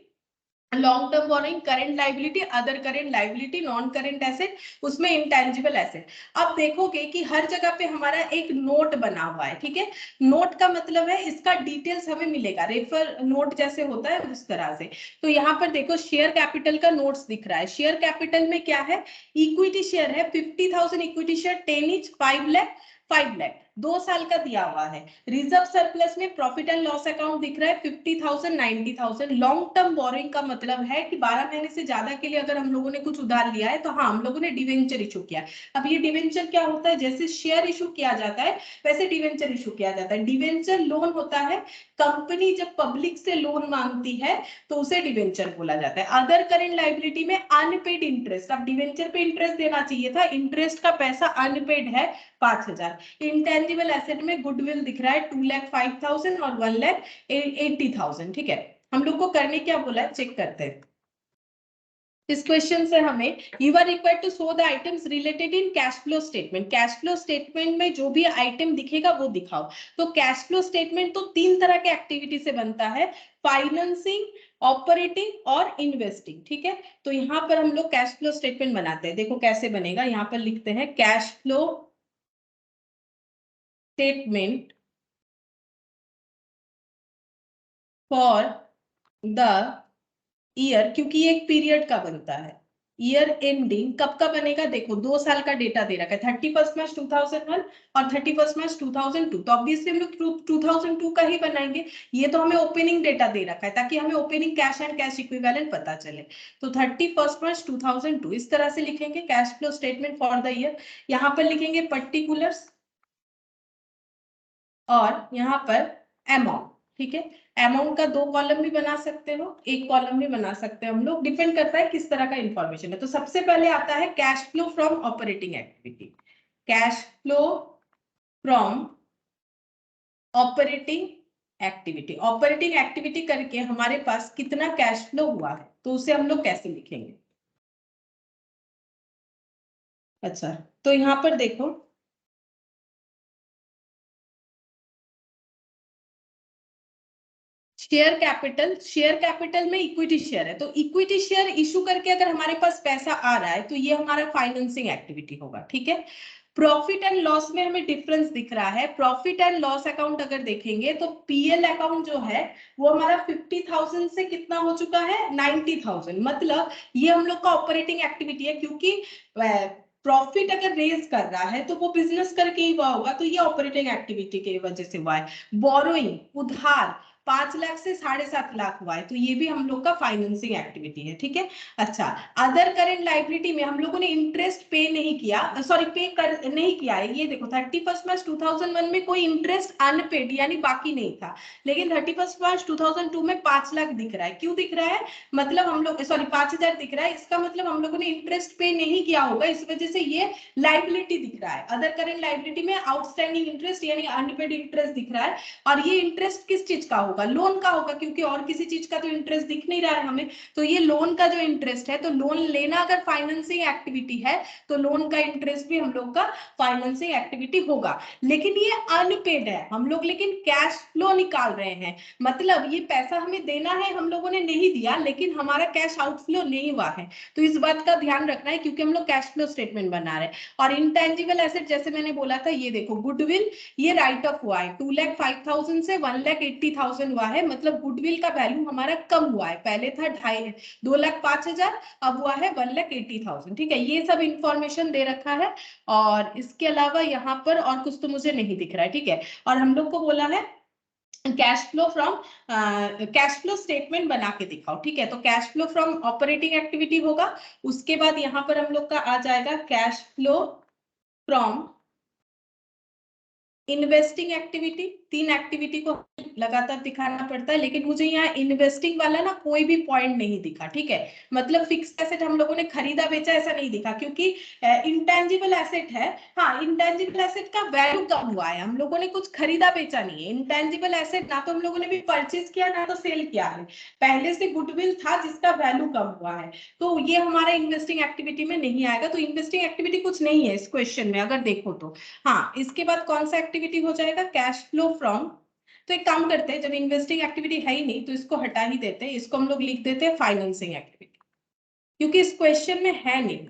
long term borrowing, current liability, other current liability, non current asset, उसमें इंटेंजिबल एसेट। अब देखोगे कि हर जगह पे हमारा एक नोट बना हुआ है, ठीक है। नोट का मतलब है इसका डिटेल्स हमें मिलेगा, रेफर नोट जैसे होता है उस तरह से। तो यहाँ पर देखो शेयर कैपिटल का नोट्स दिख रहा है। शेयर कैपिटल में क्या है, इक्विटी शेयर है 50,000 equity share, 10 each, 5 lakh, 5 lakh 2 साल का दिया हुआ है। रिजर्व सरप्लस में प्रॉफिट एंड लॉस अकाउंट दिख रहा है 50,000, 90,000। लॉन्ग टर्म बोरिंग का मतलब है कि 12 महीने से ज्यादा के लिए अगर हम लोगों ने कुछ उधार लिया है तो हाँ, हम लोगों ने डिवेंचर इशू किया। अब ये डिवेंचर क्या होता है, जैसे शेयर इशू किया जाता है वैसे डिवेंचर इशू किया जाता है। डिवेंचर लोन होता है, कंपनी जब पब्लिक से लोन मांगती है तो उसे डिवेंचर बोला जाता है। अदर करेंट लाइबिलिटी में अनपेड इंटरेस्ट, अब डिवेंचर पे इंटरेस्ट देना चाहिए था, इंटरेस्ट का पैसा अनपेड है 5,000। इंटेंजिबल एसेट में गुडविल दिख रहा है 2,05,000 और 1,80,000, ठीक है। हम लोग को करने क्या बोला है, चेक करते हैं। इस क्वेश्चन से हमें you are required to show the items related in cash flow statement. Cash flow statement में जो भी आइटम दिखेगा वो दिखाओ। तो कैश फ्लो स्टेटमेंट तो 3 तरह के एक्टिविटी से बनता है, फाइनेंसिंग, ऑपरेटिंग और इन्वेस्टिंग, ठीक है। तो यहाँ पर हम लोग कैश फ्लो स्टेटमेंट बनाते हैं। देखो कैसे बनेगा, यहाँ पर लिखते हैं cash flow statement for the year, क्योंकि ये एक पीरियड का बनता है। ईयर एंडिंग कब का बनेगा, देखो 2 साल का डेटा दे रखा है, 31 मार्च 2001 और 31 मार्च 2002। तो ऑब्वियसली हम लोग 2002 का ही बनाएंगे। ये तो हमें ओपनिंग डेटा दे रखा है ताकि हमें opening cash and cash equivalent पता चले। तो 31 मार्च 2002 इस तरह से लिखेंगे cash flow statement for the year. यहाँ पर लिखेंगे पर्टिकुलर्स और यहाँ पर अमाउंट, ठीक है। अमाउंट का 2 कॉलम भी बना सकते हो, 1 कॉलम भी बना सकते हैं हम लोग, डिपेंड करता है किस तरह का इंफॉर्मेशन है। तो सबसे पहले आता है cash flow from operating activity. Cash flow from operating activity, operating activity करके हमारे पास कितना कैश फ्लो हुआ है तो उसे हम लोग कैसे लिखेंगे। अच्छा, तो यहाँ पर देखो शेयर कैपिटल, शेयर कैपिटल में इक्विटी शेयर है, तो इक्विटी शेयर इशू करके अगर हमारे पास पैसा आ रहा है तो ये हमारा फाइनेंसिंग एक्टिविटी होगा, ठीक है। प्रॉफिट एंड लॉस में हमें डिफरेंस दिख रहा है। प्रॉफिट एंड लॉस अकाउंट अगर देखेंगे तो पीएल अकाउंट जो है वो हमारा 50,000 से कितना हो चुका है, 90,000। मतलब ये हम लोग का ऑपरेटिंग एक्टिविटी है, क्योंकि प्रॉफिट अगर रेज कर रहा है तो वो बिजनेस करके ही हुआ होगा, तो ये ऑपरेटिंग एक्टिविटी की वजह से हुआ है। बोरोइंग, उधार 5 लाख से 7.5 लाख हुआ है, तो ये भी हम लोग का फाइनेंसिंग एक्टिविटी है, ठीक है। अच्छा, अदर करेंट लाइबिलिटी में हम लोगों ने इंटरेस्ट पे नहीं किया, सॉरी पे कर नहीं किया है। ये देखो 31 मार्च 2001 में कोई इंटरेस्ट अनपेड यानी बाकी नहीं था, लेकिन 31 मार्च 2002 में 5 लाख दिख रहा है। क्यों दिख रहा है, मतलब हम लोग सॉरी 5,000 दिख रहा है, इसका मतलब हम लोगों ने इंटरेस्ट पे नहीं किया होगा, इस वजह से ये लाइबिलिटी दिख रहा है। अदर करेंट लाइबिलिटी में आउटस्टैंडिंग इंटरेस्ट यानी अनपेड इंटरेस्ट दिख रहा है, और ये इंटरेस्ट किस चीज का होगा, लोन का होगा, क्योंकि और किसी चीज का तो इंटरेस्ट दिख नहीं रहा है हमें। तो ये लोन का जो इंटरेस्ट है, तो लोन लेना अगर फाइनेंसिंग एक्टिविटी है तो लोन का इंटरेस्ट भी हम लोग का फाइनेंसिंग एक्टिविटी होगा। लेकिन ये अनपेड है हम लोग, लेकिन कैश फ्लो निकाल रहे हैं, मतलब ये पैसा हमें देना है, हम लोगों ने नहीं दिया, लेकिन हमारा कैश आउटफ्लो नहीं हुआ है। तो इस बात का ध्यान रखना है, क्योंकि हम लोग कैश फ्लो स्टेटमेंट बना रहे हैं। और इंटेंजिबल एसेट जैसे मैंने बोला था, ये देखो गुडविल, ये राइट ऑफ हुआ है 2,05,000 से 1,80,000 हुआ है, मतलब गुडविल का वैल्यू हमारा कम हुआ है। पहले था 2,05,000, अब हुआ है 1,80,000, ठीक है। ये सब इंफॉर्मेशन दे रखा है, और इसके अलावा यहाँ पर और कुछ तो मुझे नहीं दिख रहा है, ठीक है। और हम लोग को बोला है cash flow from cash flow statement बना के दिखाओ, ठीक है। तो cash flow from operating activity होगा, उसके बाद यहाँ पर हम लोग का आ जाएगा cash flow from investing activity, 3 activity को लगातार दिखाना पड़ता है, लेकिन मुझे यहाँ इन्वेस्टिंग वाला ना कोई भी पॉइंट नहीं दिखा, ठीक है। मतलब फिक्स एसेट हम लोगों ने खरीदा बेचा ऐसा नहीं दिखा, क्योंकि इंटेंजिबल एसेट है। हाँ, इंटेंजिबल एसेट का वैल्यू कम हुआ है, हम लोगों ने कुछ खरीदा बेचा नहीं है। इंटेंजिबल एसेट ना तो हम लोगों ने भी परचेज किया ना तो सेल किया है, पहले से गुडविल था जिसका वैल्यू कम हुआ है, तो ये हमारा इन्वेस्टिंग एक्टिविटी में नहीं आएगा। तो इन्वेस्टिंग एक्टिविटी कुछ नहीं है इस क्वेश्चन में अगर देखो तो। हाँ, इसके बाद कौन सा एक्टिविटी हो जाएगा, कैश फ्लो फ्रॉम। तो एक काम करते हैं, जब इन्वेस्टिंग एक्टिविटी है ही नहीं तो इसको हटा ही देते हैं, इसको हम लोग लिख देते हैं फाइनेंसिंग एक्टिविटी, क्योंकि इस क्वेश्चन में है नहीं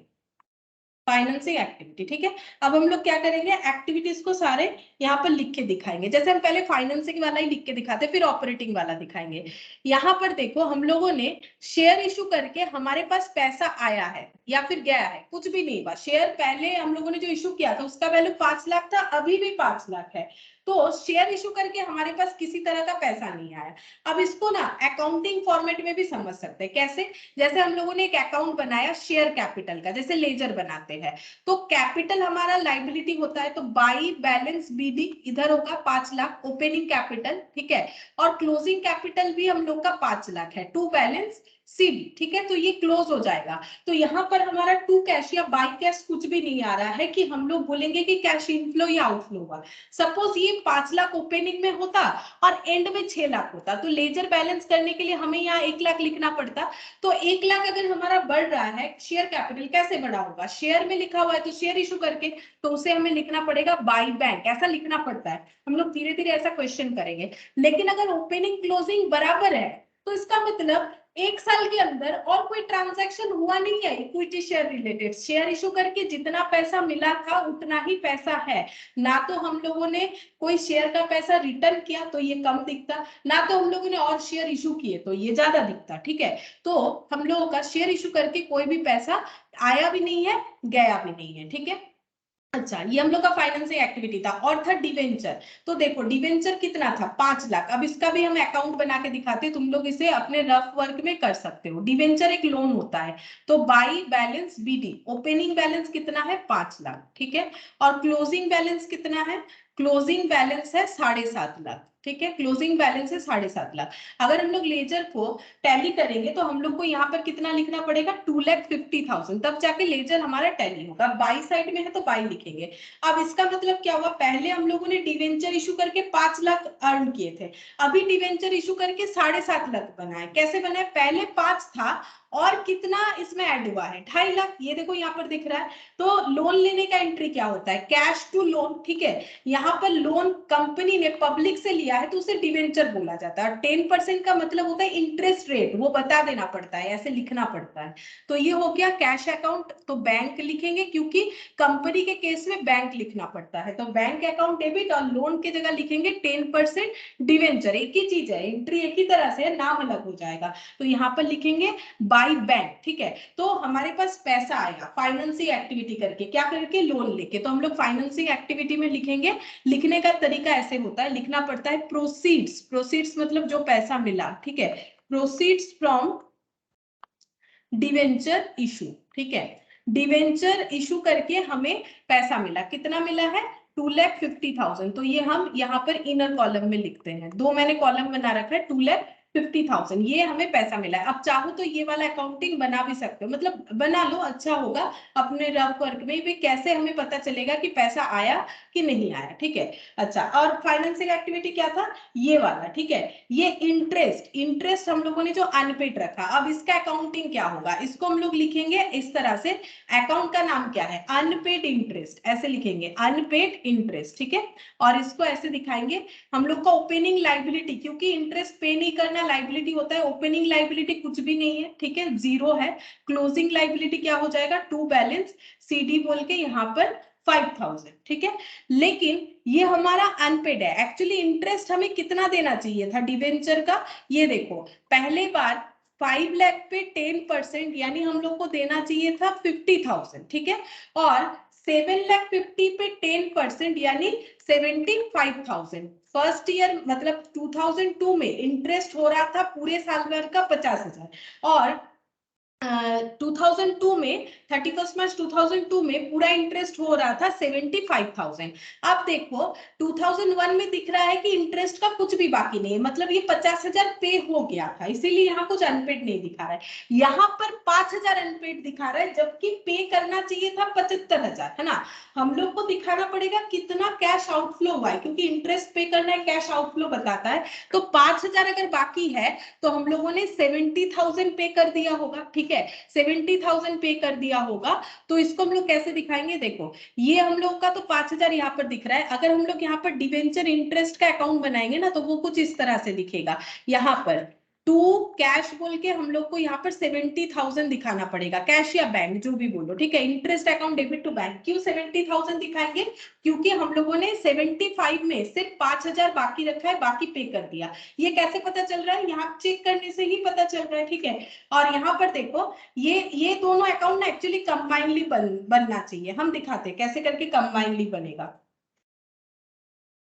फाइनेंसिंग एक्टिविटी, ठीक है। अब हम लोग क्या करेंगे, एक्टिविटीज को सारे यहाँ पर लिख के दिखाएंगे। जैसे हम पहले फाइनेंसिंग वाला ही लिख के दिखाते, फिर ऑपरेटिंग वाला दिखाएंगे। यहाँ पर देखो, हम लोगों ने शेयर इशू करके हमारे पास पैसा आया है या फिर गया है, कुछ भी नहीं हुआ। शेयर पहले हम लोगों ने जो इशू किया था उसका वैल्यू 5 लाख था, अभी भी 5 लाख है। तो शेयर इशू करके हमारे पास किसी तरह का पैसा नहीं आया। अब इसको ना अकाउंटिंग फॉर्मेट में भी समझ सकते हैं, कैसे? जैसे हम लोगों ने एक अकाउंट बनाया शेयर कैपिटल का, जैसे लेजर बनाते हैं, तो कैपिटल हमारा लाइबिलिटी होता है, तो बाई बैलेंस बीडी इधर होगा 5 लाख ओपनिंग कैपिटल, ठीक है। और क्लोजिंग कैपिटल भी हम लोग का 5 लाख है, टू बैलेंस सीडी, ठीक है। तो ये क्लोज हो जाएगा। तो यहाँ पर हमारा टू कैश या बाई कैश कुछ भी नहीं आ रहा है कि हम लोग बोलेंगे कि कैश इनफ्लो या आउटफ्लो हुआ। सपोज ये 5 लाख ओपनिंग में होता और एंड में 6 लाख होता, तो लेजर बैलेंस करने के लिए हमें यहाँ 1 लाख लिखना पड़ता। तो 1 लाख अगर हमारा बढ़ रहा है, शेयर कैपिटल कैसे बढ़ा होगा, शेयर में लिखा हुआ है तो शेयर इशू करके, तो उसे हमें लिखना पड़ेगा बाई बैंक, ऐसा लिखना पड़ता है। हम लोग धीरे धीरे ऐसा क्वेश्चन करेंगे। लेकिन अगर ओपनिंग क्लोजिंग बराबर है तो इसका मतलब 1 साल के अंदर और कोई ट्रांजैक्शन हुआ नहीं है equity share related. Share issue करके जितना पैसा मिला था उतना ही पैसा है, ना तो हम लोगों ने कोई शेयर का पैसा रिटर्न किया तो ये कम दिखता, ना तो हम लोगों ने और शेयर इशू किए तो ये ज्यादा दिखता, ठीक है। तो हम लोगों का शेयर इशू करके कोई भी पैसा आया भी नहीं है, गया भी नहीं है, ठीक है। अच्छा, ये हम लोग का फाइनेंसिंग एक्टिविटी था। और था डिवेंचर। तो देखो डिवेंचर कितना था, 5 लाख। अब इसका भी हम अकाउंट बना के दिखाते हैं, तुम लोग इसे अपने रफ वर्क में कर सकते हो। डिवेंचर एक लोन होता है, तो by balance BD opening balance कितना है, 5 लाख, ठीक है। और क्लोजिंग बैलेंस कितना है, क्लोजिंग बैलेंस है 7.5 लाख, ठीक है। क्लोजिंग बैलेंस है 7.5 लाख। अगर हम लोग लेजर को टैली करेंगे तो हम लोग को यहाँ पर कितना लिखना पड़ेगा, 2,50,000, तब जाके लेजर हमारा टैली होगा। बाई साइड में है तो बाई लिखेंगे। अब इसका मतलब क्या हुआ, पहले हम लोगों ने डिवेंचर इशू करके 5 लाख अर्न किए थे, अभी डिवेंचर इशू करके 7.5 लाख बनाए। कैसे बनाए, पहले 5 था और कितना इसमें ऐड हुआ है, 2.5 लाख। ये देखो यहाँ पर दिख रहा है। तो लोन लेने का एंट्री क्या होता है, कैश टू लोन, ठीक है। यहाँ पर लोन कंपनी ने पब्लिक से लिया है तो उसे डिवेंचर बोला जाता है। 10% का मतलब होता है इंटरेस्ट रेट, वो बता देना पड़ता है, ऐसे लिखना पड़ता है। तो ये हो गया कैश अकाउंट, तो बैंक लिखेंगे क्योंकि कंपनी के केस में बैंक लिखना पड़ता है। तो बैंक अकाउंट डेबिट और लोन की जगह लिखेंगे 10% डिवेंचर, एक ही चीज है, एंट्री एक ही तरह से, नाम अलग हो जाएगा। तो यहाँ पर लिखेंगे बाई बैंक, ठीक है। तो हमारे पास पैसा आएगा फाइनेंसिंग एक्टिविटी करके, क्या करके, लोन लेके। तो हम लोग फाइनेंसिंग एक्टिविटी में लिखेंगे। लिखने का तरीका ऐसे होता है, लिखना पड़ता है प्रोसीड्स, प्रोसीड्स मतलब जो पैसा मिला, ठीक है। प्रोसीड्स फ्रॉम डिवेंचर इशू, ठीक है। डिवेंचर इशू करके हमें पैसा मिला, कितना मिला है, 2,50,000। तो ये हम यहाँ पर इनर कॉलम में लिखते हैं, दो मैंने कॉलम बना रखा है, 2,50,000 ये हमें पैसा मिला है। अब चाहो तो ये वाला अकाउंटिंग बना भी सकते हो, मतलब बना लो, अच्छा होगा। अपने रफ वर्क में भी कैसे हमें पता चलेगा कि पैसा आया कि नहीं आया, ठीक है। अच्छा, और फाइनेंसिंग एक्टिविटी क्या था, ये वाला, ठीक है। ये इंटरेस्ट, इंटरेस्ट हम लोगों ने जो अनपेड रखा, अब इसका अकाउंटिंग क्या होगा, इसको हम लोग लिखेंगे इस तरह से। अकाउंट का नाम क्या है, अनपेड इंटरेस्ट, ऐसे लिखेंगे अनपेड इंटरेस्ट, ठीक है। और इसको ऐसे दिखाएंगे हम लोग का ओपनिंग लाइबिलिटी, क्योंकि इंटरेस्ट पे नहीं करना लाइबिलिटी होता है, ओपनिंग लाइबिलिटी कुछ भी नहीं है, ठीक है, जीरो है। क्लोजिंग लाइबिलिटी क्या हो जाएगा, टू बैलेंस सीडी बोल के यहाँ पर 5,000, ठीक है। लेकिन ये हमारा अनपेड है, एक्चुअली इंटरेस्ट हमें कितना देना चाहिए था डिवेंचर का, ये देखो पहले बार 5 लाख पे 10% यानी हम लोग को देना चाहिए था 50,000, ठीक है। और 7,50,000 पे 10% यानी 75,000। फर्स्ट ईयर मतलब 2002 में इंटरेस्ट हो रहा था पूरे साल भर का 50,000, और 2002 में 31 मार्च 2002 में पूरा इंटरेस्ट हो रहा था 75,000। अब देखो 2001 में दिख रहा है कि इंटरेस्ट का कुछ भी बाकी नहीं है, मतलब ये 50,000 पे हो गया था, इसीलिए यहाँ कुछ अनपेड नहीं दिखा रहा है। यहाँ पर 5,000 अनपेड दिखा रहा है, जबकि पे करना चाहिए था 75,000, है ना। हम लोग को दिखाना पड़ेगा कितना कैश आउटफ्लो हुआ है, क्योंकि इंटरेस्ट पे करना है, कैश आउटफ्लो बताता है। तो 5,000 अगर बाकी है तो हम लोगों ने 70,000 पे कर दिया होगा, ठीक है, 70,000 पे कर दिया होगा। तो इसको हम लोग कैसे दिखाएंगे, देखो ये हम लोग का तो 5,000 यहाँ पर दिख रहा है। अगर हम लोग यहाँ पर डिवेंचर इंटरेस्ट का अकाउंट बनाएंगे ना, तो वो कुछ इस तरह से दिखेगा। यहाँ पर टू कैश बोल के हम लोग को यहाँ पर 70,000 दिखाना पड़ेगा, कैश या बैंक जो भी बोलो, ठीक है। Interest account debit to bank, क्यों 70,000 दिखाएंगे, क्योंकि हम लोगों ने 75 में सिर्फ 5,000 बाकी रखा है, बाकी पे कर दिया। ये कैसे पता चल रहा है, यहाँ चेक करने से ही पता चल रहा है, ठीक है। और यहाँ पर देखो ये दोनों अकाउंट ना एक्चुअली कंबाइनली बनना चाहिए। हम दिखाते हैं कैसे करके कंबाइनली बनेगा,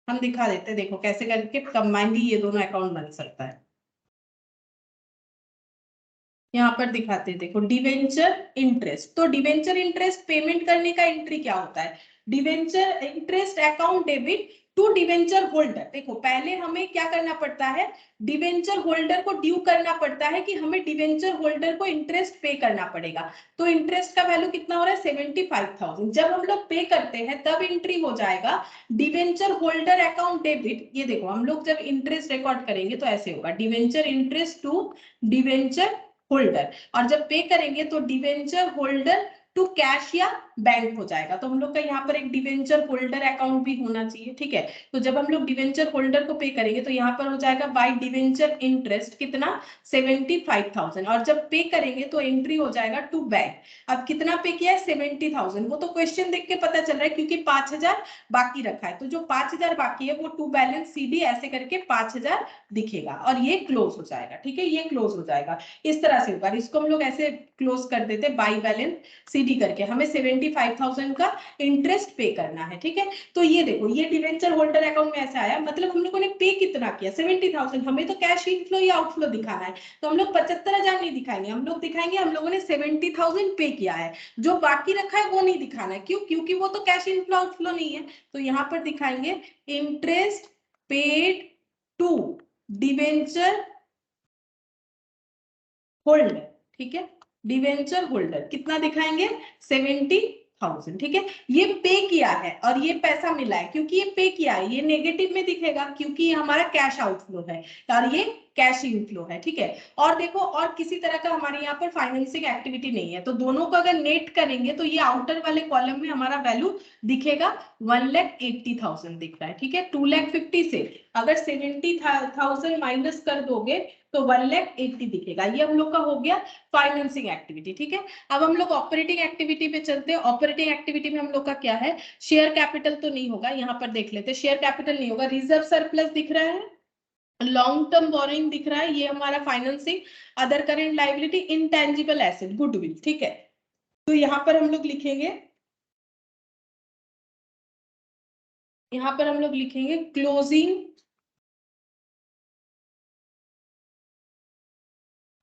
हम दिखा देते, देखो कैसे करके कंबाइनली ये दोनों अकाउंट बन सकता है। यहाँ पर दिखाते हैं, देखो डिवेंचर इंटरेस्ट, तो डिवेंचर इंटरेस्ट पेमेंट करने का एंट्री क्या होता है, debenture interest account debit to debenture holder. देखो पहले हमें क्या करना पड़ता है, डिवेंचर होल्डर को ड्यू करना पड़ता है कि हमें डिवेंचर होल्डर को इंटरेस्ट पे करना पड़ेगा। तो इंटरेस्ट का वैल्यू कितना हो रहा है 75,000। जब हम लोग पे करते हैं तब एंट्री हो जाएगा डिवेंचर होल्डर अकाउंट डेबिट। ये देखो हम लोग जब इंटरेस्ट रिकॉर्ड करेंगे तो ऐसे होगा, debenture interest to debenture holder, और जब पे करेंगे तो डिवेंचर होल्डर टू कैश या बैंक हो जाएगा। तो हम लोग का यहाँ पर एक डिवेंचर होल्डर अकाउंट भी होना चाहिए, ठीक है। तो जब हम लोग डिवेंचर होल्डर को पे करेंगे तो यहाँ पर हो जाएगा बाय डिवेंचर इंटरेस्ट कितना 75,000, और जब पे करेंगे तो एंट्री हो जाएगा टू बैंक। अब कितना पे किया है 70,000, वो तो क्वेश्चन देख के पता चल रहा है क्योंकि 5,000 बाकी रखा है। तो जो 5,000 बाकी है वो टू बैलेंस सीडी ऐसे करके 5,000 दिखेगा, और ये क्लोज हो जाएगा, ठीक है, ये क्लोज हो जाएगा। इस तरह से होगा, इसको हम लोग ऐसे क्लोज कर देते बाई बैलेंस सीडी करके। हमें 75,000 का इंटरेस्ट पे करना है, ठीक है। तो ये देखो ये डिवेंचर होल्डर अकाउंट में ऐसा आया, मतलब हम लोगों ने पे कितना किया 70,000। हमें तो कैश इनफ्लो या आउटफ्लो दिखाना है, तो हम लोग 75,000 नहीं दिखाएंगे, हम लोग दिखाएंगे हम लोगों ने 70,000 पे किया है। जो बाकी रखा है वो नहीं दिखाना है, क्यों, क्योंकि वो तो कैश इनफ्लो आउटफ्लो नहीं है। तो यहाँ पर दिखाएंगे interest paid to debenture holder, ठीक है, डिवेंचर होल्डर कितना दिखाएंगे 70,000, ठीक है। ये पे किया है और ये पैसा मिला है, क्योंकि ये पे किया है ये नेगेटिव में दिखेगा क्योंकि ये हमारा कैश आउटफ्लो है और ये कैश इनफ्लो है, ठीक है। और देखो और किसी तरह का हमारे यहाँ पर फाइनेंसिंग एक्टिविटी नहीं है, तो दोनों को अगर नेट करेंगे तो ये आउटर वाले कॉलम में हमारा वैल्यू दिखेगा 1,80,000 दिख रहा है, ठीक है। 2,50,000 से अगर 70,000 माइनस कर दोगे तो 1,80,000 दिखेगा। ये हम लोग का हो गया फाइनेंसिंग एक्टिविटी, ठीक है। अब हम लोग ऑपरेटिंग एक्टिविटी पे चलते हैं। ऑपरेटिंग एक्टिविटी में हम लोग का क्या है, शेयर कैपिटल तो नहीं होगा, यहाँ पर देख लेते हैं, शेयर कैपिटल नहीं होगा। रिजर्व सरप्लस दिख रहा है, लॉन्ग टर्म बोरिंग दिख रहा है, ये हमारा financing, other current liability, intangible asset, goodwill, ठीक है। तो यहाँ पर हम लोग लिखेंगे, यहाँ पर हम लोग लिखेंगे क्लोजिंग।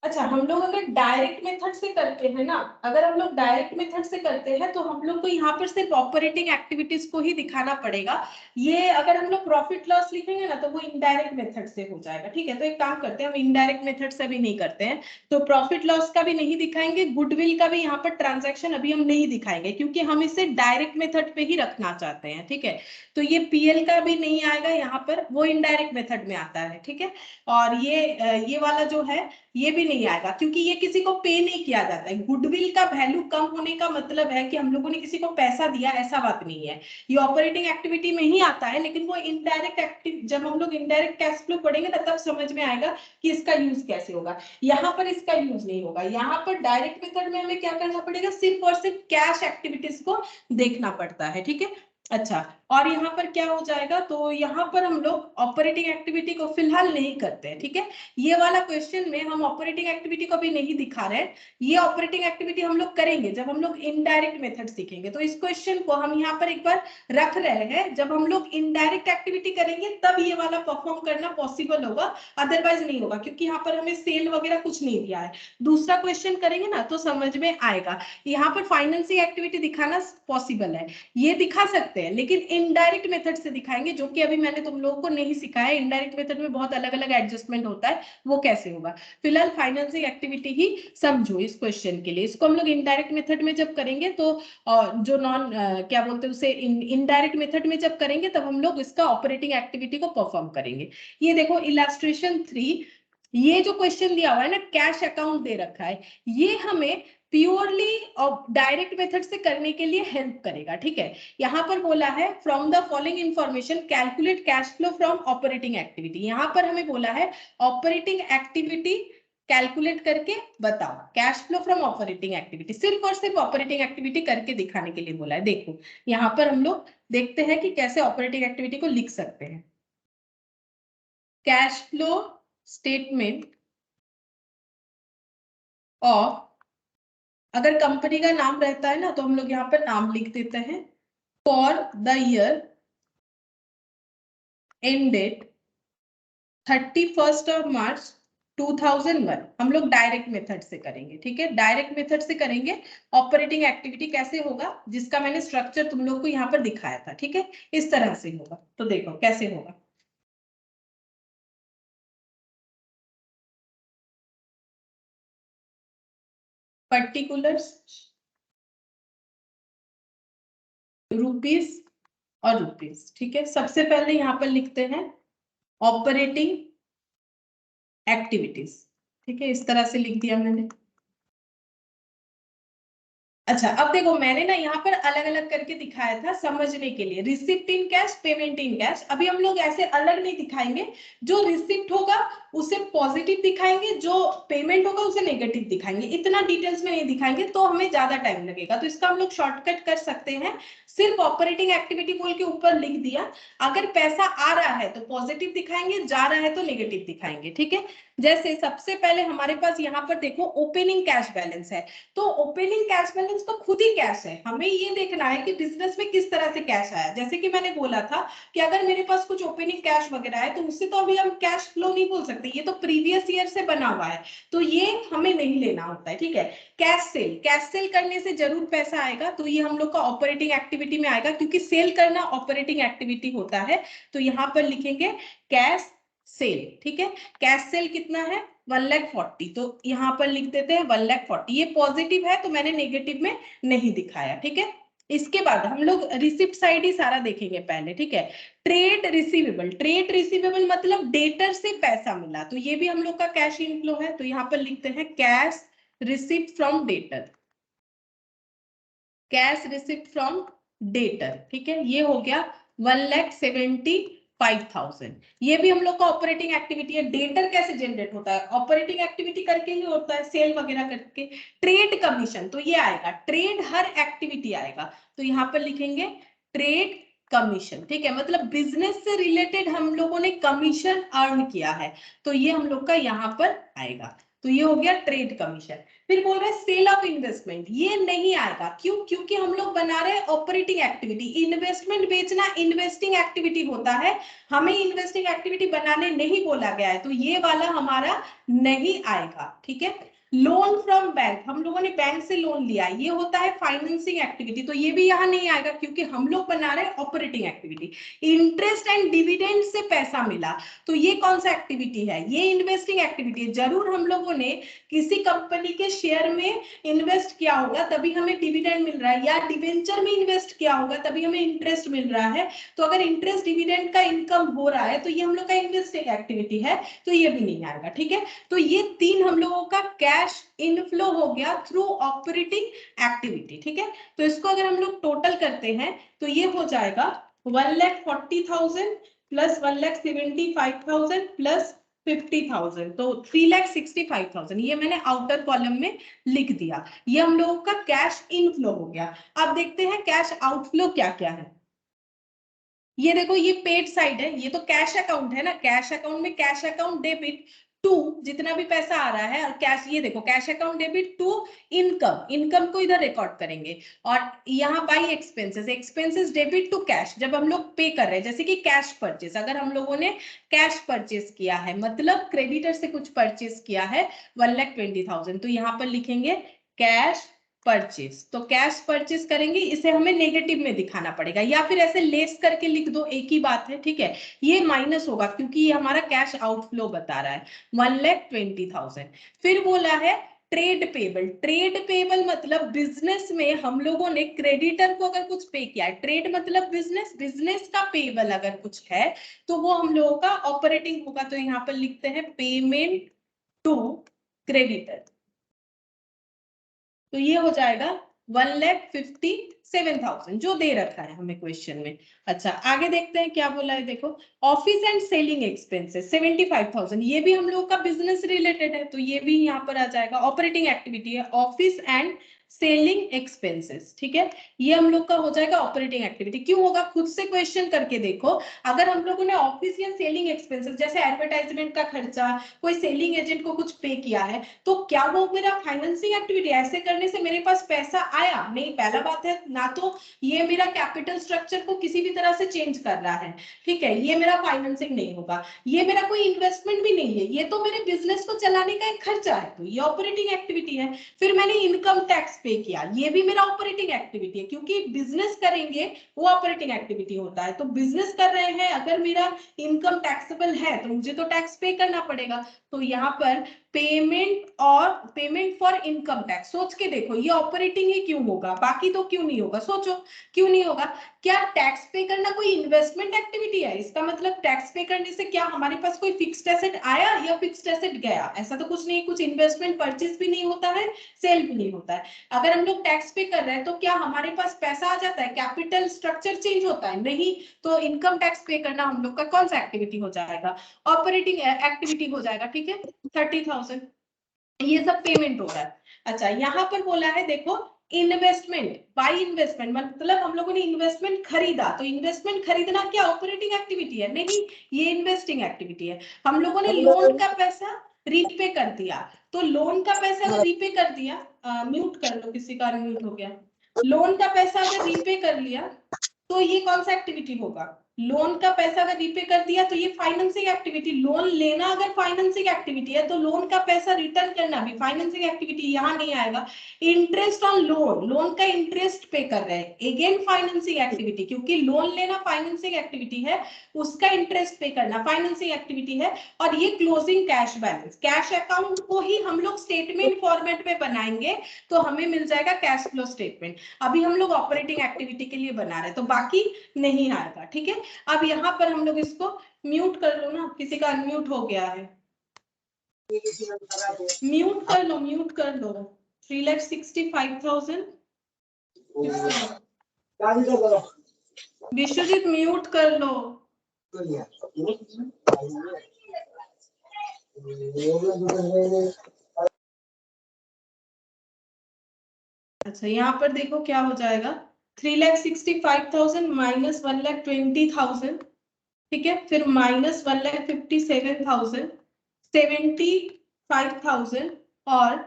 अच्छा हम लोग अगर डायरेक्ट मेथड से करते हैं ना, अगर हम लोग डायरेक्ट मेथड से करते हैं तो हम लोग को यहाँ पर सिर्फ ऑपरेटिंग एक्टिविटीज को ही दिखाना पड़ेगा। ये अगर हम लोग प्रॉफिट लॉस लिखेंगे ना तो वो इनडायरेक्ट मेथड से हो जाएगा, ठीक है। तो एक काम करते हैं, हम इनडायरेक्ट मेथड से भी नहीं करते हैं, तो प्रॉफिट लॉस का भी नहीं दिखाएंगे, गुडविल का भी यहाँ पर ट्रांजेक्शन अभी हम नहीं दिखाएंगे क्योंकि हम इसे डायरेक्ट मेथड पे ही रखना चाहते हैं, ठीक है। तो ये पीएल का भी नहीं आएगा यहाँ पर, वो इनडायरेक्ट मेथड में आता है, ठीक है। और ये वाला जो है ये भी नहीं आएगा क्योंकि ये किसी को पे नहीं किया जाता है। गुडविल का वैल्यू कम होने का मतलब है कि हम लोगों ने किसी को पैसा दिया, ऐसा बात नहीं है। ये ऑपरेटिंग एक्टिविटी में ही आता है, लेकिन वो इनडायरेक्ट एक्टिव, जब हम लोग इनडायरेक्ट कैश फ्लो पढ़ेंगे ना तब समझ में आएगा कि इसका यूज कैसे होगा। यहाँ पर इसका यूज नहीं होगा, यहाँ पर डायरेक्ट मेथड में हमें क्या करना पड़ेगा, सिर्फ और सिर्फ कैश एक्टिविटीज को देखना पड़ता है, ठीक है। अच्छा, और यहाँ पर क्या हो जाएगा, तो यहाँ पर हम लोग ऑपरेटिंग एक्टिविटी को फिलहाल नहीं करते हैं, ठीक है। ये वाला क्वेश्चन में हम ऑपरेटिंग एक्टिविटी को भी नहीं दिखा रहे हैं। ये ऑपरेटिंग एक्टिविटी हम लोग करेंगे जब हम लोग इनडायरेक्ट मेथड सीखेंगे। तो इस क्वेश्चन को हम यहाँ पर एक बार रख रहे हैं, जब हम लोग इनडायरेक्ट एक्टिविटी करेंगे तब ये वाला परफॉर्म करना पॉसिबल होगा, अदरवाइज नहीं होगा, क्योंकि यहाँ पर हमें सेल वगैरह कुछ नहीं दिया है। दूसरा क्वेश्चन करेंगे ना तो समझ में आएगा। यहाँ पर फाइनेंसिंग एक्टिविटी दिखाना पॉसिबल है, ये दिखा सकते हैं, लेकिन इनडायरेक्ट मेथड से दिखाएंगे, जो कि अभी मैंने तुम लोगों को नहीं सिखाया। इनडायरेक्ट मेथड में बहुत अलग अलग एडजस्टमेंट होता है, वो कैसे होगा। फिलहाल फाइनेंसिंग एक्टिविटी ही समझो इस क्वेश्चन के लिए। इसको हम लोग इनडायरेक्ट मेथड में जब करेंगे तो जो नॉन क्या बोलते हैं उसे, इनडायरेक्ट मेथड में जब करेंगे तब हम लोग इसका ऑपरेटिंग एक्टिविटी को परफॉर्म करेंगे। ये देखो इलस्ट्रेशन 3, ये जो क्वेश्चन दिया हुआ है ना, कैश अकाउंट दे रखा है, ये हमें प्योरली और डायरेक्ट मेथड से करने के लिए हेल्प करेगा, ठीक है। यहां पर बोला है from the following information calculate cash flow from operating activity. यहां पर हमें बोला है ऑपरेटिंग एक्टिविटी कैलकुलेट करके बताओ, cash flow from operating activity, सिर्फ और सिर्फ ऑपरेटिंग एक्टिविटी करके दिखाने के लिए बोला है। देखो यहां पर हम लोग देखते हैं कि कैसे ऑपरेटिंग एक्टिविटी को लिख सकते हैं। कैश फ्लो स्टेटमेंट और अगर कंपनी का नाम रहता है ना तो हम लोग यहाँ पर नाम लिख देते हैं, फॉर द ईयर एंडेड 31 मार्च 2001। हम लोग डायरेक्ट मेथड से करेंगे, ठीक है, डायरेक्ट मेथड से करेंगे। ऑपरेटिंग एक्टिविटी कैसे होगा, जिसका मैंने स्ट्रक्चर तुम लोग को यहाँ पर दिखाया था, ठीक है, इस तरह से होगा। तो देखो कैसे होगा। पर्टिकुलर्स, रुपीस और रुपीस, ठीक है। सबसे पहले यहाँ पर लिखते हैं ऑपरेटिंग एक्टिविटीज, ठीक है, इस तरह से लिख दिया मैंने। अच्छा, अब देखो मैंने ना यहाँ पर अलग अलग करके दिखाया था समझने के लिए, receipt in cash, payment in cash. अभी हम लोग ऐसे अलग नहीं दिखाएंगे, जो रिसिप्ट होगा उसे पॉजिटिव दिखाएंगे, जो पेमेंट होगा उसे नेगेटिव दिखाएंगे। इतना डिटेल्स में नहीं दिखाएंगे तो हमें ज्यादा टाइम लगेगा, तो इसका हम लोग शॉर्टकट कर सकते हैं। सिर्फ ऑपरेटिंग एक्टिविटी बोल के ऊपर लिख दिया। अगर पैसा आ रहा है तो पॉजिटिव दिखाएंगे, जा रहा है तो नेगेटिव दिखाएंगे, ठीक है। जैसे सबसे पहले हमारे पास यहाँ पर देखो ओपनिंग कैश बैलेंस है, तो ओपनिंग कैश बैलेंस तो खुद ही कैश है। हमें ये देखना है कि बिजनेस में किस तरह से कैश आया। जैसे कि मैंने बोला था कि अगर मेरे पास कुछ ओपनिंग कैश वगैरह है तो उससे तो अभी हम कैश फ्लो नहीं बोल सकते, ये तो प्रीवियस ईयर से बना हुआ है, तो ये हमें नहीं लेना होता है, ठीक है। कैश सेल करने से जरूर पैसा आएगा, तो ये हम लोग का ऑपरेटिंग एक्टिविटी में आएगा, क्योंकि सेल करना ऑपरेटिंग एक्टिविटी होता है। तो यहाँ पर लिखेंगे कैश सेल, ठीक है। कैश सेल कितना है 1,40,000, तो यहाँ पर लिख देते हैं 1,40,000। ये पॉजिटिव है तो मैंने नेगेटिव में नहीं दिखाया, ठीक है। इसके बाद हम लोग रिसिप्ट साइड ही सारा देखेंगे पहले, ठीक है। ट्रेड रिसीवेबल, ट्रेड रिसीवेबल मतलब डेटर से पैसा मिला, तो ये भी हम लोग का कैश इनफ्लो है। तो यहाँ पर लिखते हैं cash receipt from debtor, cash receipt from debtor, ठीक है। ये हो गया 1,75,000। ये भी हम लोग का ऑपरेटिंग एक्टिविटी है। डेटर कैसे जनरेट होता है, ऑपरेटिंग एक्टिविटी करके ही होता है, सेल वगैरह करके। ट्रेड कमीशन, तो ये आएगा, ट्रेड हर एक्टिविटी आएगा, तो यहाँ पर लिखेंगे ट्रेड कमीशन, ठीक है, मतलब बिजनेस से रिलेटेड हम लोगों ने कमीशन अर्न किया है, तो ये हम लोग का यहाँ पर आएगा। तो ये हो गया ट्रेड कमीशन। फिर बोल रहे हैं सेल ऑफ इन्वेस्टमेंट, ये नहीं आएगा, क्यों, क्योंकि हम लोग बना रहे हैं ऑपरेटिंग एक्टिविटी। इन्वेस्टमेंट बेचना इन्वेस्टिंग एक्टिविटी होता है, हमें इन्वेस्टिंग एक्टिविटी बनाने नहीं बोला गया है, तो ये वाला हमारा नहीं आएगा, ठीक है। लोन फ्रॉम बैंक, हम लोगों ने बैंक से लोन लिया, ये होता है फाइनेंसिंग एक्टिविटी, तो ये भी यहाँ नहीं आएगा, क्योंकि हम लोग बना रहे हैं operating activity. Interest and dividend से पैसा मिला, तो ये कौन सा एक्टिविटी है, ये इन्वेस्टिंग एक्टिविटी है। जरूर हम लोगों ने किसी कंपनी के शेयर में इन्वेस्ट किया होगा तभी हमें डिविडेंड मिल रहा है, या डिवेंचर में इन्वेस्ट किया होगा तभी हमें इंटरेस्ट मिल रहा है। तो अगर इंटरेस्ट डिविडेंड का इनकम हो रहा है तो ये हम लोग का इन्वेस्टिंग एक्टिविटी है, तो ये भी नहीं आएगा, ठीक है। तो ये तीन हम लोगों का कैश इनफ्लो हो गया थ्रू ऑपरेटिंग एक्टिविटी, ठीक है। तो इसको अगर हम लोग टोटल करते हैं तो ये हो जाएगा 1,40,000 प्लस 1,75,000 प्लस 50,000, तो 3,65,000। ये मैंने आउटर कॉलम में लिख दिया। ये हम लोगों का कैश इनफ्लो हो गया। अब देखते हैं कैश आउटफ्लो क्या क्या है। ये देखो ये पेड साइड है, ये तो कैश अकाउंट है ना, कैश अकाउंट में कैश अकाउंट डेबिट टू जितना भी पैसा आ रहा है, और कैश, ये देखो cash account debit to income, income को इधर रिकॉर्ड करेंगे, और यहाँ by expenses, expenses debit to cash, जब हम लोग पे कर रहे हैं, जैसे कि कैश परचेस, अगर हम लोगों ने कैश परचेस किया है, मतलब क्रेडिटर से कुछ परचेस किया है 1,20,000, तो यहाँ पर लिखेंगे कैश परचेस। तो कैश परचेस करेंगे, इसे हमें नेगेटिव में दिखाना पड़ेगा, या फिर ऐसे लेस करके लिख दो, एक ही बात है, ठीक है। ये माइनस होगा क्योंकि ये हमारा कैश आउटफ्लो बता रहा है 1,20,000। फिर बोला है ट्रेड पेबल, ट्रेड पेबल मतलब बिजनेस में हम लोगों ने क्रेडिटर को अगर कुछ पे किया है, ट्रेड मतलब बिजनेस, बिजनेस का पेबल अगर कुछ है तो वो हम लोगों का ऑपरेटिंग होगा, तो यहाँ पर लिखते हैं पेमेंट टू क्रेडिटर, तो ये हो जाएगा 1,57,000 जो दे रखा है हमें क्वेश्चन में। अच्छा आगे देखते हैं क्या बोला है, देखो ऑफिस एंड सेलिंग एक्सपेंसेस 75,000, ये भी हम लोग का बिजनेस रिलेटेड है, तो ये भी यहाँ पर आ जाएगा, ऑपरेटिंग एक्टिविटी है, ऑफिस एंड सेलिंग एक्सपेंसेस, ठीक है, ये हम लोग का हो जाएगा ऑपरेटिंग एक्टिविटी। क्यों होगा, खुद से क्वेश्चन करके देखो, अगर हम लोगों ने ऑफिस या सेलिंग एक्सपेंसेस जैसे एडवर्टाइजमेंट का खर्चा, कोई सेलिंग एजेंट को कुछ पे किया है, तो क्या वो मेरा फाइनेंसिंग एक्टिविटी, ऐसे करने से मेरे पास पैसा आया नहीं, पहला बात है ना, तो ये मेरा कैपिटल स्ट्रक्चर को किसी भी तरह से चेंज कर रहा है, ठीक है, ये मेरा फाइनेंसिंग नहीं होगा, ये मेरा कोई इन्वेस्टमेंट भी नहीं है, ये तो मेरे बिजनेस को चलाने का एक खर्चा है, तो ये ऑपरेटिंग एक्टिविटी है। फिर मैंने इनकम टैक्स पे किया, ये भी मेरा ऑपरेटिंग एक्टिविटी है, क्योंकि बिजनेस करेंगे वो ऑपरेटिंग एक्टिविटी होता है, तो बिजनेस कर रहे हैं, अगर मेरा इनकम टैक्सेबल है तो मुझे तो टैक्स पे करना पड़ेगा, तो यहाँ पर पेमेंट और पेमेंट फॉर इनकम टैक्स, सोच के देखो ये ऑपरेटिंग ही क्यों होगा, बाकी तो क्यों नहीं होगा, सोचो क्यों नहीं होगा। क्या टैक्स पे करना कोई इन्वेस्टमेंट एक्टिविटी है, इसका मतलब टैक्स पे करने से क्या हमारे पास कोई फिक्स्ड एसेट आया या फिक्स्ड एसेट गया, ऐसा तो कुछ नहीं, कुछ इन्वेस्टमेंट परचेस भी नहीं होता है, सेल भी नहीं होता है। अगर हम लोग टैक्स पे कर रहे हैं तो क्या हमारे पास पैसा आ जाता है, कैपिटल स्ट्रक्चर चेंज होता है, नहीं, तो इनकम टैक्स पे करना हम लोग का कौन सा एक्टिविटी हो जाएगा, ऑपरेटिंग एक्टिविटी हो जाएगा, ठीक है 30,000, ये सब पेमेंट हो रहा है। अच्छा यहाँ पर बोला है देखो इन्वेस्टमेंट, बाई इन्वेस्टमेंट मतलब हम लोगों ने इन्वेस्टमेंट खरीदा, तो इन्वेस्टमेंट खरीदना क्या ऑपरेटिंग एक्टिविटी है, नहीं, ये इन्वेस्टिंग एक्टिविटी है। हम लोगों ने लोन का पैसा रीपे कर दिया, तो लोन का पैसा अगर रीपे कर दिया, म्यूट कर लो, किसी का म्यूट हो गया, लोन का पैसा अगर रीपे कर लिया तो ये कौन सा एक्टिविटी होगा, लोन का पैसा अगर रीपे कर दिया तो ये फाइनेंसिंग एक्टिविटी, लोन लेना अगर फाइनेंसिंग एक्टिविटी है तो लोन का पैसा रिटर्न करना भी फाइनेंसिंग एक्टिविटी, यहाँ नहीं आएगा। इंटरेस्ट ऑन लोन, लोन का इंटरेस्ट पे कर रहे हैं, अगेन फाइनेंसिंग एक्टिविटी, क्योंकि लोन लेना फाइनेंसिंग एक्टिविटी है, उसका इंटरेस्ट पे करना फाइनेंसिंग एक्टिविटी है। और ये closing cash balance, cash account को ही हम लोग स्टेटमेंट फॉर्मेट में बनाएंगे तो हमें मिल जाएगा कैश फ्लो स्टेटमेंट, अभी हम लोग ऑपरेटिंग एक्टिविटी के लिए बना रहे हैं, तो बाकी नहीं आएगा, ठीक है। अब यहाँ पर हम लोग इसको म्यूट कर लो ना, किसी का अनम्यूट हो गया है, म्यूट कर लो, म्यूट कर लो, 3,65,000, विश्वजीत म्यूट कर लो। अच्छा यहाँ पर देखो क्या हो जाएगा, 3,65,000 माइनस 1,20,000, ठीक है, फिर माइनस 1,57,000, 75,000 और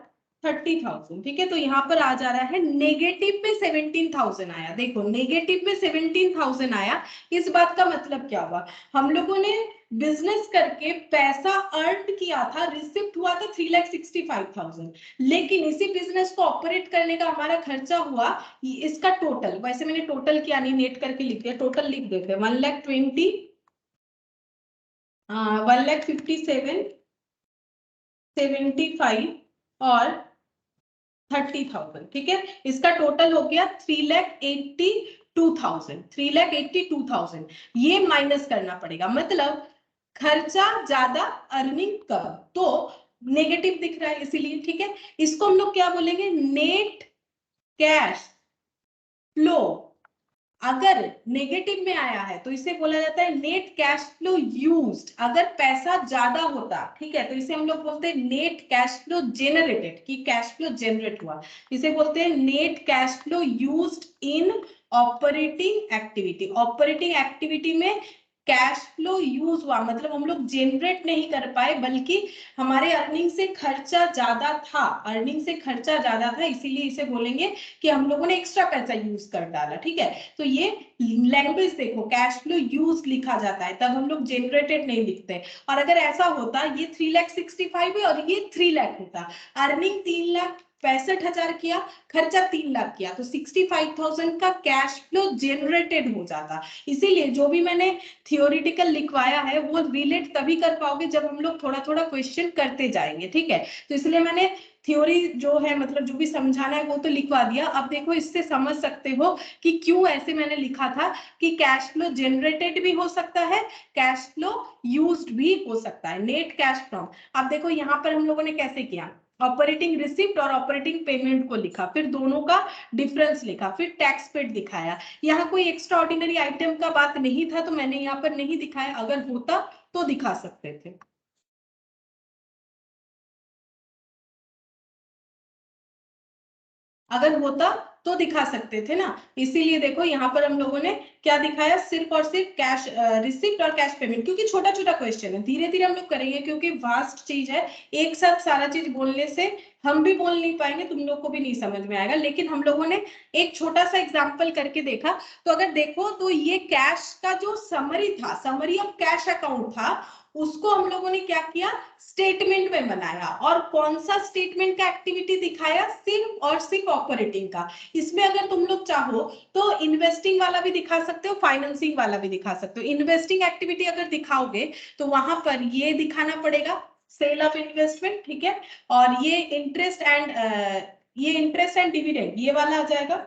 30,000, ठीक है, तो यहाँ पर आ जा रहा है नेगेटिव में 17,000 आया, देखो नेगेटिव में 17,000 आया, इस बात का मतलब क्या हुआ, हम लोगों ने बिजनेस करके पैसा अर्न किया था, रिसिप्ट हुआ था 3,65,000, लेकिन इसी बिजनेस को ऑपरेट करने का हमारा खर्चा हुआ, इसका टोटल, वैसे मैंने टोटल किया नहीं, नेट करके लिख दिया, टोटल लिख देते हैं 1,20,000, 1,57,000, 75 और 30,000, ठीक है, इसका टोटल हो गया 3,82,000, 3,82,000, ये माइनस करना पड़ेगा, मतलब खर्चा ज्यादा अर्निंग कम, तो नेगेटिव दिख रहा है इसीलिए, ठीक है, इसको हम लोग क्या बोलेंगे, नेट कैश फ्लो, अगर नेगेटिव में आया है तो इसे बोला जाता है नेट कैश फ्लो यूज्ड, अगर पैसा ज्यादा होता, ठीक है, तो इसे हम लोग बोलते हैं नेट कैश फ्लो जेनरेटेड, कि कैश फ्लो जनरेट हुआ, इसे बोलते हैं net cash flow used in operating activity में कैश फ्लो यूज हुआ, मतलब हम लोग जनरेट नहीं कर पाए, बल्कि हमारे अर्निंग से खर्चा ज्यादा था, इसीलिए इसे बोलेंगे कि हम लोगों ने एक्स्ट्रा पैसा यूज कर डाला। ठीक है, तो ये लैंग्वेज देखो, कैश फ्लो यूज लिखा जाता है, तब हम लोग जनरेटेड नहीं लिखते। और अगर ऐसा होता, ये 3,65,000 है और ये 3 लाख होता, अर्निंग 3,65,000 किया, खर्चा 3 लाख किया, तो 65,000 का कैश फ्लो जनरेटेड हो जाता। इसीलिए जो भी मैंने थियोरिटिकल लिखवाया है वो रिलेट तभी कर पाओगे जब हम लोग थोड़ा थोड़ा क्वेश्चन करते जाएंगे। ठीक है, तो इसलिए मैंने थ्योरी जो है, मतलब जो भी समझाना है वो तो लिखवा दिया। अब देखो, इससे समझ सकते हो कि क्यों ऐसे मैंने लिखा था कि कैश फ्लो जनरेटेड भी हो सकता है, कैश फ्लो यूज्ड भी हो सकता है, नेट कैश फ्रॉम। अब देखो यहाँ पर हम लोगों ने कैसे किया, ऑपरेटिंग रिसिप्ट और ऑपरेटिंग पेमेंट को लिखा, फिर दोनों का डिफरेंस लिखा, फिर टैक्स पेड दिखाया। यहाँ कोई एक्स्ट्रा ऑर्डिनरी आइटम का बात नहीं था तो मैंने यहाँ पर नहीं दिखाया, अगर होता तो दिखा सकते थे। अगर होता तो दिखा सकते थे ना, इसीलिए देखो यहाँ पर हम लोगों ने क्या दिखाया, सिर्फ और सिर्फ कैश रिसिप्ट और कैश पेमेंट, क्योंकि छोटा छोटा क्वेश्चन है, धीरे धीरे हम लोग करेंगे, क्योंकि वास्ट चीज है, एक साथ सारा चीज बोलने से हम भी बोल नहीं पाएंगे, तुम लोग को भी नहीं समझ में आएगा। लेकिन हम लोगों ने एक छोटा सा एग्जाम्पल करके देखा, तो अगर देखो तो ये कैश का जो समरी था, समरी ऑफ कैश अकाउंट था, उसको हम लोगों ने क्या किया, स्टेटमेंट में बनाया। और कौन सा स्टेटमेंट का एक्टिविटी दिखाया, सिर्फ और सिर्फ ऑपरेटिंग का। इसमें अगर तुम लोग चाहो तो इन्वेस्टिंग वाला भी दिखा सकते हो, फाइनेंसिंग वाला भी दिखा सकते हो। इन्वेस्टिंग एक्टिविटी अगर दिखाओगे तो वहां पर ये दिखाना पड़ेगा, सेल ऑफ इन्वेस्टमेंट, ठीक है, और ये इंटरेस्ट एंड डिविडेंड ये वाला आ जाएगा,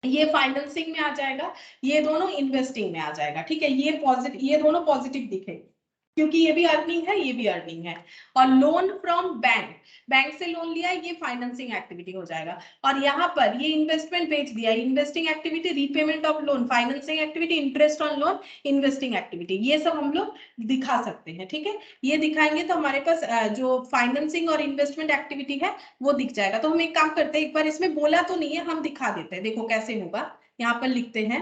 ये फाइनेंसिंग में आ जाएगा, ये दोनों इन्वेस्टिंग में आ जाएगा। ठीक है, ये दोनों पॉजिटिव दिखेंगे, क्योंकि ये भी अर्निंग है, ये भी अर्निंग है। और लोन फ्रॉम बैंक, बैंक से लोन लिया, ये फाइनेंसिंग एक्टिविटी हो जाएगा। और यहाँ पर ये इन्वेस्टमेंट बेच दिया, investing activity, repayment of loan financing activity, interest on loan investing activity, ये सब हम लोग दिखा सकते हैं। ठीक है, ये दिखाएंगे तो हमारे पास जो फाइनेंसिंग और इन्वेस्टमेंट एक्टिविटी है वो दिख जाएगा। तो हम एक काम करते हैं, एक बार इसमें बोला तो नहीं है, हम दिखा देते हैं, देखो कैसे होगा। यहाँ पर लिखते हैं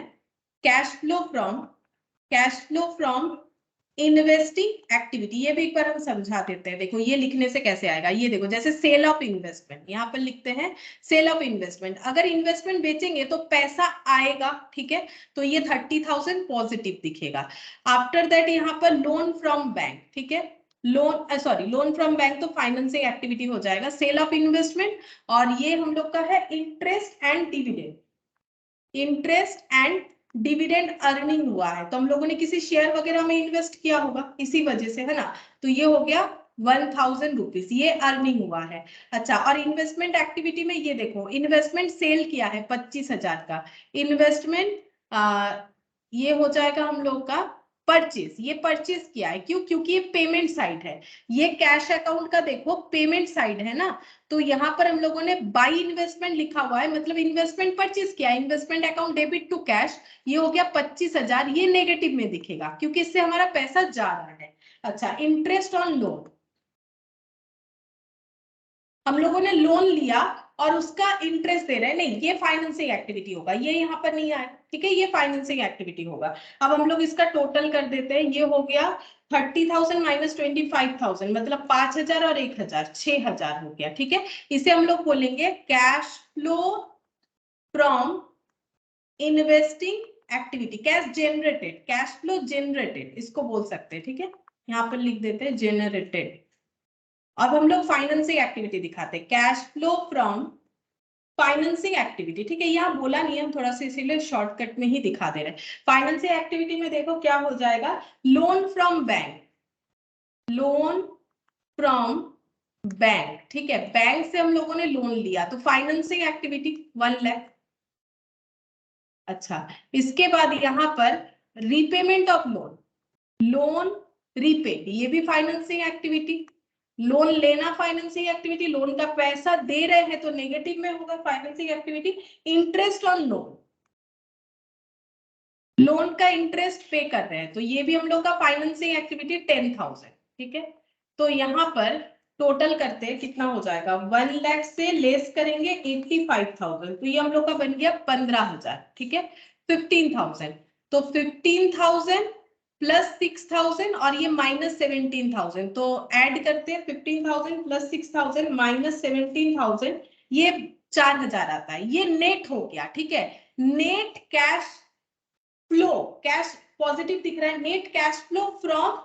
cash flow from investing activity, ये भी एक बार हम समझा देते हैं। देखो ये लिखने से कैसे आएगा, ये देखो, जैसे सेल ऑफ इन्वेस्टमेंट, यहाँ पर लिखते हैं सेल ऑफ इन्वेस्टमेंट, अगर इन्वेस्टमेंट बेचेंगे तो पैसा आएगा। ठीक है, तो ये 30,000 पॉजिटिव दिखेगा। आफ्टर दैट यहाँ पर लोन फ्रॉम बैंक, ठीक है, लोन फ्रॉम बैंक तो फाइनेंसिंग एक्टिविटी हो जाएगा, सेल ऑफ इन्वेस्टमेंट, और ये हम लोग का है इंटरेस्ट एंड डिविडेंड अर्निंग हुआ है, तो हम लोगों ने किसी शेयर वगैरह में इन्वेस्ट किया होगा, इसी वजह से, है ना, तो ये हो गया 1,000 रुपीज, ये अर्निंग हुआ है। अच्छा, और इन्वेस्टमेंट एक्टिविटी में ये देखो, इन्वेस्टमेंट सेल किया है 25,000 का, इन्वेस्टमेंट ये हो जाएगा हम लोग का परचेज, ये परचेज किया है, क्यों, क्योंकि ये पेमेंट साइड है, ये कैश अकाउंट का देखो पेमेंट साइड है ना, तो यहाँ पर हम लोगों ने बाई इन्वेस्टमेंट लिखा हुआ है, मतलब इन्वेस्टमेंट परचेज किया, investment account debit to cash, ये हो गया 25,000, ये नेगेटिव में दिखेगा क्योंकि इससे हमारा पैसा जा रहा है। अच्छा, इंटरेस्ट ऑन लोन, हम लोगों ने लोन लिया और उसका इंटरेस्ट दे रहे हैं, नहीं, ये फाइनेंसिंग एक्टिविटी होगा, ये यहाँ पर नहीं आया। ठीक है, ये फाइनेंसिंग एक्टिविटी होगा। अब हम लोग इसका टोटल कर देते हैं, ये हो गया 30,000 माइनस 25,000, मतलब 5,000 और 1,000, 6,000 हो गया। ठीक है, इसे हम लोग बोलेंगे cash flow from investing activity, cash flow generated, इसको बोल सकते हैं। ठीक है, यहाँ पर लिख देते हैं जनरेटेड। अब हम लोग फाइनेंसिंग एक्टिविटी दिखाते हैं, cash flow from financing activity. ठीक है, यहाँ बोला नहीं है, हम थोड़ा सा इसीलिए शॉर्टकट में ही दिखा दे रहे हैं। फाइनेंसिंग एक्टिविटी में देखो क्या हो जाएगा, loan from bank, loan from bank, ठीक है, बैंक से हम लोगों ने लोन लिया, तो फाइनेंसिंग एक्टिविटी 1 लाख। अच्छा, इसके बाद यहाँ पर repayment of loan, loan repaid, ये भी फाइनेंसिंग एक्टिविटी, लोन लेना फाइनेंसिंग एक्टिविटी, लोन का पैसा दे रहे हैं तो नेगेटिव में होगा financing activity. Interest on loan, loan का इंटरेस्ट पे कर रहे हैं, तो ये भी हम लोग का फाइनेंसिंग एक्टिविटी 10,000। ठीक है, तो यहाँ पर टोटल करते हैं कितना हो जाएगा, 1 लाख से लेस करेंगे 85,000, तो ये हम लोग का बन गया 15,000, ठीक है। 15,000, तो 15,000 प्लस 6,000 और ये माइनस 17,000, तो ऐड करते हैं 15,000 प्लस 6,000 माइनस 17,000, ये 4,000 आता है, ये नेट हो गया, ठीक है। Net cash flow, cash positive दिख रहा है, net cash flow from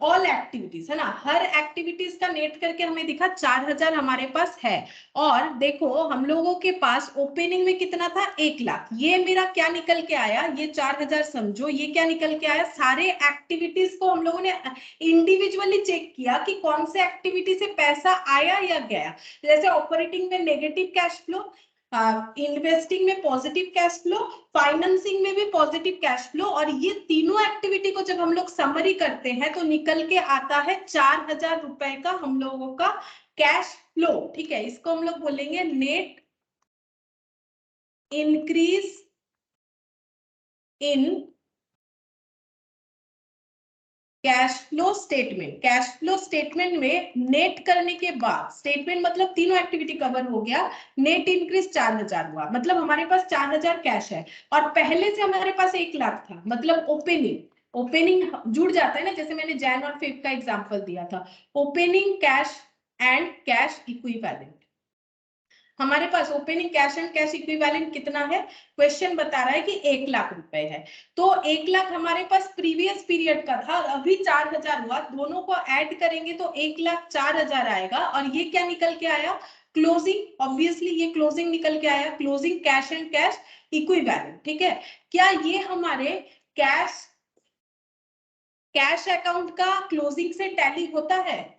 all activities, है ना, हर एक्टिविटीज का नेट करके हमें दिखा 4,000 हमारे पास है। और देखो हम लोगों के पास ओपनिंग में कितना था, 1 लाख, ये मेरा क्या निकल के आया, ये 4,000 समझो, ये क्या निकल के आया, सारे एक्टिविटीज को हम लोगों ने इंडिविजुअली चेक किया कि कौन से एक्टिविटी से पैसा आया या गया। जैसे ऑपरेटिंग में नेगेटिव कैश फ्लो, इन्वेस्टिंग में पॉजिटिव कैश फ्लो, फाइनेंसिंग में भी पॉजिटिव कैश फ्लो, और ये तीनों एक्टिविटी को जब हम लोग समरी करते हैं तो निकल के आता है 4,000 रुपए का हम लोगों का कैश फ्लो, ठीक है। इसको हम लोग बोलेंगे net increase in cash flow statement. Cash flow statement में नेट करने के बाद, स्टेटमेंट मतलब तीनों एक्टिविटी कवर हो गया, नेट इंक्रीज 4,000 हुआ, मतलब हमारे पास 4,000 कैश है और पहले से हमारे पास 1 लाख था, मतलब ओपनिंग जुड़ जाता है ना, जैसे मैंने जैन और फेब का एग्जांपल दिया था, opening cash and cash equivalent. हमारे पास opening cash and cash equivalent कितना है, क्वेश्चन बता रहा है कि 1 लाख रुपए है, तो 1 लाख हमारे पास प्रीवियस पीरियड का था, अभी 4,000 हुआ, दोनों को ऐड करेंगे तो 1,04,000 आएगा, और ये क्या निकल के आया, क्लोजिंग, ऑब्वियसली ये क्लोजिंग निकल के आया, closing cash and cash equivalent, ठीक है। क्या ये हमारे कैश अकाउंट का क्लोजिंग से टैली होता है,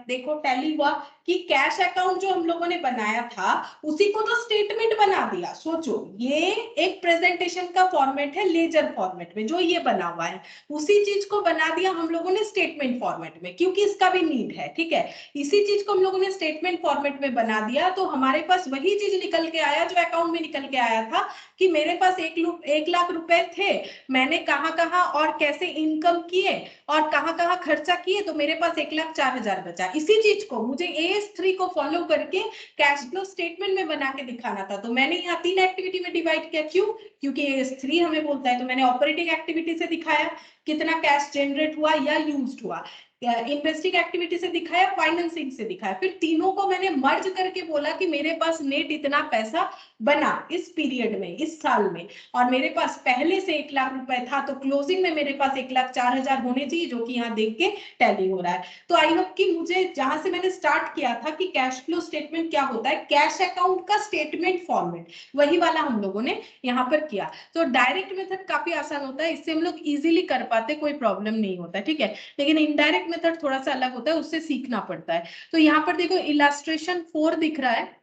देखो टैली हुआ कि कैश अकाउंट जो हम लोगों ने बनाया था उसी को तो स्टेटमेंट बना दिया। सोचो ये एक प्रेजेंटेशन का फॉर्मेट है लेजर फॉर्मेट में, जो ये बना हुआ है उसी चीज को बना दिया हम लोगों ने स्टेटमेंट फॉर्मेट में, क्योंकि इसका भी नीड है, ठीक है। इसी चीज को हम लोगों ने स्टेटमेंट फॉर्मेट में बना दिया, तो हमारे पास वही चीज निकल के आया जो अकाउंट में निकल के आया था कि मेरे पास 1 लाख रुपए थे, मैंने कहाँ कहाँ और कैसे इनकम किए और कहाँ कहाँ खर्चा किए, तो मेरे पास 1,04,000 बचा। इसी चीज को मुझे AS3 को फॉलो करके कैश फ्लो स्टेटमेंट में बना के दिखाना था, तो मैंने यहाँ 3 एक्टिविटी में डिवाइड किया, क्यों, क्योंकि AS3 हमें बोलता है, तो मैंने ऑपरेटिंग एक्टिविटी से दिखाया कितना कैश जनरेट हुआ या यूज्ड हुआ, इन्वेस्टिंग एक्टिविटी से दिखाया, फाइनेंसिंग से दिखाया, फिर तीनों को मैंने मर्ज करके बोला कि मेरे पास नेट इतना पैसा बना इस पीरियड में, इस साल में, और मेरे पास पहले से 1 लाख रुपए था, तो क्लोजिंग में मेरे पास 1,04,000 होने चाहिए, जो कि यहाँ देख के टैली हो रहा है। तो आई होप कि मुझे जहां से मैंने स्टार्ट किया था कि कैश फ्लो स्टेटमेंट क्या होता है, कैश अकाउंट का स्टेटमेंट फॉर्मेट, वही वाला हम लोगों ने यहाँ पर किया। तो डायरेक्ट मेथड काफी आसान होता है, इससे हम लोग इजीली कर पाते, कोई प्रॉब्लम नहीं होता है, ठीक है। लेकिन इनडायरेक्ट मेथड थोड़ा सा अलग होता है, उससे सीखना पड़ता है। तो यहाँ पर देखो इलास्ट्रेशन 4 दिख रहा है,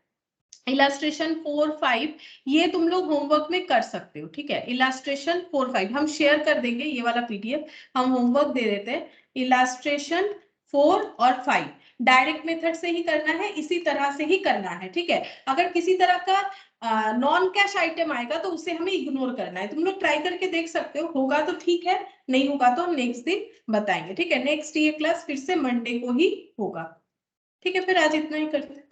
इलास्ट्रेशन 4-5 ये तुम लोग होमवर्क में कर सकते हो, ठीक है। इलास्ट्रेशन 4-5 हम शेयर कर देंगे, ये वाला PDF हम होमवर्क दे देते हैं। इलास्ट्रेशन 4 और 5 डायरेक्ट मेथड से ही करना है, इसी तरह से ही करना है, ठीक है। अगर किसी तरह का नॉन कैश आइटम आएगा तो उसे हमें इग्नोर करना है, तुम लोग ट्राई करके देख सकते हो, होगा तो ठीक है, नहीं होगा तो नेक्स्ट दिन बताएंगे, ठीक है। नेक्स्ट ये क्लास फिर से मंडे को ही होगा, ठीक है। फिर आज इतना ही करते हैं।